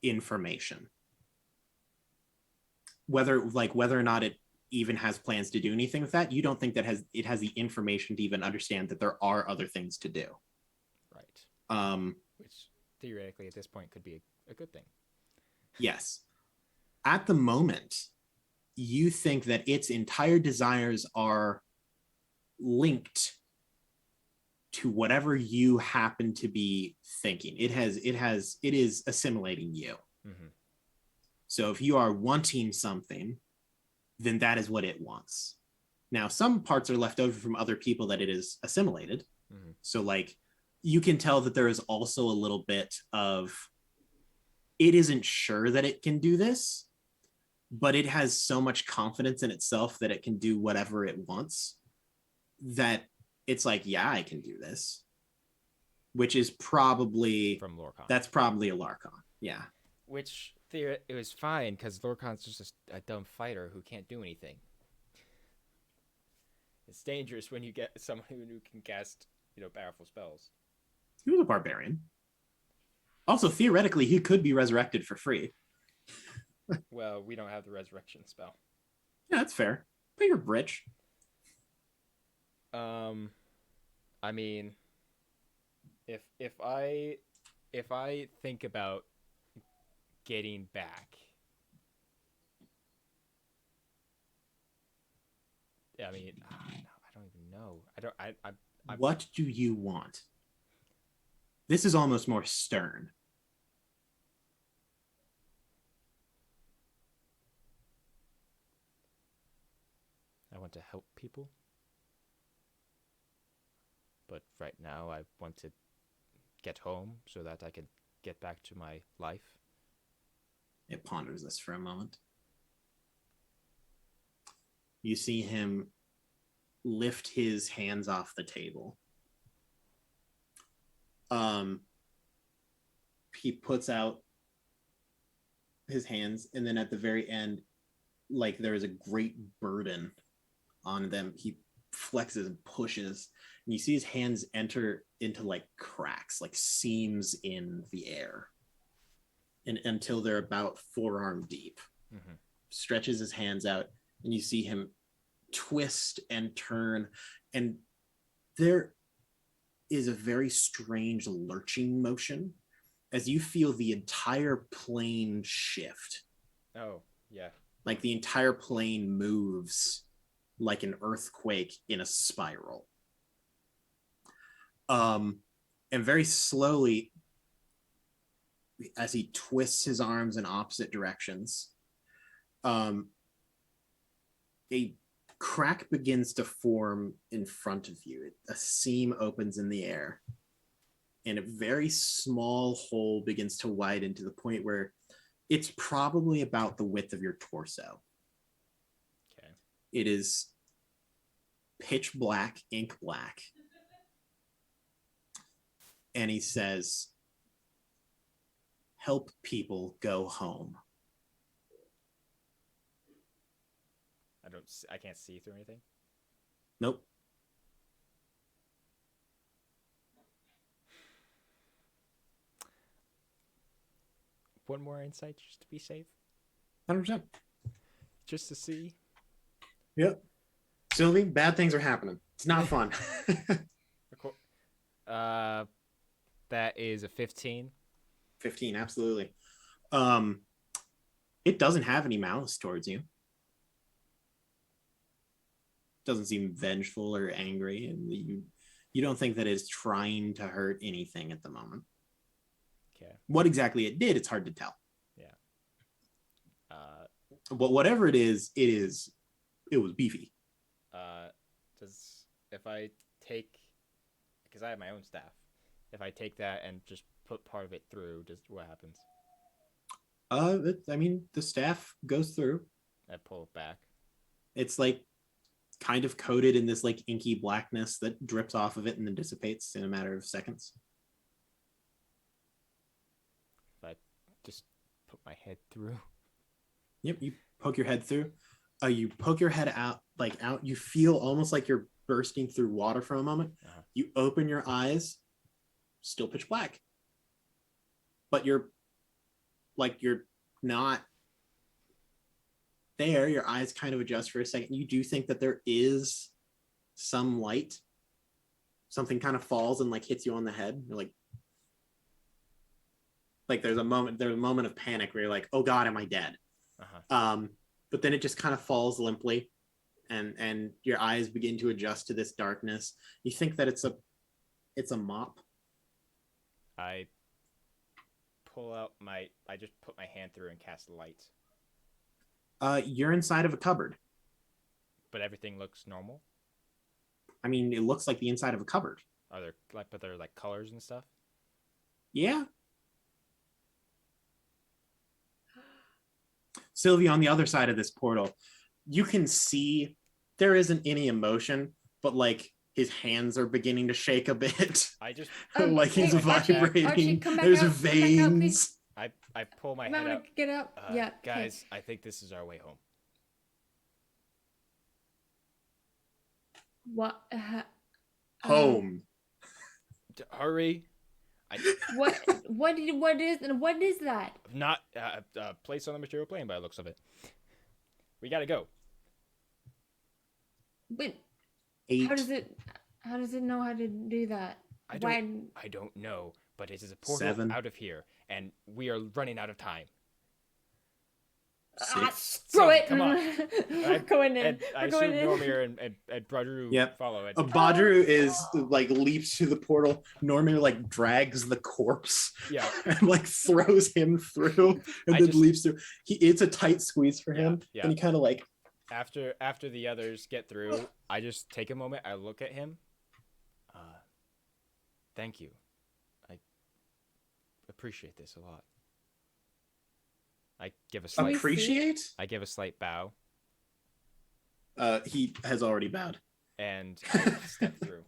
information. Whether or not it even has plans to do anything with that, you don't think that it has the information to even understand that there are other things to do. Right. Which theoretically at this point could be a good thing. Yes. At the moment, you think that its entire desires are linked to whatever you happen to be thinking. It is assimilating you. Mm-hmm. So if you are wanting something, then that is what it wants. Now, some parts are left over from other people that it is assimilated. Mm-hmm. So like you can tell that there is also a little bit of, it isn't sure that it can do this, but it has so much confidence in itself that it can do whatever it wants that it's like, yeah, I can do this, which is probably From Lorcan. That's probably a Larcon. Yeah. Which it was fine because Lorcan's just a dumb fighter who can't do anything. It's dangerous when you get someone who can cast, powerful spells. He was a barbarian. Also, theoretically, he could be resurrected for free. Well, we don't have the resurrection spell. Yeah, that's fair. But you're rich. I mean, if I think about getting back, I mean, I don't even know. I What do you want? This is almost more stern. I want to help people. But right now I want to get home so that I can get back to my life. It ponders this for a moment. You see him lift his hands off the table. He puts out his hands, and then at the very end, like there is a great burden on them. He flexes and pushes, and you see his hands enter into like cracks, like seams in the air, and until they're about forearm deep. Mm-hmm. Stretches his hands out, and you see him twist and turn, and there is a very strange lurching motion as you feel the entire plane shift. Oh, yeah. Like the entire plane moves like an earthquake in a spiral. And very slowly, as he twists his arms in opposite directions, A crack begins to form in front of you. A seam opens in the air, and a very small hole begins to widen to the point where it's probably about the width of your torso. Okay. It is pitch black, ink black. And he says, "Help people go home." I can't see through anything. Nope. One more insight just to be safe. 100%. Just to see. Yep. Sylvie, bad things are happening. It's not fun. That is a 15. 15, absolutely. It doesn't have any malice towards you. Doesn't seem vengeful or angry, and you don't think that it's trying to hurt anything at the moment. Okay. What exactly it did, it's hard to tell. Yeah. But whatever it was beefy. If I take, because I have my own staff, if I take that and just put part of it through, what happens? I mean, the staff goes through. I pull it back. It's like kind of coated in this like inky blackness that drips off of it and then dissipates in a matter of seconds. If I just put my head through. Yep, you poke your head through. You poke your head out. You feel almost like you're bursting through water for a moment. Uh-huh. You open your eyes, still pitch black. But you're not there. Your eyes kind of adjust for a second. You do think that there is some light. Something kind of falls and like hits you on the head. You're like there's a moment of panic where you're like, oh God, am I dead? Uh-huh. But then it just kind of falls limply, and your eyes begin to adjust to this darkness. You think that it's a mop. I just put my hand through and cast light. You're inside of a cupboard. But everything looks normal? I mean, it looks like the inside of a cupboard. But there are like colors and stuff? Yeah. Sylvia, on the other side of this portal, you can see there isn't any emotion, but like his hands are beginning to shake a bit. I just like he's vibrating. Archie, come back There's out, veins. I pull my I'm head gonna out. get up. Yeah, Guys, I think this is our way home. What? Home. Hurry! What is that? Not place on the material plane by the looks of it. We gotta go. But 8. how does it know how to do that? I don't know, but it is a portal 7. out of here, and we are running out of time. Screw it! Come on. We're going in. I We're going assume in. Normir and Bradru Yep. follow it. Badru is like leaps to the portal. Normir like drags the corpse. Yeah. And like throws him through and then leaps through. It's a tight squeeze for him. Yeah. And he kind of like After the others get through, I just take a moment. I look at him. Thank you. I appreciate this a lot. I give a slight I give a slight bow. He has already bowed. And I step through.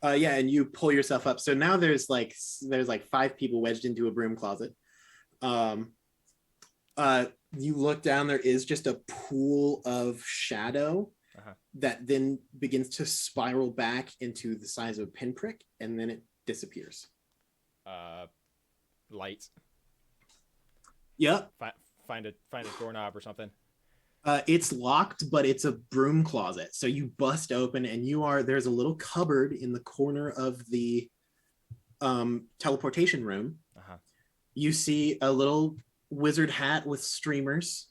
Yeah, and you pull yourself up. So now there's like 5 people wedged into a broom closet. You look down, there is just a pool of shadow that then begins to spiral back into the size of a pinprick, and then it disappears. Light. Yep. Find a doorknob or something. It's locked, but it's a broom closet. So you bust open, and there's a little cupboard in the corner of the teleportation room. You see a little wizard hat with streamers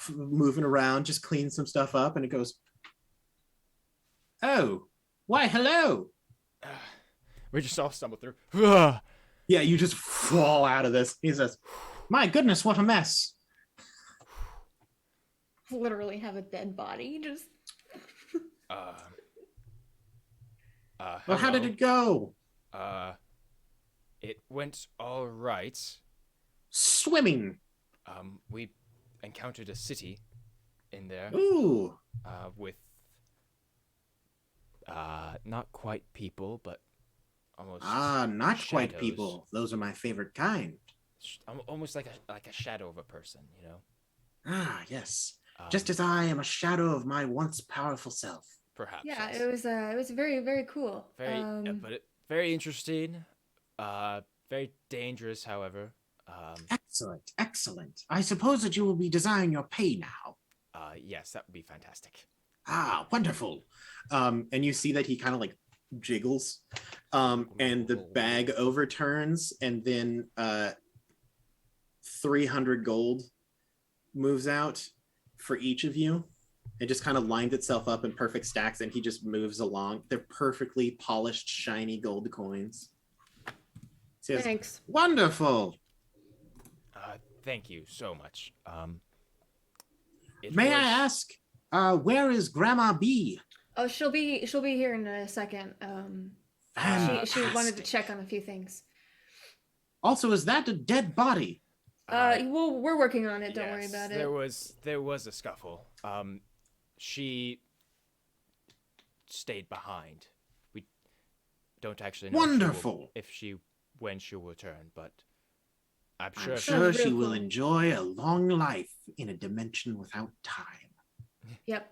moving around, just clean some stuff up, and it goes, "Oh, why, hello." We just all stumble through. Yeah, you just fall out of this. He says, "My goodness, what a mess." literally have a dead body. Just Uh, Well, how did hello. it go? It went all right. Swimming. We encountered a city in there, Ooh. with not quite people, but almost Ah, not quite shadows. people. Those are my favorite kind. Almost like a shadow of a person, you know. Ah, yes. Um, Just as I am a shadow of my once powerful self. perhaps. yeah, Yes. it was very very cool. Very, very interesting. Very dangerous, however. Excellent, excellent. I suppose that you will be desiring your pay now. Yes, that would be fantastic. Ah, wonderful. And you see that he kind of like jiggles, and the bag overturns, and then 300 gold moves out for each of you. It just kind of lines itself up in perfect stacks, and he just moves along. They're perfectly polished, shiny gold coins. Says, Thanks. wonderful. Thank you so much. May I ask, where is Grandma B? Oh, she'll be here in a second. She wanted to Fantastic. check on a few things. Also, is that a dead body? Well, we're working on it. Don't worry Yes, about it. there was a scuffle. She stayed behind. We don't actually know Wonderful. when she'll return, but I'm I'm sure. sure she real will cool. enjoy a long life in a dimension without time. Yep.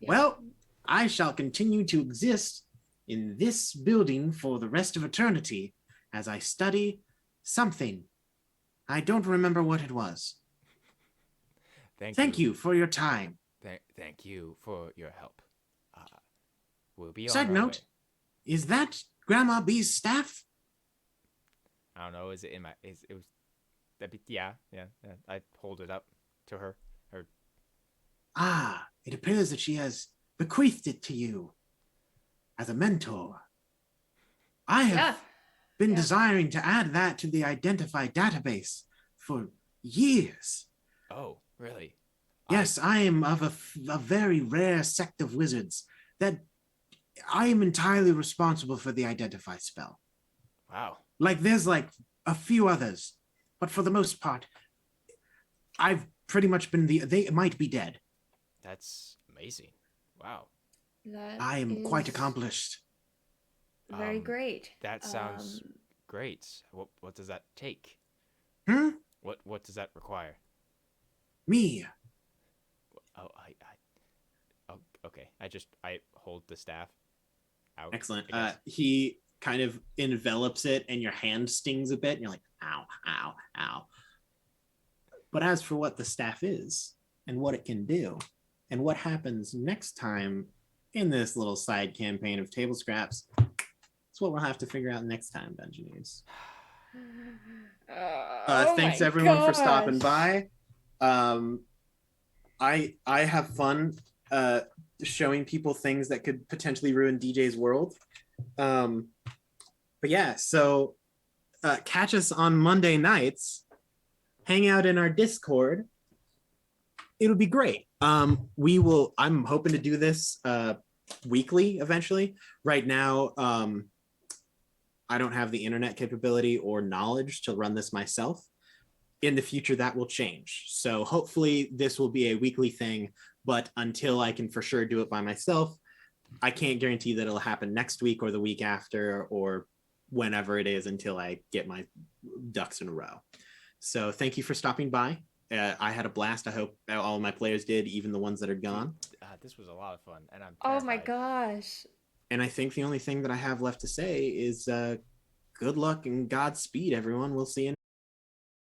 Well, I shall continue to exist in this building for the rest of eternity as I study something. I don't remember what it was. Thank you for your time. Thank you for your help. We'll be Side on our note, way. is that Grandma B's staff? I don't know. Is it in my? It was. That'd be, yeah. I hold it up to her. Ah, it appears that she has bequeathed it to you as a mentor. I have been desiring to add that to the Identify database for years. Oh, really? Yes, I am of a very rare sect of wizards that I am entirely responsible for the Identify spell. Wow. Like, there's like a few others, but for the most part, I've pretty much been they might be dead. That's amazing. Wow. I am quite accomplished. Very great. That sounds great. What does that take? What does that require? Me. Oh, oh, okay. I hold the staff out. Excellent. He kind of envelops it, and your hand stings a bit, and you're like, ow, ow, ow. But as for what the staff is, and what it can do, and what happens next time in this little side campaign of Table Scraps, it's what we'll have to figure out next time, Dungeoneers. Thanks everyone for stopping by. I have fun showing people things that could potentially ruin DJ's world. But yeah, so catch us on Monday nights. Hang out in our Discord. It'll be great. I'm hoping to do this weekly eventually. Right now, I don't have the internet capability or knowledge to run this myself. In the future, that will change. So hopefully this will be a weekly thing, but until I can for sure do it by myself, I can't guarantee that it'll happen next week or the week after or whenever it is until I get my ducks in a row. So thank you for stopping by. I had a blast. I hope all of my players did, even the ones that are gone. This was a lot of fun, and I'm Oh my terrified. gosh. And I think the only thing that I have left to say is good luck and Godspeed, everyone. We'll see you